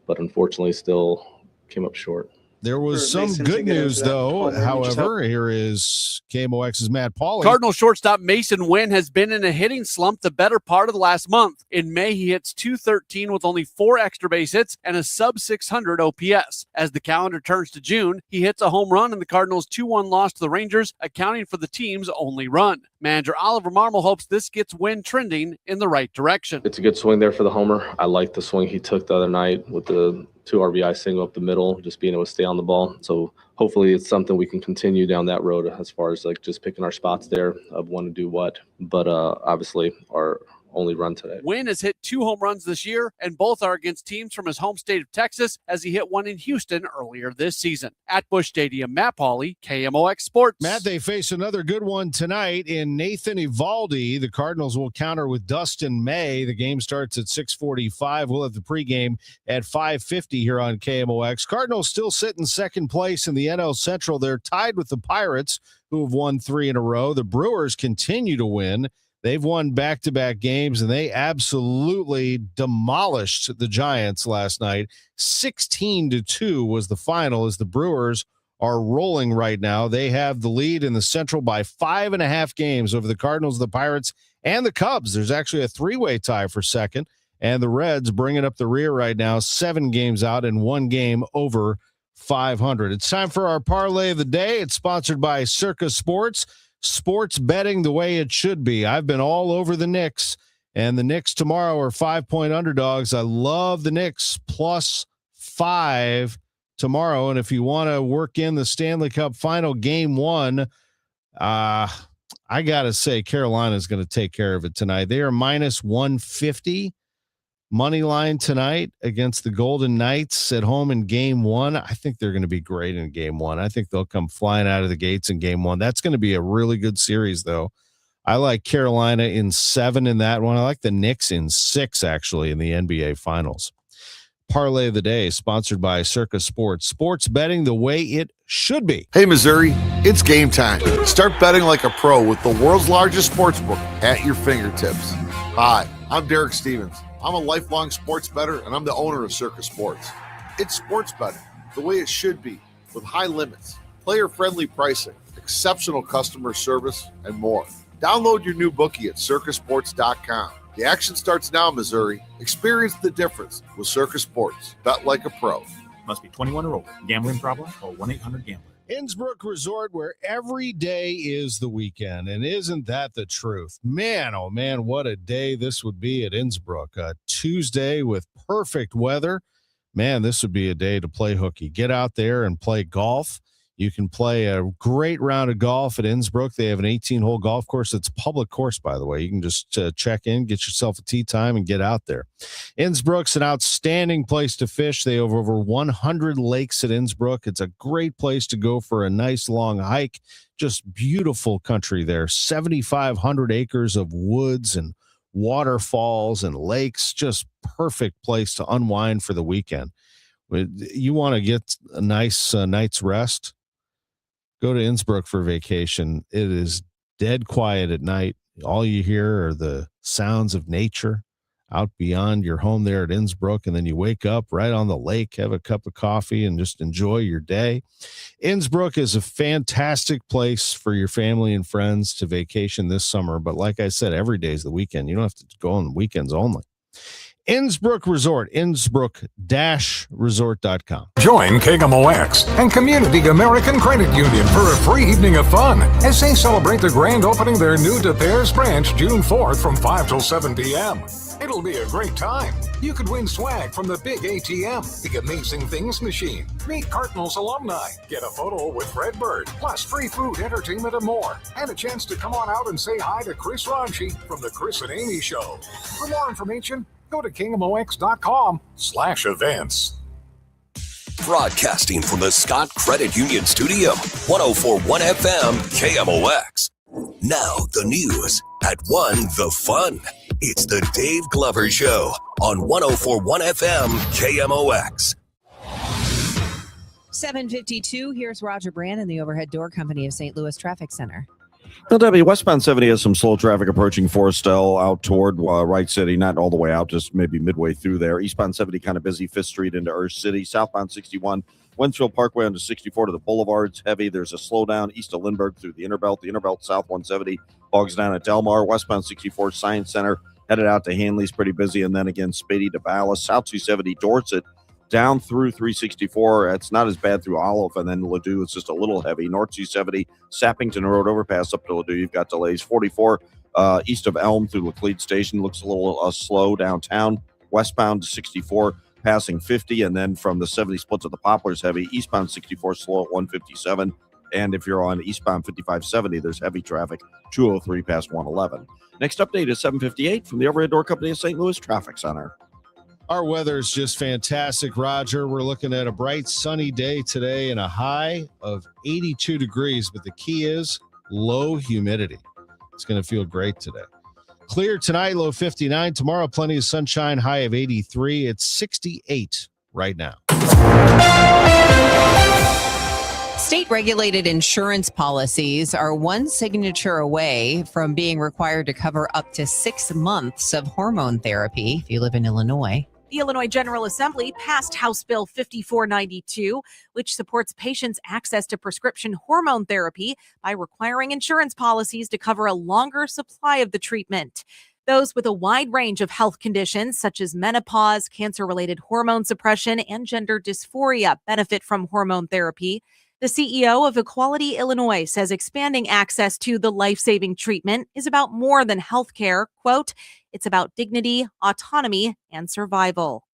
but unfortunately still came up short. There was some good news, though. However, here is KMOX's Matt Pauley. Cardinal shortstop Mason Wynn has been in a hitting slump the better part of the last month. In May, he hits .213 with only 4 extra base hits and a sub-600 OPS. As the calendar turns to June, he hits a home run in the Cardinals' 2-1 loss to the Rangers, accounting for the team's only run. Manager Oliver Marmol hopes this gets Wynn trending in the right direction. It's a good swing there for the homer. I like the swing he took the other night with the 2 RBI single up the middle, just being able to stay on the ball. So hopefully it's something we can continue down that road as far as like just picking our spots there of when to do what. But obviously our only run today. Wynn has hit 2 home runs this year, and both are against teams from his home state of Texas, as he hit one in Houston earlier this season. At Busch Stadium, Matt Pauley, KMOX Sports. Matt, they face another good one tonight in Nathan Eovaldi. The Cardinals will counter with Dustin May. The game starts at 6:45. We'll have the pregame at 5:50 here on KMOX. Cardinals still sit in second place in the NL Central. They're tied with the Pirates, who have won 3 in a row. The Brewers continue to win. They've won back-to-back games, and they absolutely demolished the Giants last night. 16-2 was the final, as the Brewers are rolling right now. They have the lead in the Central by 5.5 games over the Cardinals, the Pirates, and the Cubs. There's actually a 3-way tie for second, and the Reds bringing up the rear right now, 7 games out and 1 game over 500. It's time for our parlay of the day. It's sponsored by Circa Sports. Sports betting the way it should be. I've been all over the Knicks, and the Knicks tomorrow are 5-point underdogs. I love the Knicks +5 tomorrow. And if you want to work in the Stanley Cup final game 1, I got to say Carolina is going to take care of it tonight. They are -150 money line tonight against the Golden Knights at home in game 1. I think they're going to be great in game 1. I think they'll come flying out of the gates in game 1. That's going to be a really good series, though. I like Carolina in 7 in that one. I like the Knicks in 6, actually, in the NBA Finals. Parlay of the day, sponsored by Circa Sports. Sports betting the way it should be. Hey, Missouri, it's game time. Start betting like a pro with the world's largest sportsbook at your fingertips. Hi, I'm Derek Stevens. I'm a lifelong sports bettor, and I'm the owner of Circa Sports. It's sports betting the way it should be, with high limits, player-friendly pricing, exceptional customer service, and more. Download your new bookie at circasports.com. The action starts now, Missouri. Experience the difference with Circa Sports. Bet like a pro. Must be 21 or older. Gambling problem? Call 1-800-GAMBLER. Innsbrook Resort, where every day is the weekend. And isn't that the truth? Man, oh man, what a day this would be at Innsbrook. A Tuesday with perfect weather. Man, this would be a day to play hooky. Get out there and play golf. You can play a great round of golf at Innsbrook. They have an 18-hole golf course. It's a public course, by the way. You can just check in, get yourself a tee time, and get out there. Innsbrook's an outstanding place to fish. They have over 100 lakes at Innsbrook. It's a great place to go for a nice long hike. Just beautiful country there. 7,500 acres of woods and waterfalls and lakes. Just perfect place to unwind for the weekend. You want to get a nice night's rest? Go to Innsbrook for vacation. It is dead quiet at night. All you hear are the sounds of nature out beyond your home there at Innsbrook. And then you wake up right on the lake, have a cup of coffee, and just enjoy your day. Innsbrook is a fantastic place for your family and friends to vacation this summer. But like I said, every day is the weekend. You don't have to go on weekends only. Innsbrook Resort, Innsbrook-resort.com. Join KMOX and Community American Credit Union for a free evening of fun as they celebrate the grand opening their new De Beers branch June 4th from 5 till 7 p.m. It'll be a great time. You could win swag from the big ATM, the Amazing Things machine, meet Cardinals alumni, get a photo with Red Bird, plus free food, entertainment, and more, and a chance to come on out and say hi to Chris Ranchi from the Chris and Amy Show. For more information, go to KMOX.com/events. Broadcasting from the Scott Credit Union Studio, 104.1 FM KMOX. Now the news at 1 The Fun. It's the Dave Glover Show on 104.1 FM KMOX. 7:52. Here's Roger Brand in the Overhead Door Company of St. Louis Traffic Center. Well, Debbie, westbound 70 has some slow traffic approaching Forestell out toward Wright City, not all the way out, just maybe midway through there. Eastbound 70 kind of busy, 5th Street into Earth City. Southbound 61, Wensfield Parkway onto 64 to the Boulevards, heavy. There's a slowdown east of Lindbergh through the Innerbelt south 170, bogs down at Delmar, westbound 64 Science Center, headed out to Hanley's pretty busy, and then again Spady to Ballas, south 270 Dorset, down through 364. It's not as bad through Olive, and then Ladue is just a little heavy. North 270, Sappington Road overpass up to Ladue, you've got delays. 44 east of Elm through Laclede Station, looks a little slow downtown. Westbound to 64, passing 50, and then from the 70 split to the Poplars, heavy. Eastbound 64 slow at 157, and if you're on eastbound 5570, there's heavy traffic 203 past 111. Next update is 7:58 from the Overhead Door Company of St. Louis Traffic Center. Our weather is just fantastic, Roger. We're looking at a bright, sunny day today and a high of 82 degrees, but the key is low humidity. It's going to feel great today. Clear tonight, low 59. Tomorrow, plenty of sunshine, high of 83. It's 68 right now. State-regulated insurance policies are one signature away from being required to cover up to 6 months of hormone therapy if you live in Illinois. The Illinois General Assembly passed House Bill 5492, which supports patients' access to prescription hormone therapy by requiring insurance policies to cover a longer supply of the treatment. Those with a wide range of health conditions, such as menopause, cancer-related hormone suppression, and gender dysphoria, benefit from hormone therapy. The CEO of Equality Illinois says expanding access to the life-saving treatment is about more than health care. Quote, it's about dignity, autonomy, and survival.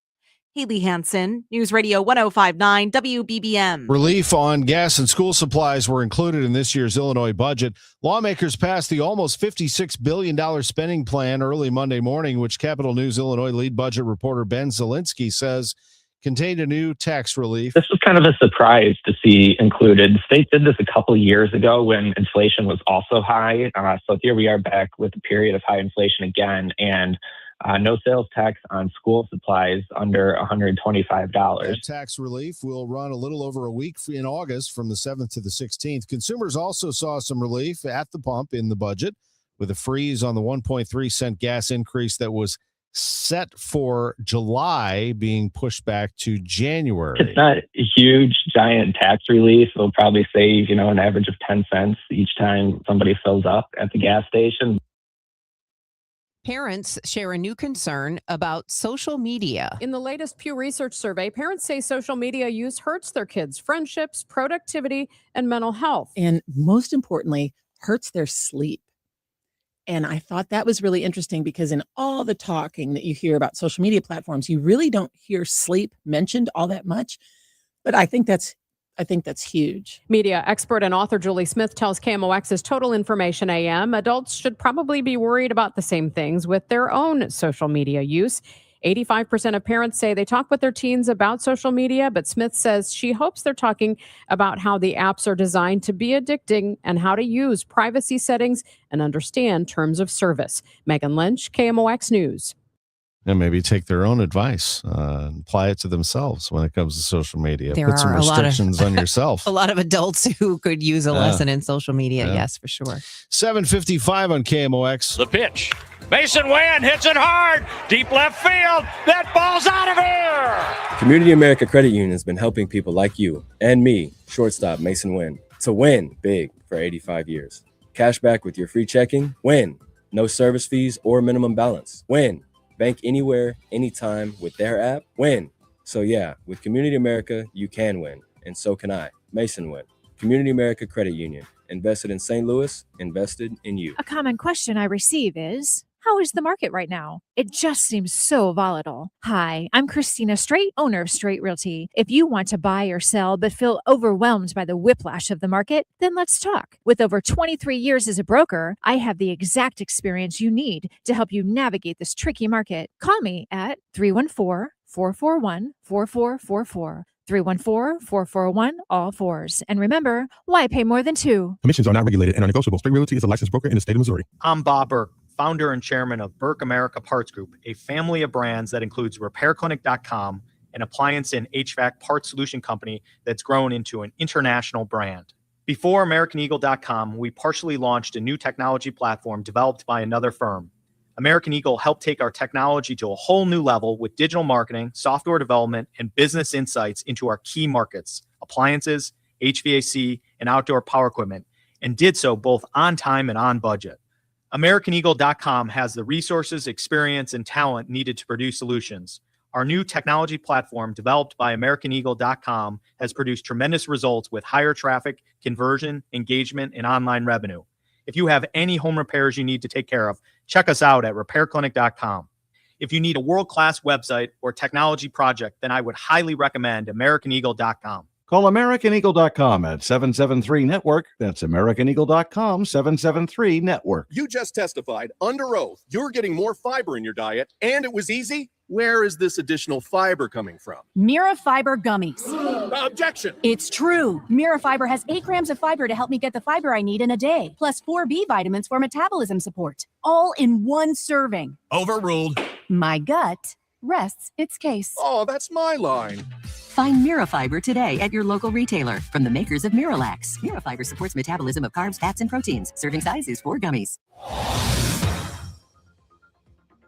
Haley Hansen, News Radio 105.9 WBBM. Relief on gas and school supplies were included in this year's Illinois budget. Lawmakers passed the almost $56 billion spending plan early Monday morning, which Capital News Illinois lead budget reporter Ben Zielinski says contained a new tax relief. This was kind of a surprise to see included. The state did this a couple of years ago when inflation was also high. So here we are back with a period of high inflation again, and no sales tax on school supplies under $125. That tax relief will run a little over a week in August from the 7th to the 16th. Consumers also saw some relief at the pump in the budget with a freeze on the 1.3 cent gas increase that was set for July being pushed back to January. It's not a huge, giant tax relief. It'll probably save, an average of 10 cents each time somebody fills up at the gas station. Parents share a new concern about social media. In the latest Pew Research survey, parents say social media use hurts their kids' friendships, productivity, and mental health. And most importantly, hurts their sleep. And I thought that was really interesting because in all the talking that you hear about social media platforms, you really don't hear sleep mentioned all that much. But I think that's huge. Media expert and author Julie Smith tells KMOX's Total Information AM adults should probably be worried about the same things with their own social media use. 85% of parents say they talk with their teens about social media, but Smith says she hopes they're talking about how the apps are designed to be addicting and how to use privacy settings and understand terms of service. Megan Lynch, KMOX News. And maybe take their own advice, apply it to themselves when it comes to social media. There Put some are restrictions on yourself. A lot of adults who could use a lesson in social media. Yeah. Yes, for sure. 7:55 on KMOX. The pitch. Mason Wynn hits it hard. Deep left field. That ball's out of here. Community America Credit Union has been helping people like you and me, shortstop Mason Wynn, to win big for 85 years. Cash back with your free checking. Win. No service fees or minimum balance. Win. Bank anywhere, anytime with their app. Win. So yeah, with Community America, you can win. And so can I. Mason Wynn. Community America Credit Union. Invested in St. Louis, invested in you. A common question I receive is, how is the market right now? It just seems so volatile. Hi, I'm Christina Straight, owner of Straight Realty. If you want to buy or sell but feel overwhelmed by the whiplash of the market, then let's talk. With over 23 years as a broker, I have the exact experience you need to help you navigate this tricky market. Call me at 314-441-4444. 314-441, all fours. And remember, why pay more than two? Commissions are not regulated and are negotiable. Straight Realty is a licensed broker in the state of Missouri. I'm Bob Burke, founder and chairman of Burke America Parts Group, a family of brands that includes RepairClinic.com, an appliance and HVAC parts solution company that's grown into an international brand. Before AmericanEagle.com, we partially launched a new technology platform developed by another firm. American Eagle helped take our technology to a whole new level with digital marketing, software development, and business insights into our key markets, appliances, HVAC, and outdoor power equipment, and did so both on time and on budget. AmericanEagle.com has the resources, experience, and talent needed to produce solutions. Our new technology platform, developed by AmericanEagle.com, has produced tremendous results with higher traffic, conversion, engagement, and online revenue. If you have any home repairs you need to take care of, check us out at RepairClinic.com. If you need a world-class website or technology project, then I would highly recommend AmericanEagle.com. Call AmericanEagle.com at 773-NETWORK. That's AmericanEagle.com, 773-NETWORK. You just testified under oath you're getting more fiber in your diet, and it was easy? Where is this additional fiber coming from? Mira Fiber Gummies. Objection! It's true. Mira Fiber has 8 grams of fiber to help me get the fiber I need in a day, plus 4 B vitamins for metabolism support, all in one serving. Overruled. My gut rests its case. Oh, that's my line. Find Mira Fiber today at your local retailer from the makers of Miralax. Mira Fiber supports metabolism of carbs, fats, and proteins. Serving size is 4 gummies.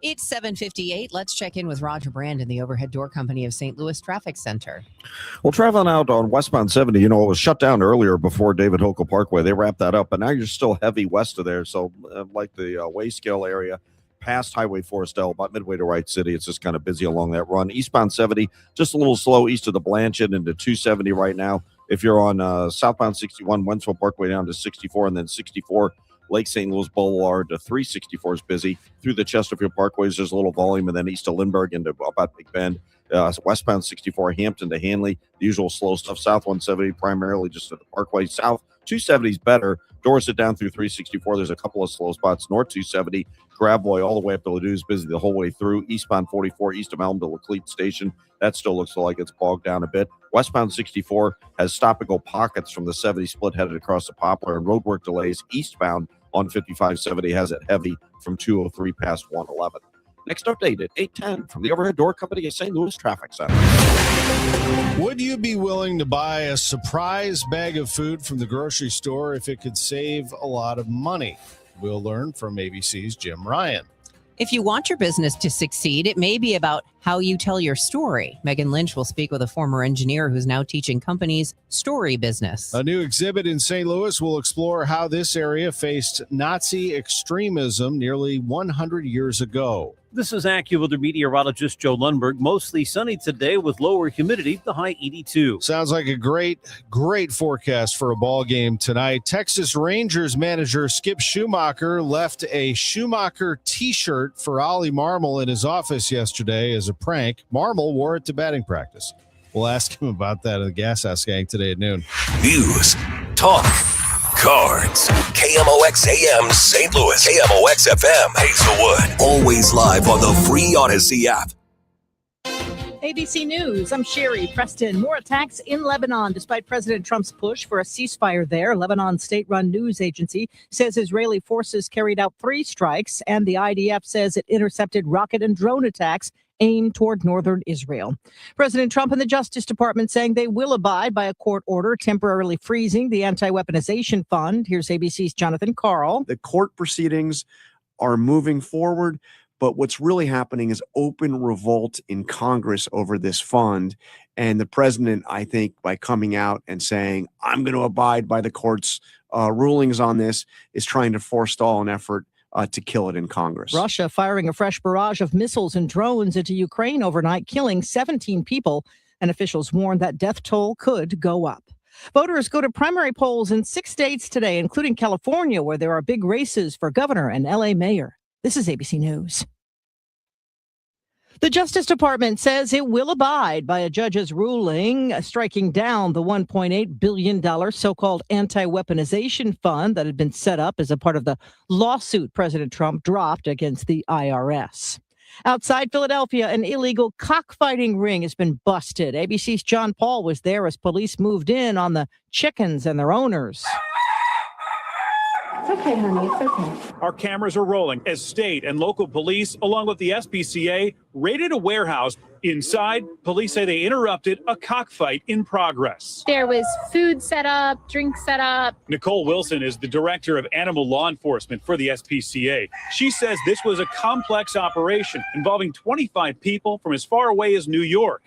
It's 7:58. Let's check in with Roger Brand in the Overhead Door Company of St. Louis Traffic Center. Well, traveling out on westbound 70, it was shut down earlier before David Hokel Parkway. They wrapped that up, but now you're still heavy west of there. So like the Wayscale area, past Highway Forestel, about midway to Wright City. It's just kind of busy along that run. Eastbound 70, just a little slow east of the Blanchard into 270 right now. If you're on southbound 61, Wentzville Parkway down to 64, and then 64, Lake St. Louis Boulevard to 364 is busy. Through the Chesterfield Parkways, there's a little volume, and then east of Lindbergh into about Big Bend. Westbound 64, Hampton to Hanley, the usual slow stuff. South 170, primarily just at the Parkway. South 270 is better. Dorset down through 364. There's a couple of slow spots. North 270, Gravois all the way up to Ladue is busy the whole way through. Eastbound 44, east of Elm to Laclede Station. That still looks like it's bogged down a bit. Westbound 64 has stop-and-go pockets from the 70 split headed across the Poplar, and roadwork delays eastbound on 5570 has it heavy from 203 past 111. Next update at 8:10 from the Overhead Door Company of St. Louis Traffic Center. Would you be willing to buy a surprise bag of food from the grocery store if it could save a lot of money? We'll learn from ABC's Jim Ryan. If you want your business to succeed, it may be about how you tell your story. Megan Lynch will speak with a former engineer who's now teaching companies story business. A new exhibit in St. Louis will explore how this area faced Nazi extremism nearly 100 years ago. This is AccuWeather meteorologist Joe Lundberg. Mostly sunny today with lower humidity, the high 82. Sounds like a great forecast for a ball game tonight. Texas Rangers manager Skip Schumacher left a Schumacher t-shirt for Ollie Marmol in his office yesterday as a prank. Marmol wore it to batting practice. We'll ask him about that in the Gas House Gang today at noon. News, talk, cards. KMOX AM St. Louis, KMOX FM Hazelwood. Always live on the free Odyssey app. ABC News, I'm Sherry Preston. More attacks in Lebanon despite President Trump's push for a ceasefire there. Lebanon's state-run news agency says Israeli forces carried out 3 strikes, and the IDF says it intercepted rocket and drone attacks aimed toward northern Israel. President Trump and the Justice Department saying they will abide by a court order temporarily freezing the anti-weaponization fund. Here's ABC's Jonathan Karl. The court proceedings are moving forward, but what's really happening is open revolt in Congress over this fund. And the president, I think, by coming out and saying, I'm going to abide by the court's rulings on this, is trying to forestall an effort to kill it in Congress. Russia firing a fresh barrage of missiles and drones into Ukraine overnight, killing 17 people, and officials warn that death toll could go up. Voters go to primary polls in 6 states today, including California, where there are big races for governor and LA mayor. This is ABC News. The Justice Department says it will abide by a judge's ruling striking down the $1.8 billion so-called anti-weaponization fund that had been set up as a part of the lawsuit President Trump dropped against the IRS. Outside Philadelphia, an illegal cockfighting ring has been busted. ABC's John Paul was there as police moved in on the chickens and their owners. It's okay, honey. It's okay. Our cameras are rolling as state and local police, along with the SPCA, raided a warehouse. Inside, police say they interrupted a cockfight in progress. There was food set up, drink set up. Nicole Wilson is the director of animal law enforcement for the SPCA. She says this was a complex operation involving 25 people from as far away as New York.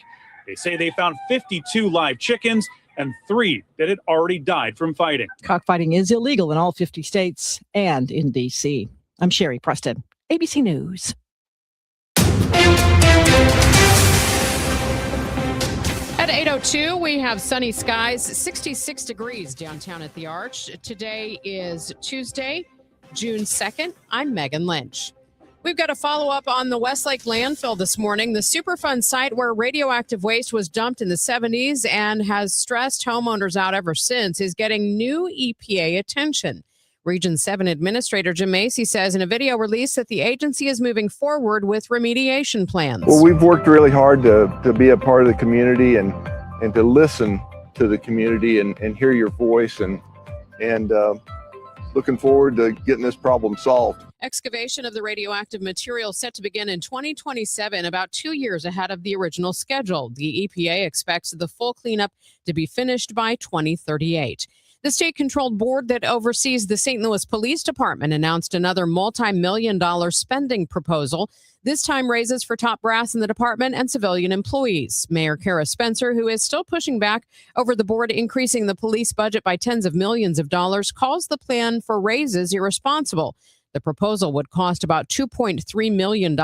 They say they found 52 live chickens and 3 that had already died from fighting. Cockfighting is illegal in all 50 states and in D.C. I'm Sherry Preston, ABC News. At 8:02, we have sunny skies, 66 degrees downtown at the Arch. Today is Tuesday, June 2nd. I'm Megan Lynch. We've got a follow-up on the Westlake landfill this morning, the Superfund site where radioactive waste was dumped in the 70s and has stressed homeowners out ever since, is getting new EPA attention. Region 7 Administrator Jim Macy says in a video release that the agency is moving forward with remediation plans. Well, we've worked really hard to be a part of the community and to listen to the community and hear your voice and looking forward to getting this problem solved. Excavation of the radioactive material set to begin in 2027, about 2 years ahead of the original schedule. The EPA expects the full cleanup to be finished by 2038. The state-controlled board that oversees the St. Louis Police Department announced another multi-million-dollar spending proposal. This time raises for top brass in the department and civilian employees. Mayor Kara Spencer, who is still pushing back over the board increasing the police budget by tens of millions of dollars, calls the plan for raises irresponsible. The proposal would cost about $2.3 million.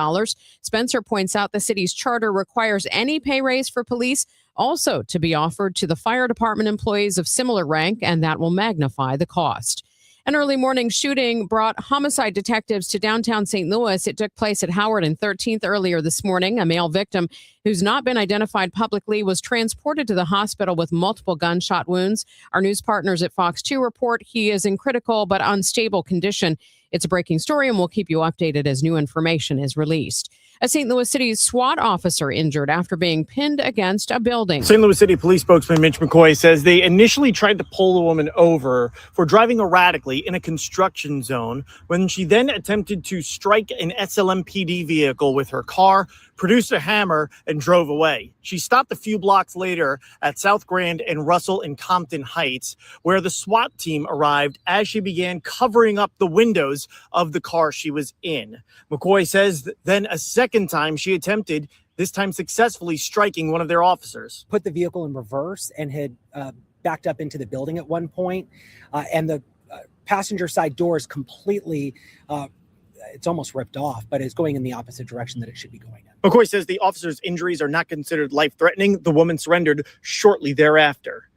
Spencer points out the city's charter requires any pay raise for police also to be offered to the fire department employees of similar rank, and that will magnify the cost. An early morning shooting brought homicide detectives to downtown St. Louis. It took place at Howard and 13th earlier this morning. A male victim who's not been identified publicly was transported to the hospital with multiple gunshot wounds. Our news partners at Fox 2 report he is in critical but unstable condition. It's a breaking story, and we'll keep you updated as new information is released. A St. Louis City SWAT officer injured after being pinned against a building. St. Louis City Police spokesman Mitch McCoy says they initially tried to pull the woman over for driving erratically in a construction zone when she then attempted to strike an SLMPD vehicle with her car, produced a hammer, and drove away. She stopped a few blocks later at South Grand and Russell and Compton Heights, where the SWAT team arrived as she began covering up the windows of the car she was in. McCoy says then a second time she attempted, this time successfully striking one of their officers. Put the vehicle in reverse and had backed up into the building at one point, and the passenger side door is completely, it's almost ripped off, but it's going in the opposite direction that it should be going in. McCoy says the officer's injuries are not considered life-threatening. The woman surrendered shortly thereafter.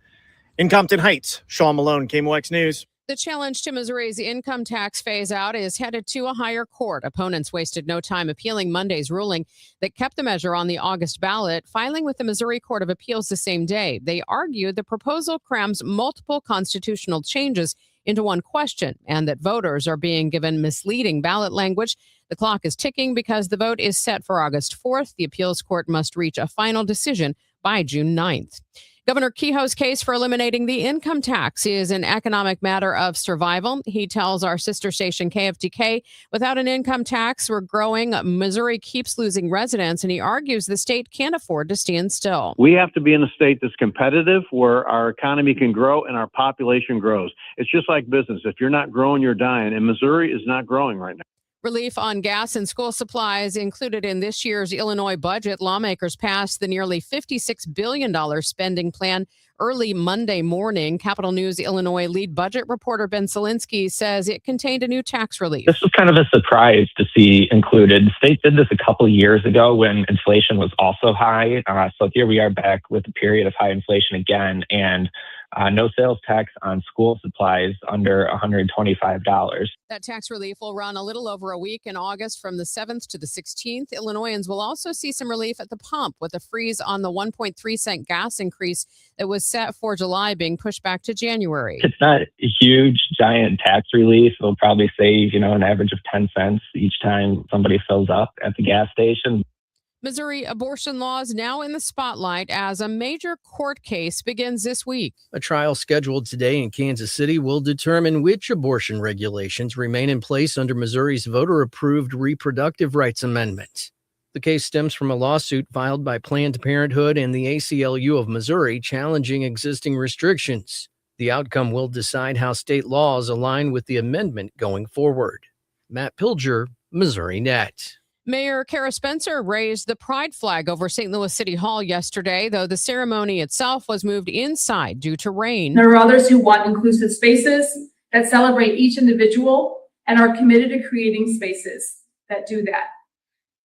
In Compton Heights, Sean Malone, KMOX News. The challenge to Missouri's income tax phase-out is headed to a higher court. Opponents wasted no time appealing Monday's ruling that kept the measure on the August ballot, filing with the Missouri Court of Appeals the same day. They argued the proposal crams multiple constitutional changes into one question and that voters are being given misleading ballot language. The clock is ticking because the vote is set for August 4th. The appeals court must reach a final decision by June 9th. Governor Kehoe's case for eliminating the income tax is an economic matter of survival. He tells our sister station KFTK, without an income tax, we're growing. Missouri keeps losing residents, and he argues the state can't afford to stand still. We have to be in a state that's competitive, where our economy can grow and our population grows. It's just like business. If you're not growing, you're dying, and Missouri is not growing right now. Relief on gas and school supplies included in this year's Illinois budget. Lawmakers passed the nearly $56 billion spending plan early Monday morning. Capital News Illinois lead budget reporter Ben Solinsky says it contained a new tax relief. This was kind of a surprise to see included. The state did this a couple of years ago when inflation was also high. So here we are back with a period of high inflation again, and no sales tax on school supplies under $125. That tax relief will run a little over a week in August from the 7th to the 16th. Illinoisans will also see some relief at the pump with a freeze on the 1.3 cent gas increase that was set for July being pushed back to January. It's not a huge, giant tax relief. It'll probably save, an average of 10 cents each time somebody fills up at the gas station. Missouri abortion laws now in the spotlight as a major court case begins this week. A trial scheduled today in Kansas City will determine which abortion regulations remain in place under Missouri's voter-approved reproductive rights amendment. The case stems from a lawsuit filed by Planned Parenthood and the ACLU of Missouri challenging existing restrictions. The outcome will decide how state laws align with the amendment going forward. Matt Pilger, Missouri Net. Mayor Kara Spencer raised the pride flag over St. Louis City Hall yesterday, though the ceremony itself was moved inside due to rain. There are others who want inclusive spaces that celebrate each individual and are committed to creating spaces that do that.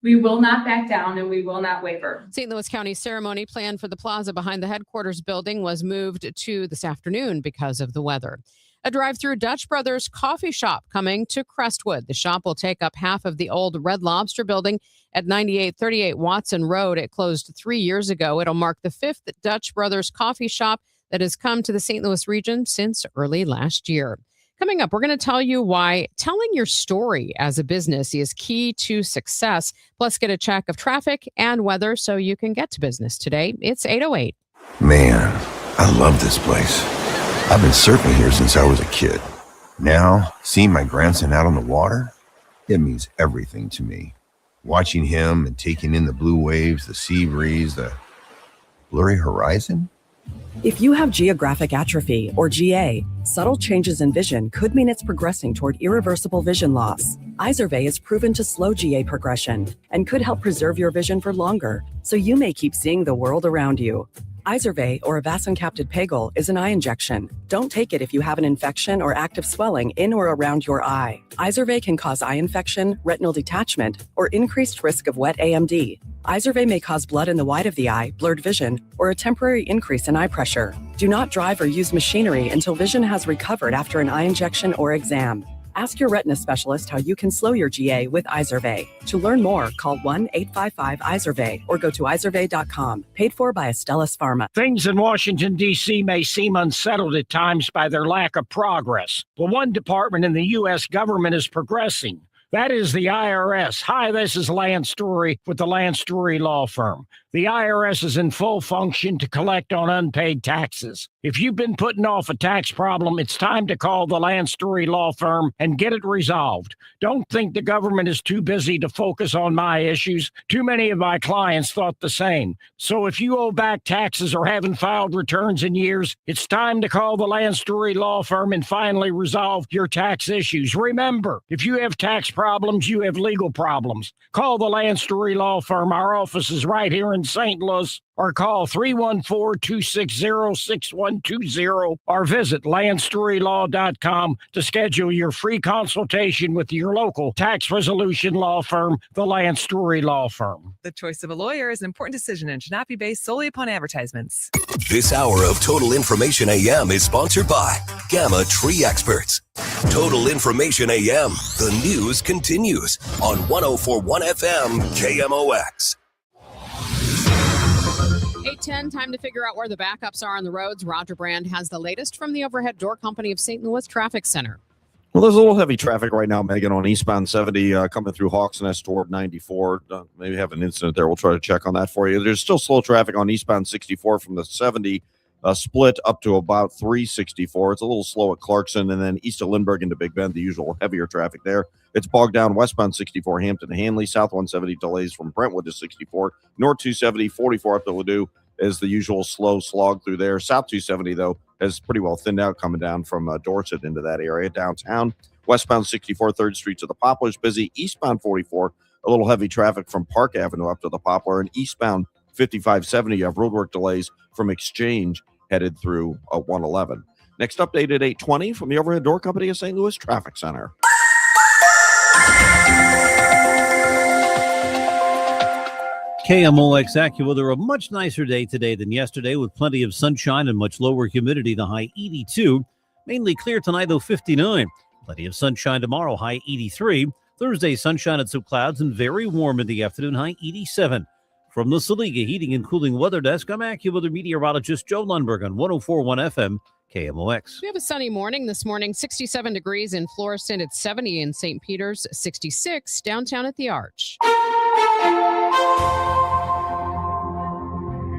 We will not back down and we will not waver. St. Louis County's ceremony planned for the plaza behind the headquarters building was moved to this afternoon because of the weather. A drive-through Dutch Brothers coffee shop coming to Crestwood. The shop will take up half of the old Red Lobster building at 9838 Watson Road. It closed 3 years ago. It'll mark the fifth Dutch Brothers coffee shop that has come to the St. Louis region since early last year. Coming up, we're going to tell you why telling your story as a business is key to success. Plus, get a check of traffic and weather so you can get to business today. It's 8:08. Man, I love this place. I've been surfing here since I was a kid. Now, seeing my grandson out on the water, it means everything to me. Watching him and taking in the blue waves, the sea breeze, the blurry horizon. If you have geographic atrophy, or GA, subtle changes in vision could mean it's progressing toward irreversible vision loss. Izervay is proven to slow GA progression and could help preserve your vision for longer, so you may keep seeing the world around you. Izervay, or avacincaptad pegol, is an eye injection. Don't take it if you have an infection or active swelling in or around your eye. Izervay can cause eye infection, retinal detachment, or increased risk of wet AMD. Izervay may cause blood in the white of the eye, blurred vision, or a temporary increase in eye pressure. Do not drive or use machinery until vision has recovered after an eye injection or exam. Ask your retina specialist how you can slow your GA with Izervay. To learn more, call 1-855-IZERVAY or go to izervay.com. Paid for by Astellas Pharma. Things in Washington, D.C. may seem unsettled at times by their lack of progress. But one department in the U.S. government is progressing. That is the IRS. Hi, this is Lance Story with the Lance Story Law Firm. The IRS is in full function to collect on unpaid taxes. If you've been putting off a tax problem, it's time to call the Lance Story Law Firm and get it resolved. Don't think the government is too busy to focus on my issues. Too many of my clients thought the same. So if you owe back taxes or haven't filed returns in years, it's time to call the Lance Story Law Firm and finally resolve your tax issues. Remember, if you have tax problems, you have legal problems. Call the Lance Story Law Firm. Our office is right here in St. Louis, or call 314-260-6120 or visit landstorylaw.com to schedule your free consultation with your local tax resolution law firm, the Lance Story Law Firm. The choice of a lawyer is an important decision and should not be based solely upon advertisements. This hour of Total Information AM is sponsored by Gamma Tree Experts. Total Information AM, the news continues on 104.1 FM KMOX. 8:10, time to figure out where the backups are on the roads. Roger Brand has the latest from the Overhead Door Company of St. Louis Traffic Center. Well, there's a little heavy traffic right now, Megan, on eastbound 70 coming through Hawks Nest toward 94. Maybe have an incident there. We'll try to check on that for you. There's still slow traffic on eastbound 64 from the 70 split up to about 364. It's a little slow at Clarkson, and then east of Lindbergh into Big Bend, the usual heavier traffic there. It's bogged down westbound 64, Hampton to Hanley, south 170 delays from Brentwood to 64, north 270, 44 up to Ladue is the usual slow slog through there. South 270, though, has pretty well thinned out coming down from Dorset into that area. Downtown, westbound 64, 3rd Street to the Poplars, busy. Eastbound 44, a little heavy traffic from Park Avenue up to the Poplar, and eastbound 5570, you have roadwork delays from Exchange headed through 111. Next update at 8:20 from the Overhead Door Company of St. Louis Traffic Center. KMOX AccuWeather, a much nicer day today than yesterday with plenty of sunshine and much lower humidity, the high 82. Mainly clear tonight, though, 59. Plenty of sunshine tomorrow, high 83. Thursday, sunshine and some clouds and very warm in the afternoon, high 87. From the Saliga Heating and Cooling Weather Desk, I'm AccuWeather meteorologist Joe Lundberg on 104.1 FM KMOX. We have a sunny morning this morning, 67 degrees in Florissant. It's 70 in St. Peters, 66 downtown at the Arch.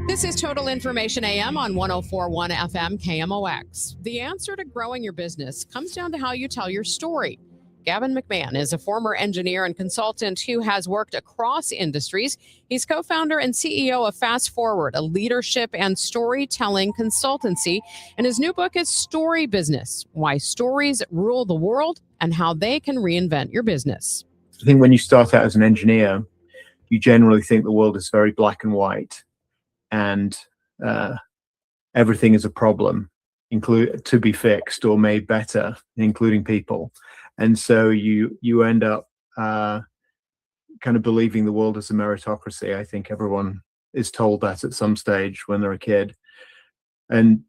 This is Total Information AM on 104.1 FM KMOX. The answer to growing your business comes down to how you tell your story. Gavin McMahon is a former engineer and consultant who has worked across industries. He's co-founder and CEO of Fast Forward, a leadership and storytelling consultancy. And his new book is Story Business: Why Stories Rule the World and How They Can Reinvent Your Business. I think when you start out as an engineer, you generally think the world is very black and white, and everything is a problem, to be fixed or made better, including people. And so you end up kind of believing the world is a meritocracy. I think everyone is told that at some stage when they're a kid. And,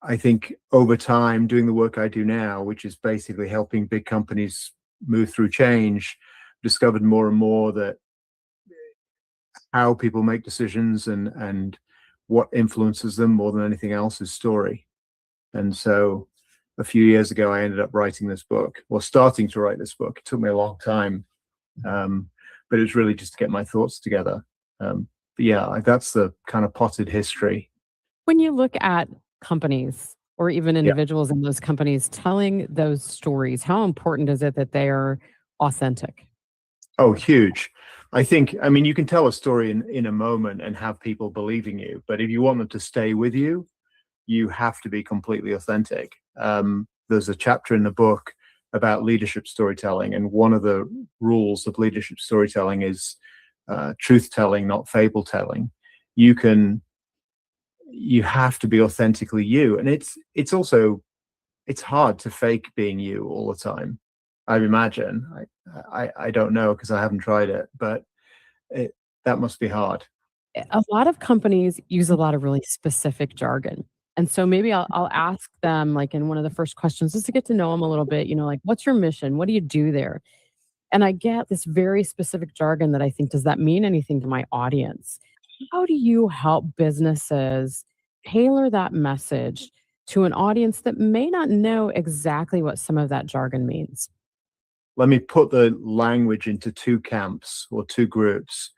I think over time, doing the work I do now, which is basically helping big companies move through change, discovered more and more that how people make decisions and what influences them more than anything else is story. And so a few years ago, I ended up writing this book, or starting to write this book. It took me a long time, but it was really just to get my thoughts together. But yeah, that's the kind of potted history. When you look at companies or even individuals in those companies telling those stories, how important is it that they are authentic? Oh, huge. I mean, you can tell a story in a moment and have people believing you, but if you want them to stay with you, you have to be completely authentic. There's a chapter in the book about leadership storytelling, and one of the rules of leadership storytelling is truth telling, not fable telling. You have to be authentically you, and it's also hard to fake being you all the time. I imagine. I don't know because I haven't tried it, but that must be hard. A lot of companies use a lot of really specific jargon. And so maybe I'll ask them, like, in one of the first questions, just to get to know them a little bit, like, what's your mission? What do you do there? And I get this very specific jargon that I think, does that mean anything to my audience? How do you help businesses tailor that message to an audience that may not know exactly what some of that jargon means? Let me put the language into two camps or two groups.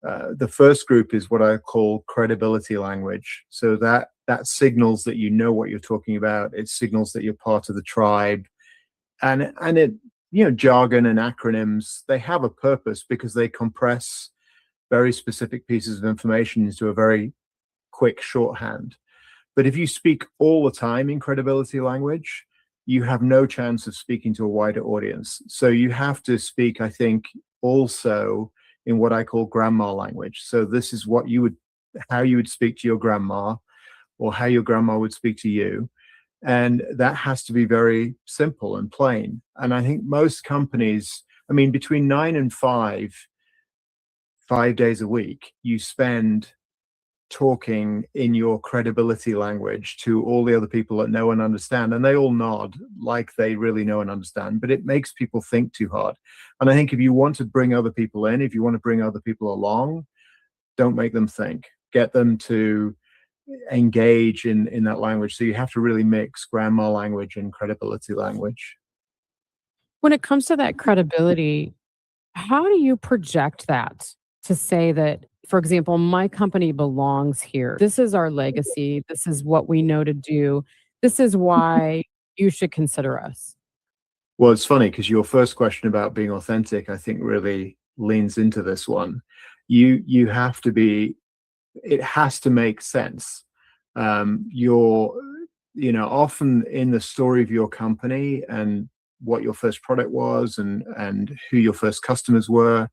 The first group is what I call credibility language. So that signals that you know what you're talking about. It signals that you're part of the tribe. And it, jargon and acronyms, they have a purpose because they compress very specific pieces of information into a very quick shorthand. But if you speak all the time in credibility language, you have no chance of speaking to a wider audience. So you have to speak, I think, also in what I call grandma language. So this is how you would speak to your grandma, or how your grandma would speak to you. And that has to be very simple and plain. And I think most companies, between 9 and 5 days a week, you spend talking in your credibility language to all the other people that know and understand, and they all nod like they really know and understand, but it makes people think too hard. And I think if you want to bring other people in, if you want to bring other people along, don't make them think. Get them to engage in that language. So you have to really mix grandma language and credibility language. When it comes to that credibility, how do you project that to say that, for example, my company belongs here? This is our legacy. This is what we know to do. This is why you should consider us. Well, it's funny because your first question about being authentic, I think, really leans into this one. You have to be, it has to make sense. You're, often in the story of your company and what your first product was and who your first customers were,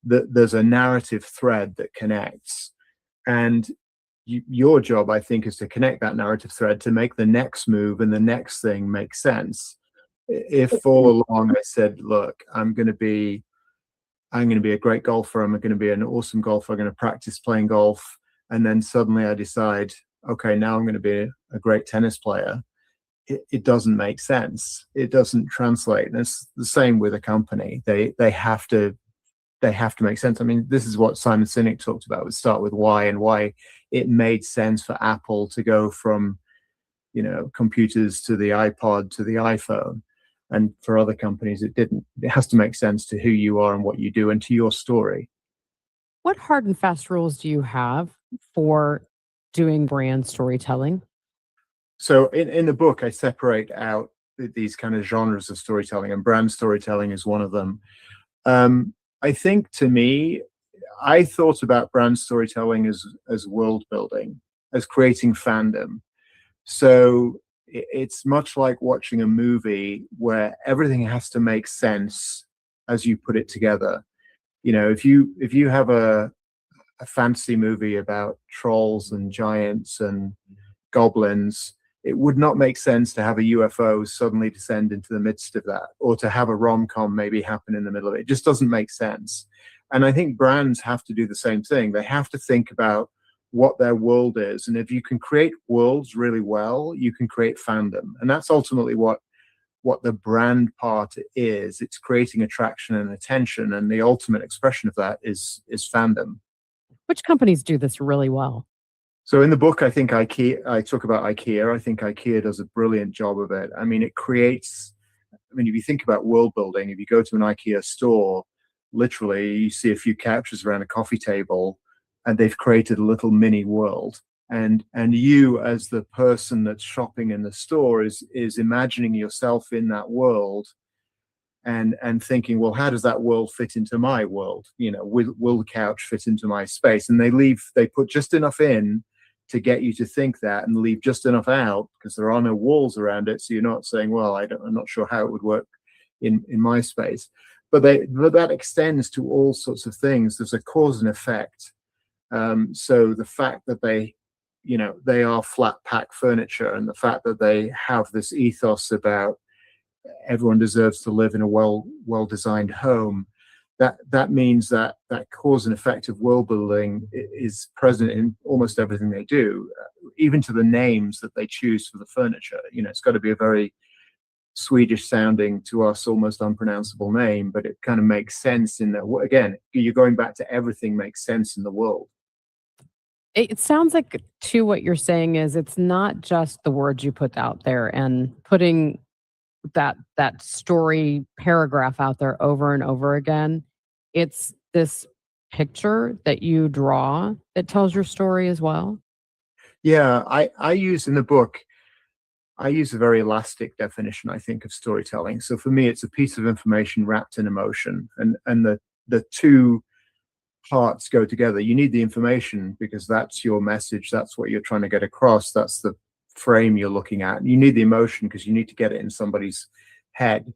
there's a narrative thread that connects. And your job, I think, is to connect that narrative thread to make the next move and the next thing make sense. If all along I said, look, I'm going to be a great golfer, I'm going to be an awesome golfer, I'm going to practice playing golf, and then suddenly I decide, okay, now I'm going to be a great tennis player, it doesn't make sense. It doesn't translate. And it's the same with a company. They have to make sense. This is what Simon Sinek talked about. We start with why, and why it made sense for Apple to go from, computers to the iPod to the iPhone. And for other companies, it didn't. It has to make sense to who you are and what you do and to your story. What hard and fast rules do you have for doing brand storytelling? So in the book, I separate out these kind of genres of storytelling, and brand storytelling is one of them. I think, to me, I thought about brand storytelling as world building, as creating fandom. So it's much like watching a movie where everything has to make sense as you put it together. If you have a fantasy movie about trolls and giants and goblins, it would not make sense to have a UFO suddenly descend into the midst of that, or to have a rom-com maybe happen in the middle of it. It just doesn't make sense. And I think brands have to do the same thing. They have to think about what their world is. And if you can create worlds really well, you can create fandom. And that's ultimately what the brand part is. It's creating attraction and attention. And the ultimate expression of that is fandom. Which companies do this really well? So in the book, I think I talk about IKEA. I think IKEA does a brilliant job of it. I mean, if you think about world building, if you go to an IKEA store, literally you see a few couches around a coffee table, and they've created a little mini world. And you, as the person that's shopping in the store, is imagining yourself in that world, and thinking, well, how does that world fit into my world? Will the couch fit into my space? And they put just enough in to get you to think that, and leave just enough out, because there are no walls around it. So you're not saying, well, I'm not sure how it would work in my space. But that extends to all sorts of things. There's a cause and effect. So the fact that they are flat pack furniture, and the fact that they have this ethos about everyone deserves to live in a well designed home, that means that cause and effect of world building is present in almost everything they do, even to the names that they choose for the furniture. It's got to be a very Swedish sounding, to us almost unpronounceable name, but it kind of makes sense in that. Again, you're going back to everything makes sense in the world. It sounds like, too, what you're saying is it's not just the words you put out there and putting that story paragraph out there over and over again. It's this picture that you draw that tells your story as well. Yeah, I use in the book, I use a very elastic definition, I think, of storytelling. So for me, it's a piece of information wrapped in emotion, and the two parts go together. You need the information because that's your message, that's what you're trying to get across, that's the frame you're looking at. You need the emotion because you need to get it in somebody's head.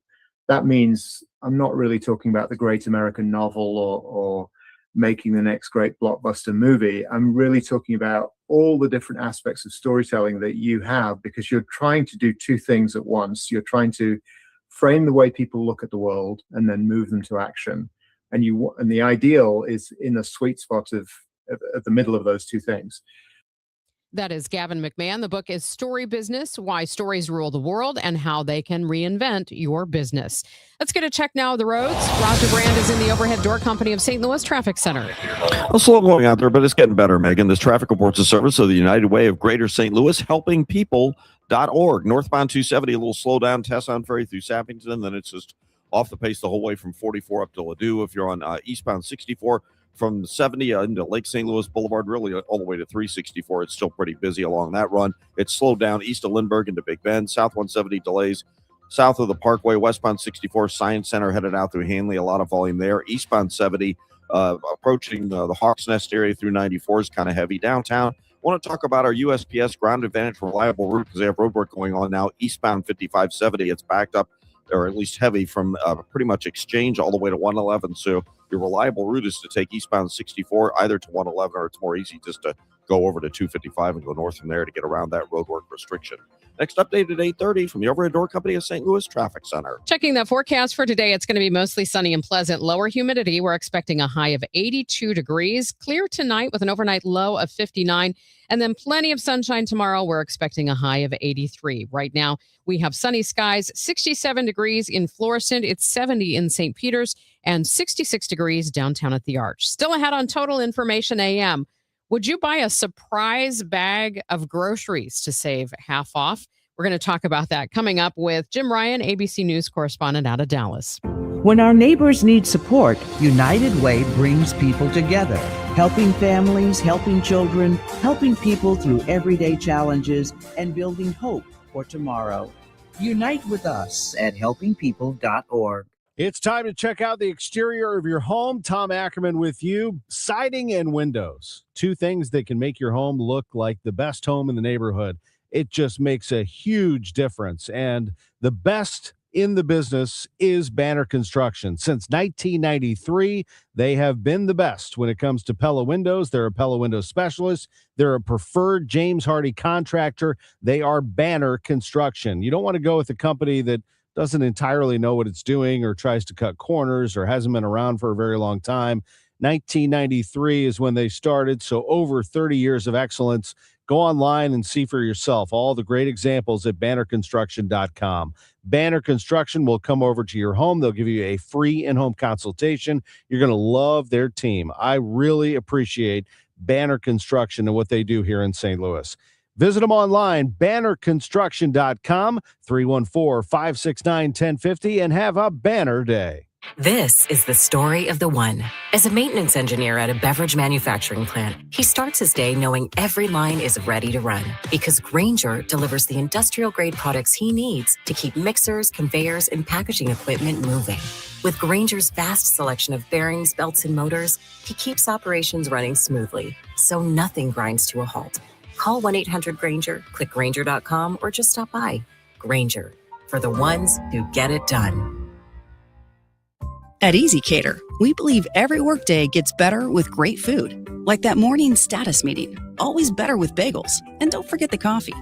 That means I'm not really talking about the great American novel or making the next great blockbuster movie. I'm really talking about all the different aspects of storytelling that you have, because you're trying to do two things at once. You're trying to frame the way people look at the world and then move them to action. And the ideal is in the sweet spot of the middle of those two things. That is Gavin McMahon. The book is Story Business, Why Stories Rule the World and How They Can Reinvent Your Business. Let's get a check now of the roads. Roger Brand is in the Overhead Door Company of St. Louis Traffic Center. A slow going out there, but it's getting better, Megan. This traffic reports a service of the United Way of Greater St. Louis, helpingpeople.org. Northbound 270, a little slow down, Tesson Ferry through Sappington, then it's just off the pace the whole way from 44 up to Ladue. If you're on eastbound 64, from 70 into Lake St. Louis Boulevard, really all the way to 364, it's still pretty busy along that run. It's slowed down east of Lindbergh into Big Bend. South 170 delays south of the Parkway. Westbound 64, Science Center headed out through Hanley, a lot of volume there. Eastbound 70 approaching the Hawks Nest area through 94 is kind of heavy. Downtown, I want to talk about our USPS Ground Advantage reliable route because they have roadwork going on now. Eastbound 5570, it's backed up, or at least heavy, from pretty much Exchange all the way to 111. So your reliable route is to take eastbound 64 either to 111, or it's more easy just to go over to 255 and go north from there to get around that roadwork restriction. Next update at 8:30 from the Overhead Door Company of St. Louis Traffic Center. Checking the forecast for today, it's going to be mostly sunny and pleasant. Lower humidity, we're expecting a high of 82 degrees. Clear tonight with an overnight low of 59. And then plenty of sunshine tomorrow. We're expecting a high of 83. Right now, we have sunny skies, 67 degrees in Florissant. It's 70 in St. Peters and 66 degrees downtown at the Arch. Still ahead on Total Information AM. Would you buy a surprise bag of groceries to save half off? We're going to talk about that coming up with Jim Ryan, ABC News correspondent out of Dallas. When our neighbors need support, United Way brings people together, helping families, helping children, helping people through everyday challenges, and building hope for tomorrow. Unite with us at helpingpeople.org. It's time to check out the exterior of your home. Tom Ackerman with you. Siding and windows, two things that can make your home look like the best home in the neighborhood. It just makes a huge difference. And the best in the business is Banner Construction. Since 1993, they have been the best when it comes to Pella windows. They're a Pella window specialist. They're a preferred James Hardie contractor. They are Banner Construction. You don't want to go with a company that doesn't entirely know what it's doing or tries to cut corners or hasn't been around for a very long time. 1993 is when they started, so over 30 years of excellence. Go online and see for yourself all the great examples at bannerconstruction.com. Banner Construction will come over to your home. They'll give you a free in-home consultation. You're going to love their team. I really appreciate Banner Construction and what they do here in St. Louis. Visit them online, bannerconstruction.com, 314-569-1050, and have a banner day. This is the story of the one. As a maintenance engineer at a beverage manufacturing plant, he starts his day knowing every line is ready to run because Grainger delivers the industrial-grade products he needs to keep mixers, conveyors, and packaging equipment moving. With Grainger's vast selection of bearings, belts, and motors, he keeps operations running smoothly, so nothing grinds to a halt. Call 1-800-GRAINGER, click Grainger.com, or just stop by. Grainger, for the ones who get it done. At EasyCater, we believe every workday gets better with great food. Like that morning status meeting, always better with bagels. And don't forget the coffee.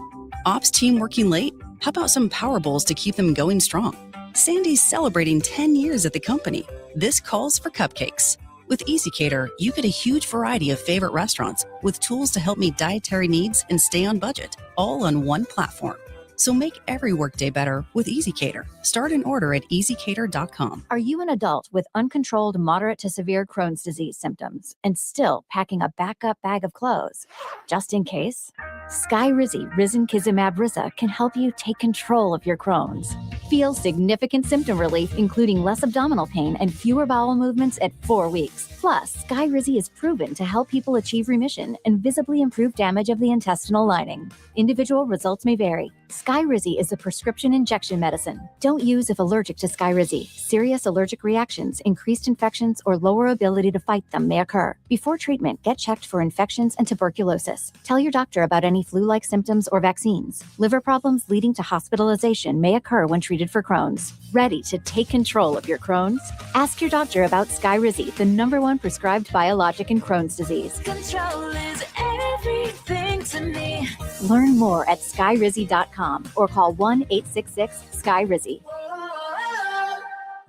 Ops team working late? How about some Power Bowls to keep them going strong? Sandy's celebrating 10 years at the company. This calls for cupcakes. With EasyCater, you get a huge variety of favorite restaurants with tools to help meet dietary needs and stay on budget, all on one platform. So make every workday better with EasyCater. Start an order at easycater.com. Are you an adult with uncontrolled moderate to severe Crohn's disease symptoms and still packing a backup bag of clothes? Just in case? Skyrizi Risankizumab Riza can help you take control of your Crohn's. Feel significant symptom relief, including less abdominal pain and fewer bowel movements at 4 weeks. Plus, Skyrizi is proven to help people achieve remission and visibly improve damage of the intestinal lining. Individual results may vary. Skyrizi is a prescription injection medicine. Don't use if allergic to Skyrizi. Serious allergic reactions, increased infections, or lower ability to fight them may occur. Before treatment, get checked for infections and tuberculosis. Tell your doctor about any flu-like symptoms or vaccines. Liver problems leading to hospitalization may occur when treated for Crohn's. Ready to take control of your Crohn's? Ask your doctor about Skyrizi, the #1 prescribed biologic in Crohn's disease. Control is everything to me. Learn more at skyrizi.com or call 1-866-SKY-RIZZI.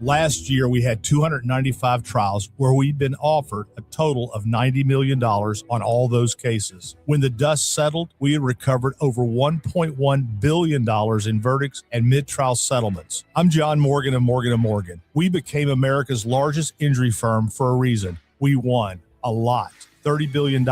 Last year, we had 295 trials where we'd been offered a total of $90 million on all those cases. When the dust settled, we had recovered over $1.1 billion in verdicts and mid-trial settlements. I'm John Morgan of Morgan & Morgan. We became America's largest injury firm for a reason. We won a lot, $30 billion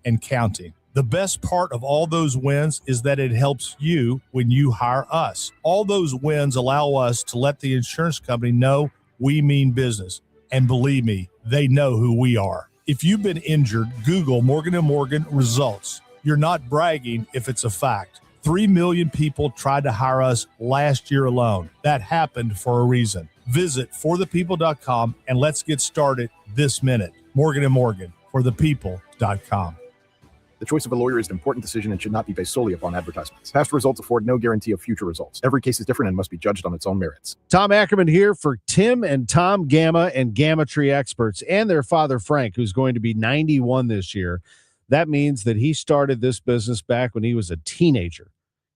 and counting. The best part of all those wins is that it helps you when you hire us. All those wins allow us to let the insurance company know we mean business. And believe me, they know who we are. If you've been injured, Google Morgan & Morgan results. You're not bragging if it's a fact. 3 million people tried to hire us last year alone. That happened for a reason. Visit forthepeople.com and let's get started this minute. Morgan & Morgan, forthepeople.com. The choice of a lawyer is an important decision and should not be based solely upon advertisements. Past results afford no guarantee of future results. Every case is different and must be judged on its own merits. Tom Ackerman here for Tim and Tom Gamma and Gamma Tree Experts and their father, Frank, who's going to be 91 this year. That means that he started this business back when he was a teenager.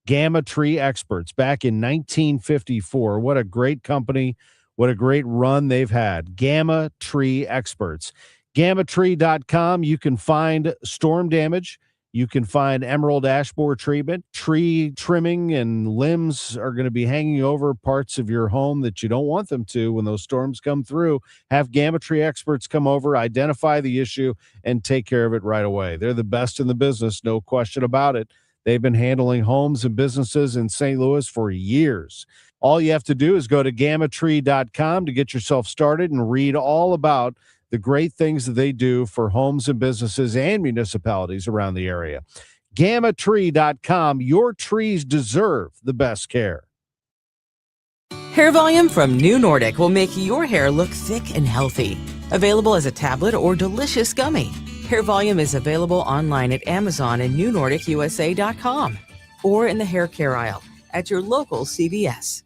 Gamma Tree Experts back in 1954. What a great company. What a great run they've had. Gamma Tree Experts. GammaTree.com. You can find storm damage. You can find emerald ash borer treatment. Tree trimming and limbs are going to be hanging over parts of your home that you don't want them to when those storms come through. Have Gamma Tree Experts come over, identify the issue, and take care of it right away. They're the best in the business, no question about it. They've been handling homes and businesses in St. Louis for years. All you have to do is go to GammaTree.com to get yourself started and read all about the great things that they do for homes and businesses and municipalities around the area. GammaTree.com. Your trees deserve the best care. Hair Volume from New Nordic will make your hair look thick and healthy. Available as a tablet or delicious gummy. Hair Volume is available online at Amazon and NewNordicUSA.com or in the hair care aisle at your local CVS.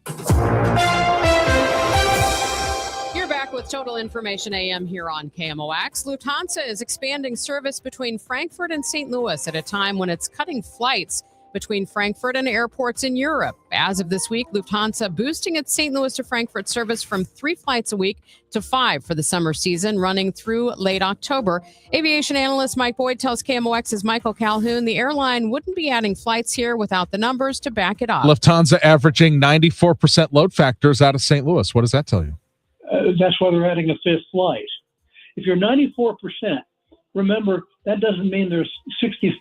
Total Information AM here on KMOX. Lufthansa is expanding service between Frankfurt and St. Louis at a time when it's cutting flights between Frankfurt and airports in Europe. As of this week, Lufthansa boosting its St. Louis to Frankfurt service from 3 flights a week to 5 for the summer season, running through late October. Aviation analyst Mike Boyd tells KMOX's Michael Calhoun the airline wouldn't be adding flights here without the numbers to back it up. Lufthansa averaging 94% load factors out of St. Louis. What does that tell you? That's why they're adding a 5th flight. If you're 94%, remember, that doesn't mean there's 66%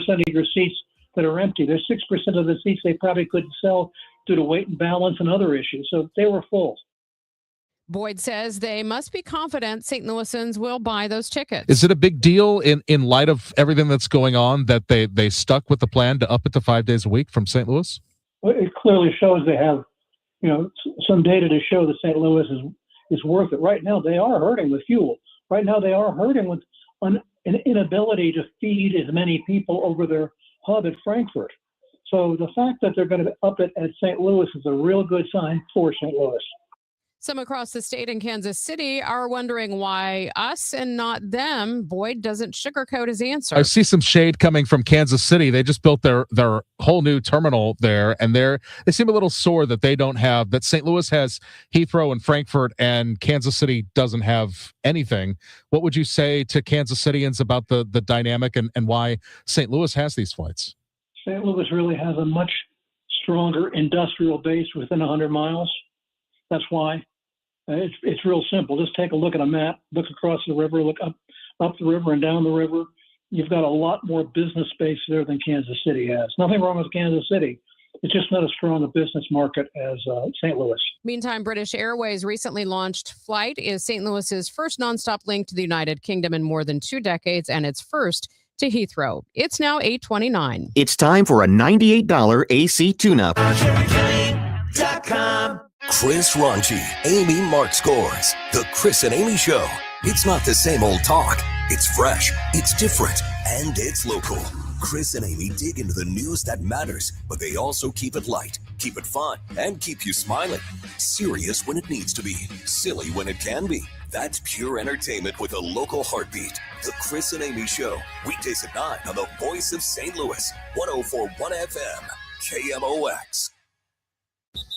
of your seats that are empty. There's 6% of the seats they probably couldn't sell due to weight and balance and other issues. So they were full. Boyd says they must be confident St. Louisans will buy those tickets. Is it a big deal in light of everything that's going on that they stuck with the plan to up it to 5 days a week from St. Louis? Well, it clearly shows they have, some data to show that St. Louis is worth it. Right now, they are hurting with fuel. Right now, they are hurting with an inability to feed as many people over their hub at Frankfurt. So the fact that they're going to up it at St. Louis is a real good sign for St. Louis. Some across the state in Kansas City are wondering why us and not them. Boyd doesn't sugarcoat his answer. I see some shade coming from Kansas City. They just built their whole new terminal there, and they seem a little sore that they don't have, that St. Louis has Heathrow and Frankfurt, and Kansas City doesn't have anything. What would you say to Kansas Cityans about the dynamic and why St. Louis has these flights? St. Louis really has a much stronger industrial base within 100 miles. That's why. It's real simple. Just take a look at a map, look across the river, look up the river and down the river. You've got a lot more business space there than Kansas City has. Nothing wrong with Kansas City. It's just not as strong a business market as St. Louis. Meantime, British Airways recently launched Flight is St. Louis's first nonstop link to the United Kingdom in more than 2 decades, and its first to Heathrow. It's now $8.29. It's time for a $98 AC tune-up. Chris Ronchi, Amy Mark Scores. The Chris and Amy Show. It's not the same old talk. It's fresh, it's different, and it's local. Chris and Amy dig into the news that matters, but they also keep it light, keep it fun, and keep you smiling. Serious when it needs to be, silly when it can be. That's pure entertainment with a local heartbeat. The Chris and Amy Show. Weekdays at 9 on the Voice of St. Louis. 104.1 FM. KMOX.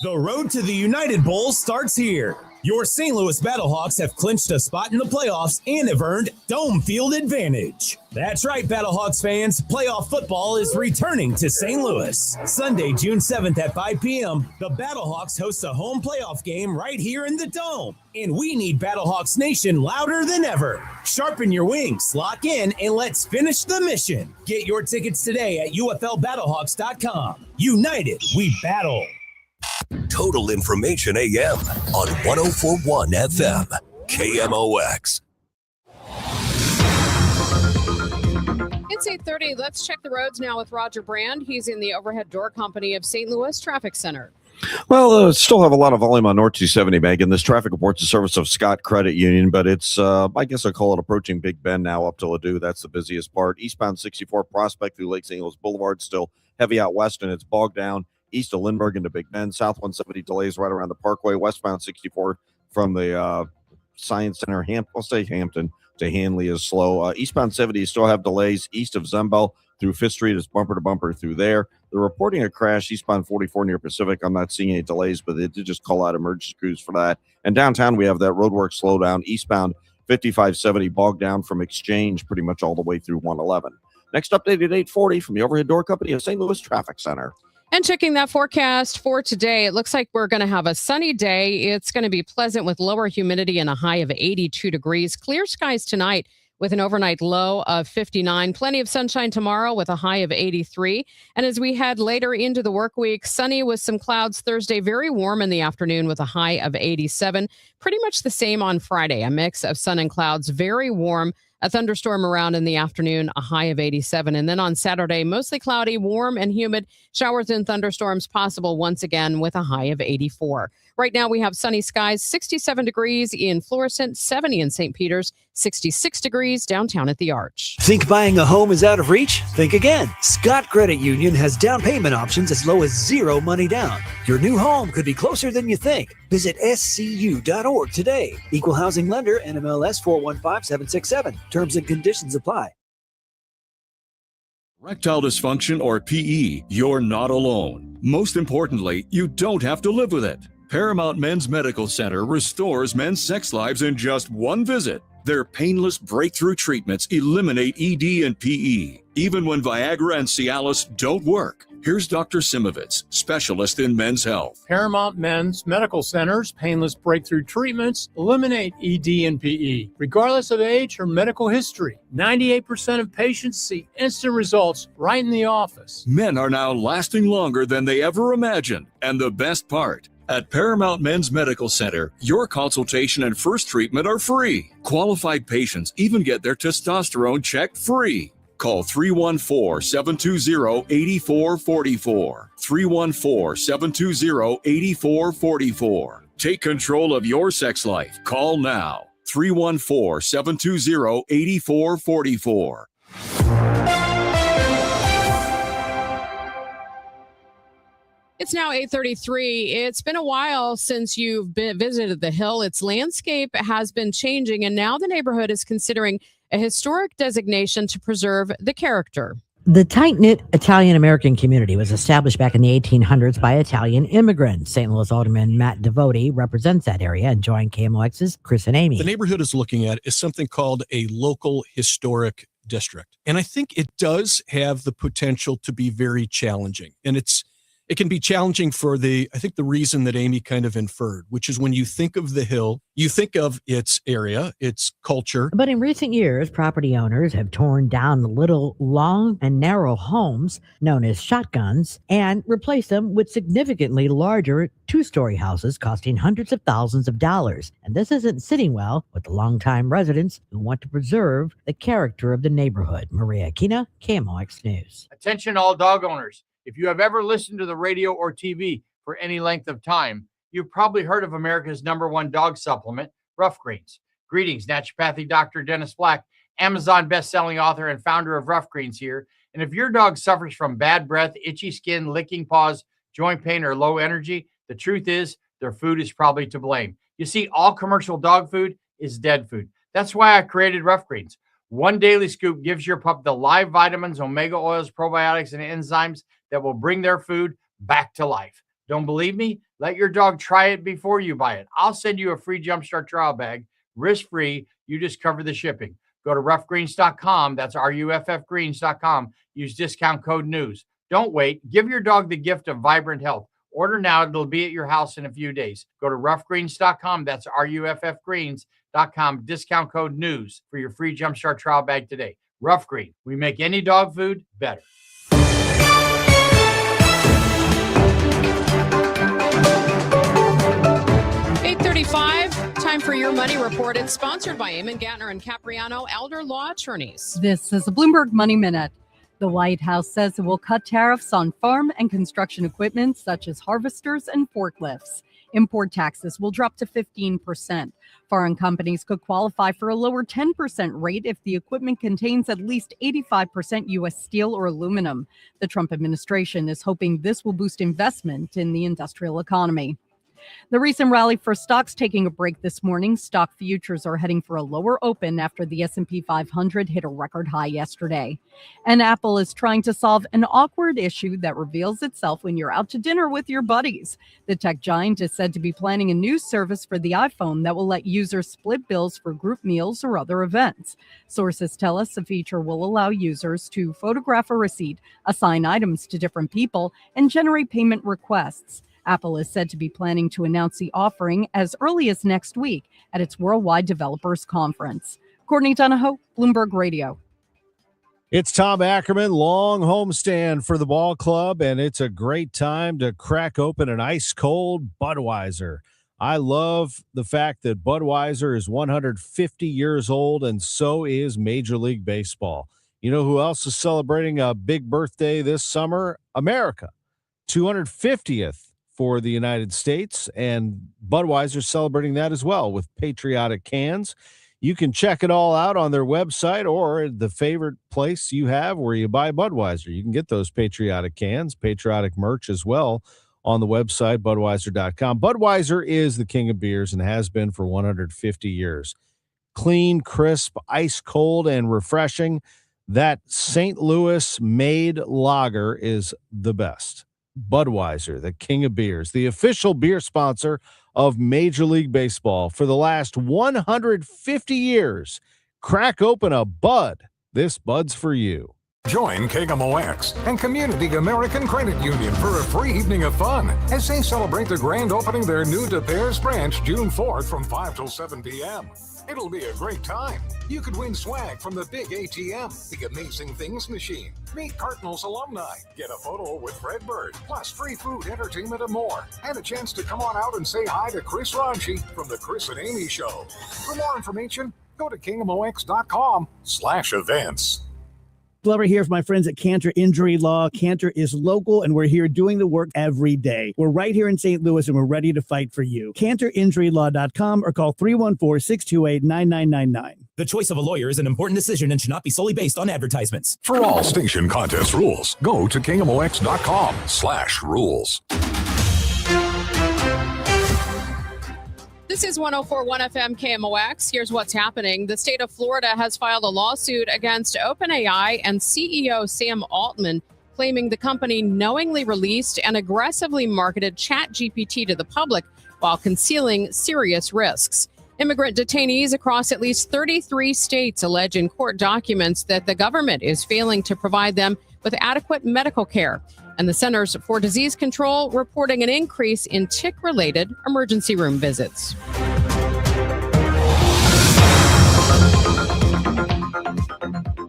The road to the United Bowl starts here. Your St. Louis Battlehawks have clinched a spot in the playoffs and have earned dome field advantage. That's right, Battlehawks fans. Playoff football is returning to St. Louis. Sunday, June 7th at 5 p.m., the Battlehawks host a home playoff game right here in the Dome. And we need Battlehawks Nation louder than ever. Sharpen your wings, lock in, and let's finish the mission. Get your tickets today at UFLBattlehawks.com. United, we battle. Total Information AM on 104.1 FM. KMOX. It's 8:30. Let's check the roads now with Roger Brand. He's in the Overhead Door Company of St. Louis Traffic Center. Well, still have a lot of volume on North 270, Megan. This traffic reports the service of Scott Credit Union, but it's, I guess I call it approaching Big Bend now up to Ladue. That's the busiest part. Eastbound 64 Prospect through Lake St. Louis Boulevard, still heavy out west, and it's bogged down east of Lindbergh into Big Bend. South 170 delays right around the Parkway. Westbound 64 from the Science Center, I'll say Hampton to Hanley is slow. Eastbound 70 still have delays east of Zembel through Fifth Street. Is bumper to bumper through there. They're reporting a crash eastbound 44 near Pacific. I'm not seeing any delays, but they did just call out emergency crews for that. And downtown, we have that roadwork slowdown eastbound 5570 bogged down from Exchange pretty much all the way through 111. Next update at 8:40 from the Overhead Door Company of St. Louis Traffic Center. And checking that forecast for today, it looks like we're going to have a sunny day. It's going to be pleasant with lower humidity and a high of 82 degrees. Clear skies tonight with an overnight low of 59. Plenty of sunshine tomorrow with a high of 83. And as we head later into the work week, sunny with some clouds Thursday, very warm in the afternoon with a high of 87. Pretty much the same on Friday, a mix of sun and clouds, very warm. A thunderstorm around in the afternoon, a high of 87. And then on Saturday, mostly cloudy, warm and humid. Showers and thunderstorms possible once again with a high of 84. Right now we have sunny skies, 67 degrees in Florissant, 70 in St. Peters, 66 degrees downtown at the Arch. Think buying a home is out of reach? Think again. Scott Credit Union has down payment options as low as zero money down. Your new home could be closer than you think. Visit scu.org today. Equal housing lender, NMLS 415767. Terms and conditions apply. Erectile dysfunction or PE, you're not alone. Most importantly, you don't have to live with it. Paramount Men's Medical Center restores men's sex lives in just one visit. Their painless breakthrough treatments eliminate ED and PE, even when Viagra and Cialis don't work. Here's Dr. Simovitz, specialist in men's health. Paramount Men's Medical Center's painless breakthrough treatments eliminate ED and PE, regardless of age or medical history. 98% of patients see instant results right in the office. Men are now lasting longer than they ever imagined. And the best part, at Paramount Men's Medical Center, your consultation and first treatment are free. Qualified patients even get their testosterone checked free. Call 314-720-8444. 314-720-8444. Take control of your sex life. Call now. 314-720-8444. It's now 8:33. It's been a while since you've visited the Hill. Its landscape has been changing, and now the neighborhood is considering a historic designation to preserve the character. The tight-knit Italian-American community was established back in the 1800s by Italian immigrants. St. Louis Alderman Matt Devote represents that area and joined KMOX's Chris and Amy. The neighborhood is looking at is something called a local historic district. And I think it does have the potential to be very challenging. And it can be challenging for I think the reason that Amy kind of inferred, which is when you think of the Hill, you think of its area, its culture. But in recent years, property owners have torn down little long and narrow homes known as shotguns and replaced them with significantly larger two-story houses costing hundreds of thousands of dollars. And this isn't sitting well with the longtime residents who want to preserve the character of the neighborhood. Maria Aquina, KMOX News. Attention all dog owners. If you have ever listened to the radio or TV for any length of time, you've probably heard of America's #1 dog supplement, Rough Greens. Greetings, naturopathic Dr. Dennis Black, Amazon best-selling author and founder of Rough Greens here. And if your dog suffers from bad breath, itchy skin, licking paws, joint pain, or low energy, the truth is their food is probably to blame. You see, all commercial dog food is dead food. That's why I created Rough Greens. One daily scoop gives your pup the live vitamins, omega oils, probiotics, and enzymes that will bring their food back to life. Don't believe me? Let your dog try it before you buy it. I'll send you a free Jumpstart trial bag, risk-free. You just cover the shipping. Go to roughgreens.com. That's RUFFgreens.com. Use discount code NEWS. Don't wait. Give your dog the gift of vibrant health. Order now. It'll be at your house in a few days. Go to roughgreens.com. That's RUFFgreens.com. Discount code NEWS for your free Jumpstart trial bag today. Rough Green. We make any dog food better. 8:35, time for Your Money Report. It's sponsored by Eamon Gattner and Capriano Elder Law Attorneys. This is a Bloomberg Money Minute. The White House says it will cut tariffs on farm and construction equipment such as harvesters and forklifts. Import taxes will drop to 15%. Foreign companies could qualify for a lower 10% rate if the equipment contains at least 85% U.S. steel or aluminum. The Trump administration is hoping this will boost investment in the industrial economy. The recent rally for stocks taking a break this morning. Stock futures are heading for a lower open after the S&P 500 hit a record high yesterday. And Apple is trying to solve an awkward issue that reveals itself when you're out to dinner with your buddies. The tech giant is said to be planning a new service for the iPhone that will let users split bills for group meals or other events. Sources tell us the feature will allow users to photograph a receipt, assign items to different people, and generate payment requests. Apple is said to be planning to announce the offering as early as next week at its Worldwide Developers Conference. Courtney Donahoe, Bloomberg Radio. It's Tom Ackerman, long homestand for the ball club, and it's a great time to crack open an ice-cold Budweiser. I love the fact that Budweiser is 150 years old, and so is Major League Baseball. You know who else is celebrating a big birthday this summer? America. 250th for the United States, and Budweiser celebrating that as well with patriotic cans. You can check it all out on their website or the favorite place you have where you buy Budweiser. You can get those patriotic cans, patriotic merch as well on the website, Budweiser.com. Budweiser is the king of beers and has been for 150 years. Clean, crisp, ice cold, and refreshing. That St. Louis made lager is the best. Budweiser, the king of beers, the official beer sponsor of Major League Baseball for the last 150 years. Crack open a Bud. This Bud's for you. Join KMOX and Community American Credit Union for a free evening of fun as they celebrate the grand opening their new De Beers branch June 4th from 5 till 7 p.m. It'll be a great time. You could win swag from the big ATM, the Amazing Things machine, meet Cardinals alumni, get a photo with Fred Bird, plus free food, entertainment, and more, and a chance to come on out and say hi to Chris Ranchi from the Chris and Amy Show. For more information, go to KMOX.com/events. Glover here for my friends at Cantor Injury Law. Cantor is local, and we're here doing the work every day. We're right here in St. Louis, and we're ready to fight for you. CantorInjuryLaw.com or call 314-628-9999. The choice of a lawyer is an important decision and should not be solely based on advertisements. For all station contest rules, go to KMOX.com/rules. This is 104.1 FM KMOX. Here's what's happening. The state of Florida has filed a lawsuit against OpenAI and CEO Sam Altman, claiming the company knowingly released and aggressively marketed ChatGPT to the public while concealing serious risks. Immigrant detainees across at least 33 states allege in court documents that the government is failing to provide them with adequate medical care. And the Centers for Disease Control reporting an increase in tick-related emergency room visits.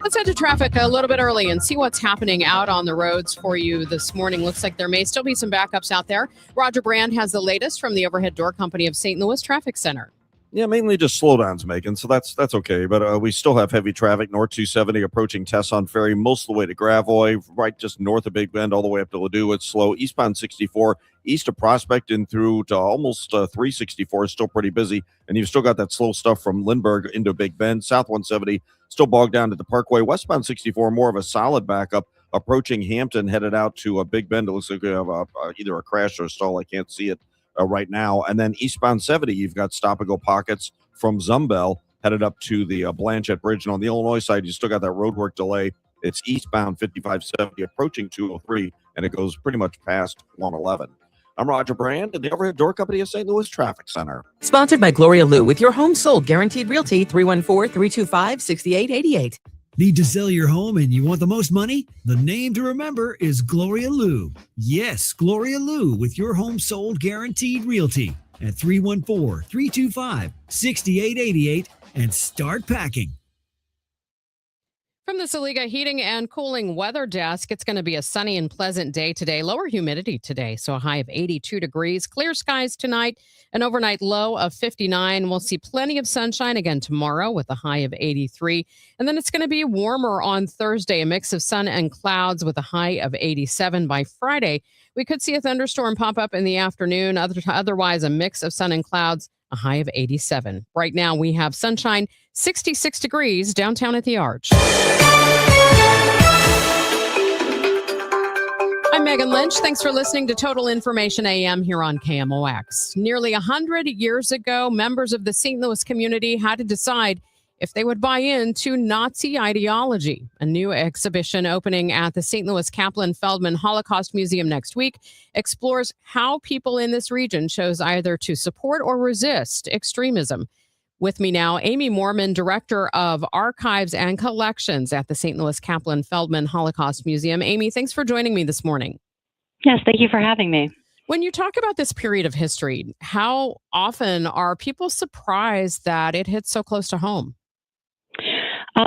Let's head to traffic a little bit early and see what's happening out on the roads for you this morning. Looks like there may still be some backups out there. Roger Brand has the latest from the Overhead Door Company of St. Louis Traffic Center. Yeah, mainly just slowdowns, Megan, so that's okay. But we still have heavy traffic, North 270 approaching Tesson Ferry, most of the way to Gravois, right just north of Big Bend, all the way up to Ladue. It's slow. Eastbound 64, east of Prospect and through to almost 364 is still pretty busy. And you've still got that slow stuff from Lindbergh into Big Bend. South 170 still bogged down to the Parkway. Westbound 64, more of a solid backup. Approaching Hampton, headed out to Big Bend. It looks like we have either a crash or a stall. I can't see it right now. And then eastbound 70, you've got stop-and-go pockets from Zumbel headed up to the Blanchette Bridge. And on the Illinois side, you still got that roadwork delay. It's eastbound 5570 approaching 203, and it goes pretty much past 111. I'm Roger Brand at the Overhead Door Company of St. Louis Traffic Center. Sponsored by Gloria Lou with your home sold guaranteed realty 314-325-6888. Need to sell your home and you want the most money? The name to remember is Gloria Lou. Yes, Gloria Lou with your home sold guaranteed realty at 314-325-6888 and start packing. From the Saliga Heating and Cooling Weather Desk, it's going to be a sunny and pleasant day today. Lower humidity today, so a high of 82 degrees. Clear skies tonight, an overnight low of 59. We'll see plenty of sunshine again tomorrow with a high of 83. And then it's going to be warmer on Thursday, a mix of sun and clouds with a high of 87. By Friday, we could see a thunderstorm pop up in the afternoon. Otherwise, a mix of sun and clouds, a high of 87. Right now, we have sunshine, 66 degrees downtown at the Arch. I'm Megan Lynch. Thanks for listening to Total Information AM here on KMOX. Nearly 100 years ago, members of the St. Louis community had to decide if they would buy into Nazi ideology. A new exhibition opening at the St. Louis Kaplan Feldman Holocaust Museum next week explores how people in this region chose either to support or resist extremism. With me now, Amy Moorman, Director of Archives and Collections at the St. Louis Kaplan Feldman Holocaust Museum. Amy, thanks for joining me this morning. Yes, thank you for having me. When you talk about this period of history, how often are people surprised that it hits so close to home?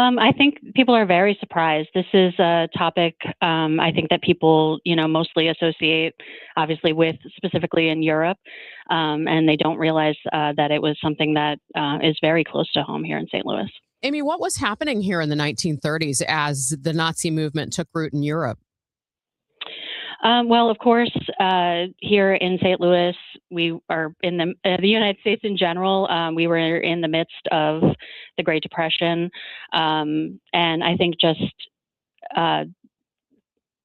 I think people are very surprised. This is a topic I think that people, mostly associate, obviously, with specifically in Europe, and they don't realize that it was something that is very close to home here in St. Louis. Amy, what was happening here in the 1930s as the Nazi movement took root in Europe? Well, of course, here in St. Louis, we are in the United States in general. We were in the midst of the Great Depression, and I think just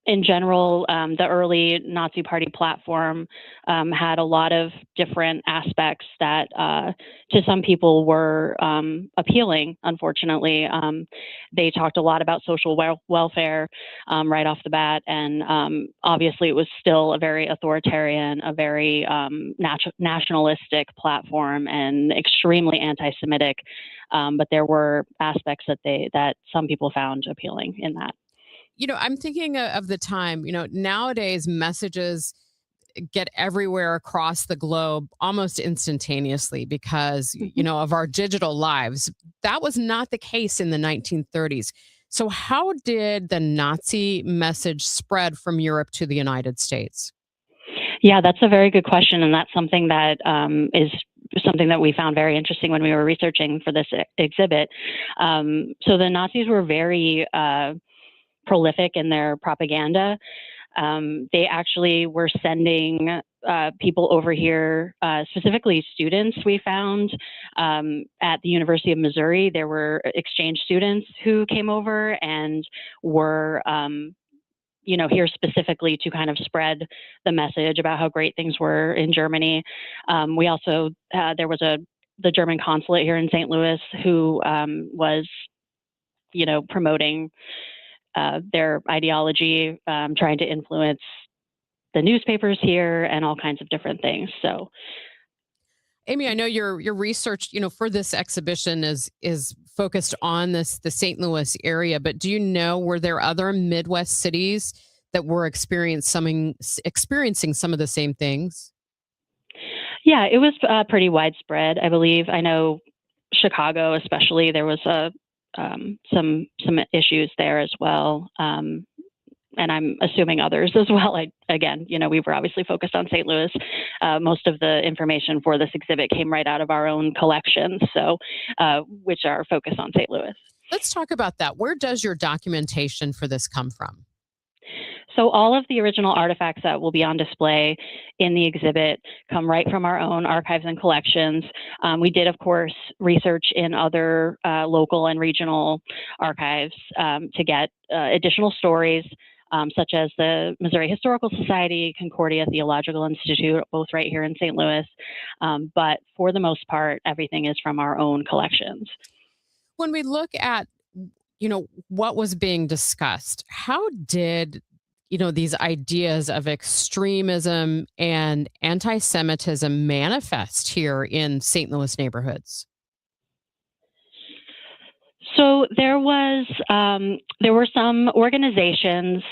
in general, the early Nazi Party platform had a lot of different aspects that to some people were appealing, unfortunately. They talked a lot about social welfare right off the bat, and obviously it was still a very authoritarian, a very nationalistic platform and extremely anti-Semitic, but there were aspects that some people found appealing in that. I'm thinking of the time, nowadays messages get everywhere across the globe almost instantaneously because, of our digital lives. That was not the case in the 1930s. So how did the Nazi message spread from Europe to the United States? Yeah, that's a very good question. And that's something that is something that we found very interesting when we were researching for this exhibit. So the Nazis were very prolific in their propaganda. They actually were sending people over here, specifically students we found at the University of Missouri. There were exchange students who came over and were here specifically to kind of spread the message about how great things were in Germany. We also, there was the German consulate here in St. Louis who was, promoting their ideology, trying to influence the newspapers here and all kinds of different things. So, Amy, I know your research, for this exhibition is focused on the St. Louis area, but do you know, were there other Midwest cities that were experiencing some of the same things? Yeah, it was pretty widespread, I believe. I know Chicago, especially, there was some issues there as well. And I'm assuming others as well. We were obviously focused on St. Louis. Most of the information for this exhibit came right out of our own collections, which are focused on St. Louis. Let's talk about that. Where does your documentation for this come from? So all of the original artifacts that will be on display in the exhibit come right from our own archives and collections. We did, of course, research in other local and regional archives to get additional stories, such as the Missouri Historical Society, Concordia Theological Institute, both right here in St. Louis. But for the most part, everything is from our own collections. When we look at, what was being discussed, how did these ideas of extremism and anti-Semitism manifest here in St. Louis neighborhoods? So there were some organizations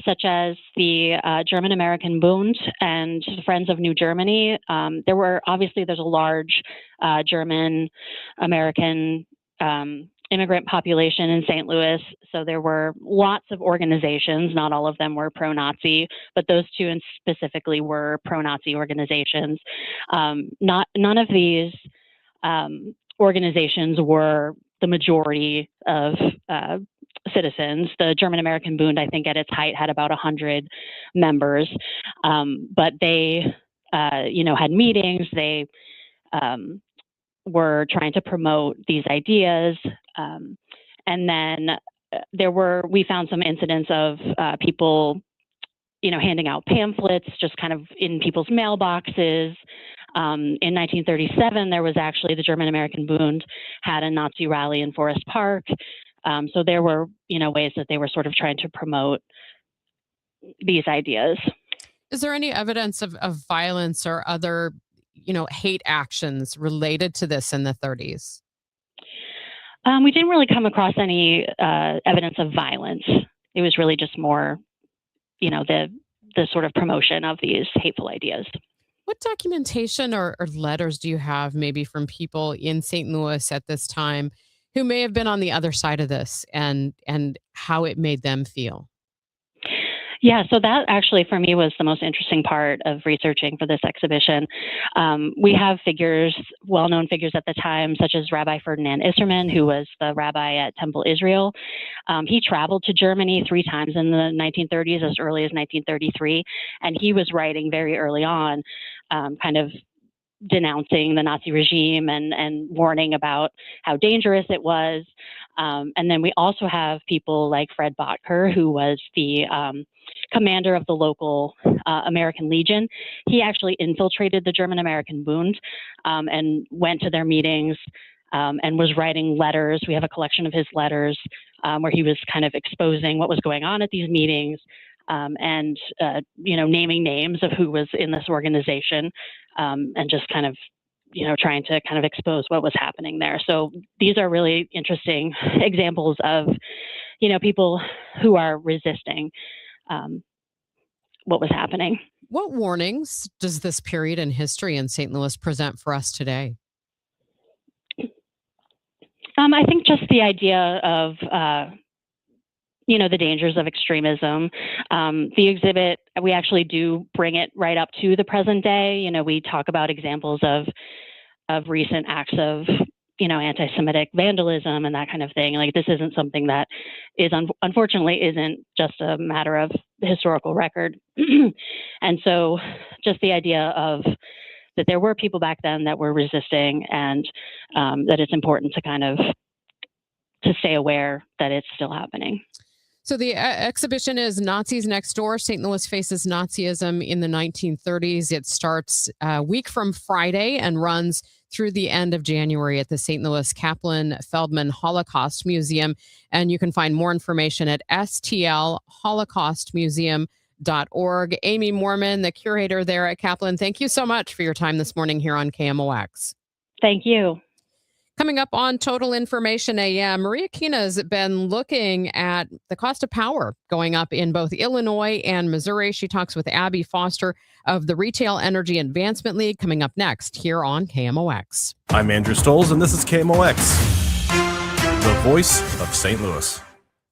such as the German American Bund and the Friends of New Germany. There's a large German American immigrant population in St. Louis. So there were lots of organizations. Not all of them were pro-Nazi, but those two specifically were pro-Nazi organizations. None of these organizations were the majority of citizens. The German American Bund, I think at its height, had about 100 members, but they, had meetings. They were trying to promote these ideas. And then we found some incidents of people, handing out pamphlets just kind of in people's mailboxes. In 1937, there was actually the German American Bund had a Nazi rally in Forest Park. So there were, ways that they were sort of trying to promote these ideas. Is there any evidence of violence or other, hate actions related to this in the 30s? We didn't really come across any evidence of violence. It was really just more, the sort of promotion of these hateful ideas. What documentation or letters do you have maybe from people in St. Louis at this time, who may have been on the other side of this and how it made them feel? Yeah, so that actually for me was the most interesting part of researching for this exhibition. We have figures, well-known figures at the time, such as Rabbi Ferdinand Isserman, who was the rabbi at Temple Israel. He traveled to Germany 3 times in the 1930s, as early as 1933, and he was writing very early on, kind of denouncing the Nazi regime and warning about how dangerous it was. And then we also have people like Fred Botker, who was the commander of the local American Legion. He actually infiltrated the German American Bund and went to their meetings and was writing letters. We have a collection of his letters where he was kind of exposing what was going on at these meetings and naming names of who was in this organization and just kind of trying to kind of expose what was happening there. So these are really interesting examples of people who are resisting what was happening. What warnings does this period in history in St. Louis present for us today? I think just the idea of, the dangers of extremism. The exhibit, we actually do bring it right up to the present day. We talk about examples of recent acts of, anti-Semitic vandalism and that kind of thing. Like, this isn't something that is, unfortunately, isn't just a matter of the historical record. And so just the idea of that there were people back then that were resisting and that it's important to kind of to stay aware that it's still happening. So the exhibition is Nazis Next Door, St. Louis Faces Nazism in the 1930s. It starts a week from Friday and runs through the end of January at the St. Louis Kaplan Feldman Holocaust Museum. And you can find more information at stlholocaustmuseum.org. Amy Moorman, the curator there at Kaplan, thank you so much for your time this morning here on KMOX. Thank you. Coming up on Total Information AM, Maria Kina's been looking at the cost of power going up in both Illinois and Missouri. She talks with Abby Foster of the Retail Energy Advancement League coming up next here on KMOX. I'm Andrew Stolz, and this is KMOX, the voice of St. Louis.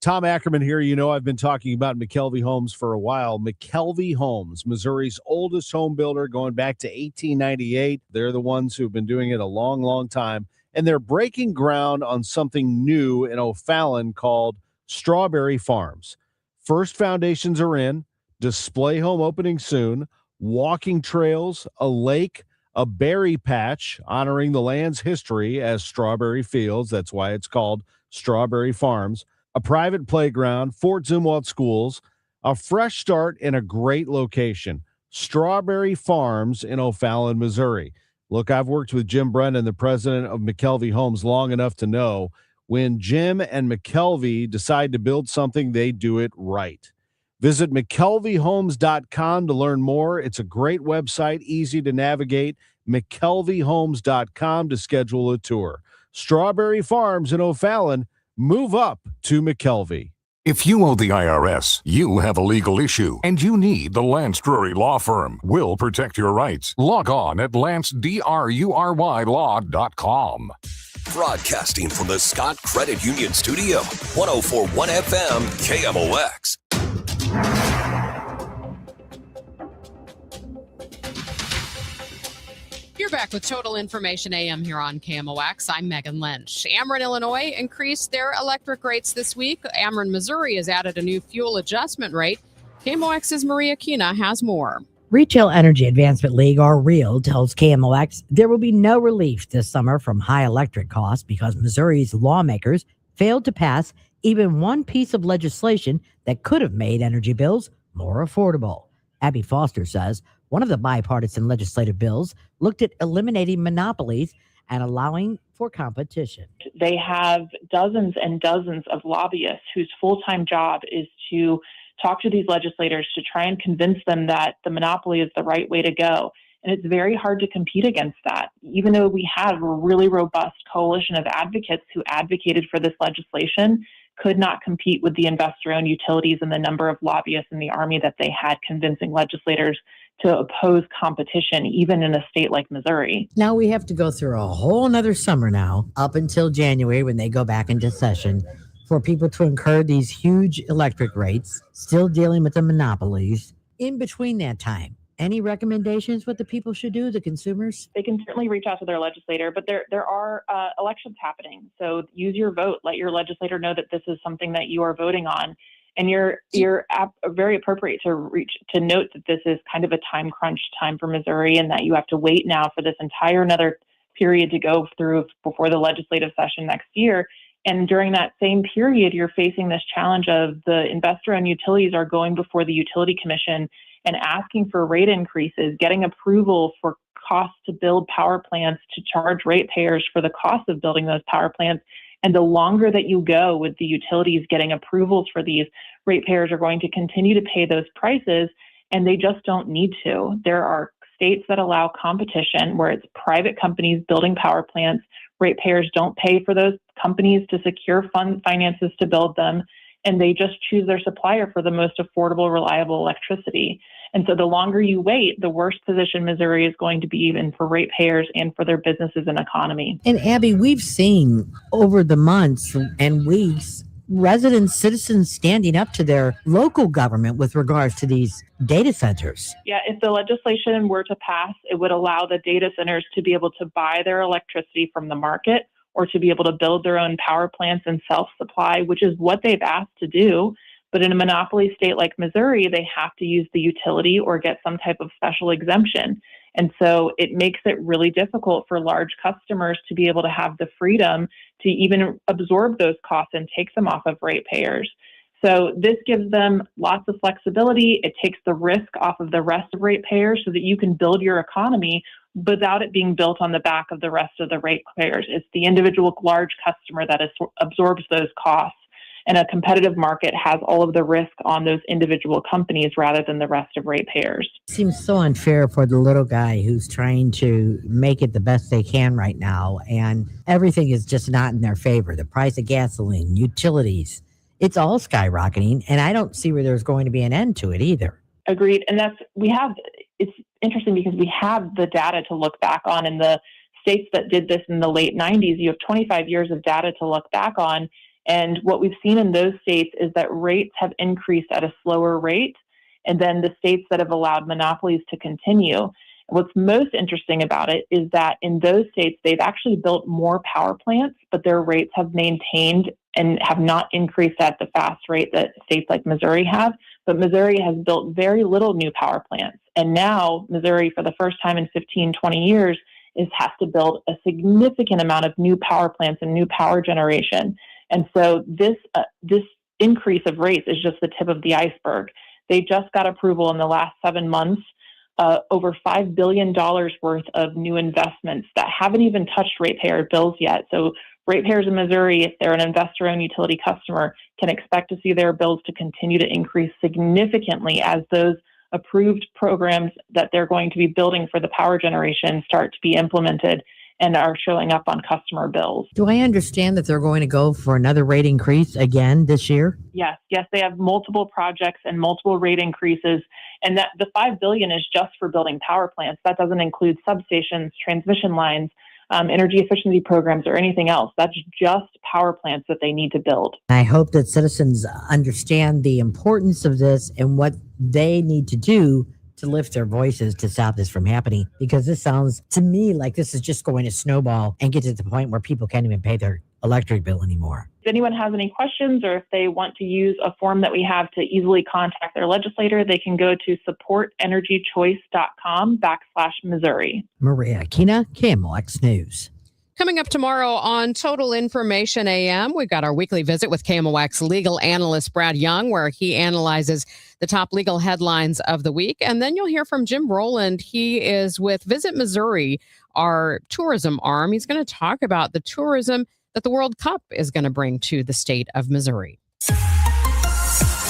Tom Ackerman here. I've been talking about McKelvey Homes for a while. McKelvey Homes, Missouri's oldest home builder, going back to 1898. They're the ones who've been doing it a long, long time. And they're breaking ground on something new in O'Fallon called Strawberry Farms. First foundations are in, display home opening soon, walking trails, a lake, a berry patch honoring the land's history as strawberry fields. That's why it's called Strawberry Farms. A private playground, Fort Zumwalt schools, a fresh start in a great location. Strawberry Farms in O'Fallon, Missouri. Look, I've worked with Jim Brennan, the president of McKelvey Homes, long enough to know when Jim and McKelvey decide to build something, they do it right. Visit McKelveyhomes.com to learn more. It's a great website, easy to navigate. McKelveyhomes.com to schedule a tour. Strawberry Farms in O'Fallon, move up to McKelvey. If you owe the IRS, you have a legal issue, and you need the Lance Drury Law Firm. We'll protect your rights. Log on at lancedrurylaw.com. Broadcasting from the Scott Credit Union Studio, 104.1 FM, KMOX. You're back with Total Information AM here on KMOX. I'm Megan Lynch. Ameren, Illinois increased their electric rates this week. Ameren, Missouri has added a new fuel adjustment rate. KMOX's Maria Kina has more. Retail Energy Advancement League, or REAL, tells KMOX there will be no relief this summer from high electric costs because Missouri's lawmakers failed to pass even one piece of legislation that could have made energy bills more affordable. Abby Foster says one of the bipartisan legislative bills looked at eliminating monopolies and allowing for competition. They have dozens and dozens of lobbyists whose full-time job is to talk to these legislators to try and convince them that the monopoly is the right way to go. And it's very hard to compete against that. Even though we had a really robust coalition of advocates who advocated for this legislation, could not compete with the investor-owned utilities and the number of lobbyists in the Army that they had convincing legislators to oppose competition, even in a state like Missouri. Now we have to go through a whole nother summer now, up until January when they go back into session, for people to incur these huge electric rates, still dealing with the monopolies. In between that time, any recommendations what the people should do, the consumers? They can certainly reach out to their legislator, but there are elections happening. So use your vote. Let your legislator know that this is something that you are voting on. And you're very appropriate to note that this is kind of a time crunch time for Missouri, and that you have to wait now for this entire another period to go through before the legislative session next year. And during that same period, you're facing this challenge of the investor-owned utilities are going before the Utility Commission and asking for rate increases, getting approval for costs to build power plants, to charge ratepayers for the cost of building those power plants. And the longer that you go with the utilities getting approvals for these, ratepayers are going to continue to pay those prices, and they just don't need to. There are states that allow competition where it's private companies building power plants. Ratepayers don't pay for those companies to secure finances to build them, and they just choose their supplier for the most affordable, reliable electricity. And so the longer you wait, the worse position Missouri is going to be, even for ratepayers and for their businesses and economy. And Abby, we've seen over the months and weeks, residents, citizens standing up to their local government with regards to these data centers. Yeah, if the legislation were to pass, it would allow the data centers to be able to buy their electricity from the market, or to be able to build their own power plants and self-supply, which is what they've asked to do. But in a monopoly state like Missouri, they have to use the utility or get some type of special exemption. And so it makes it really difficult for large customers to be able to have the freedom to even absorb those costs and take them off of ratepayers. So this gives them lots of flexibility. It takes the risk off of the rest of ratepayers so that you can build your economy without it being built on the back of the rest of the ratepayers. It's the individual large customer that absorbs those costs. And a competitive market has all of the risk on those individual companies rather than the rest of ratepayers. Seems so unfair for the little guy who's trying to make it the best they can right now, and everything is just not in their favor. The price of gasoline, utilities, it's all skyrocketing, and I don't see where there's going to be an end to it either. Agreed. And it's interesting because we have the data to look back on. In the states that did this in the late 90s, you have 25 years of data to look back on. And what we've seen in those states is that rates have increased at a slower rate, and then the states that have allowed monopolies to continue. What's most interesting about it is that in those states, they've actually built more power plants, but their rates have maintained and have not increased at the fast rate that states like Missouri have. But Missouri has built very little new power plants. And now Missouri, for the first time in 15, 20 years, has to build a significant amount of new power plants and new power generation. And so this increase of rates is just the tip of the iceberg. They just got approval in the last 7 months, over $5 billion worth of new investments that haven't even touched ratepayer bills yet. So ratepayers in Missouri, if they're an investor-owned utility customer, can expect to see their bills to continue to increase significantly as those approved programs that they're going to be building for the power generation start to be implemented and are showing up on customer bills. Do I understand that they're going to go for another rate increase again this year? Yes, they have multiple projects and multiple rate increases, and that the $5 billion is just for building power plants. That doesn't include substations, transmission lines, energy efficiency programs, or anything else. That's just power plants that they need to build. I hope that citizens understand the importance of this and what they need to do to lift their voices to stop this from happening, because this sounds to me like this is just going to snowball and get to the point where people can't even pay their electric bill anymore. If anyone has any questions, or if they want to use a form that we have to easily contact their legislator, they can go to supportenergychoice.com/Missouri. Maria Aquina, KMOX News. Coming up tomorrow on Total Information AM, we've got our weekly visit with KMOX legal analyst Brad Young, where he analyzes the top legal headlines of the week. And then you'll hear from Jim Rowland. He is with Visit Missouri, our tourism arm. He's going to talk about the tourism that the World Cup is going to bring to the state of Missouri.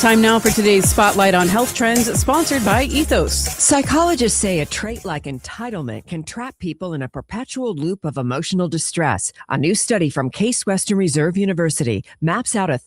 Time now for today's Spotlight on Health Trends, sponsored by Ethos. Psychologists say a trait like entitlement can trap people in a perpetual loop of emotional distress. A new study from Case Western Reserve University maps out a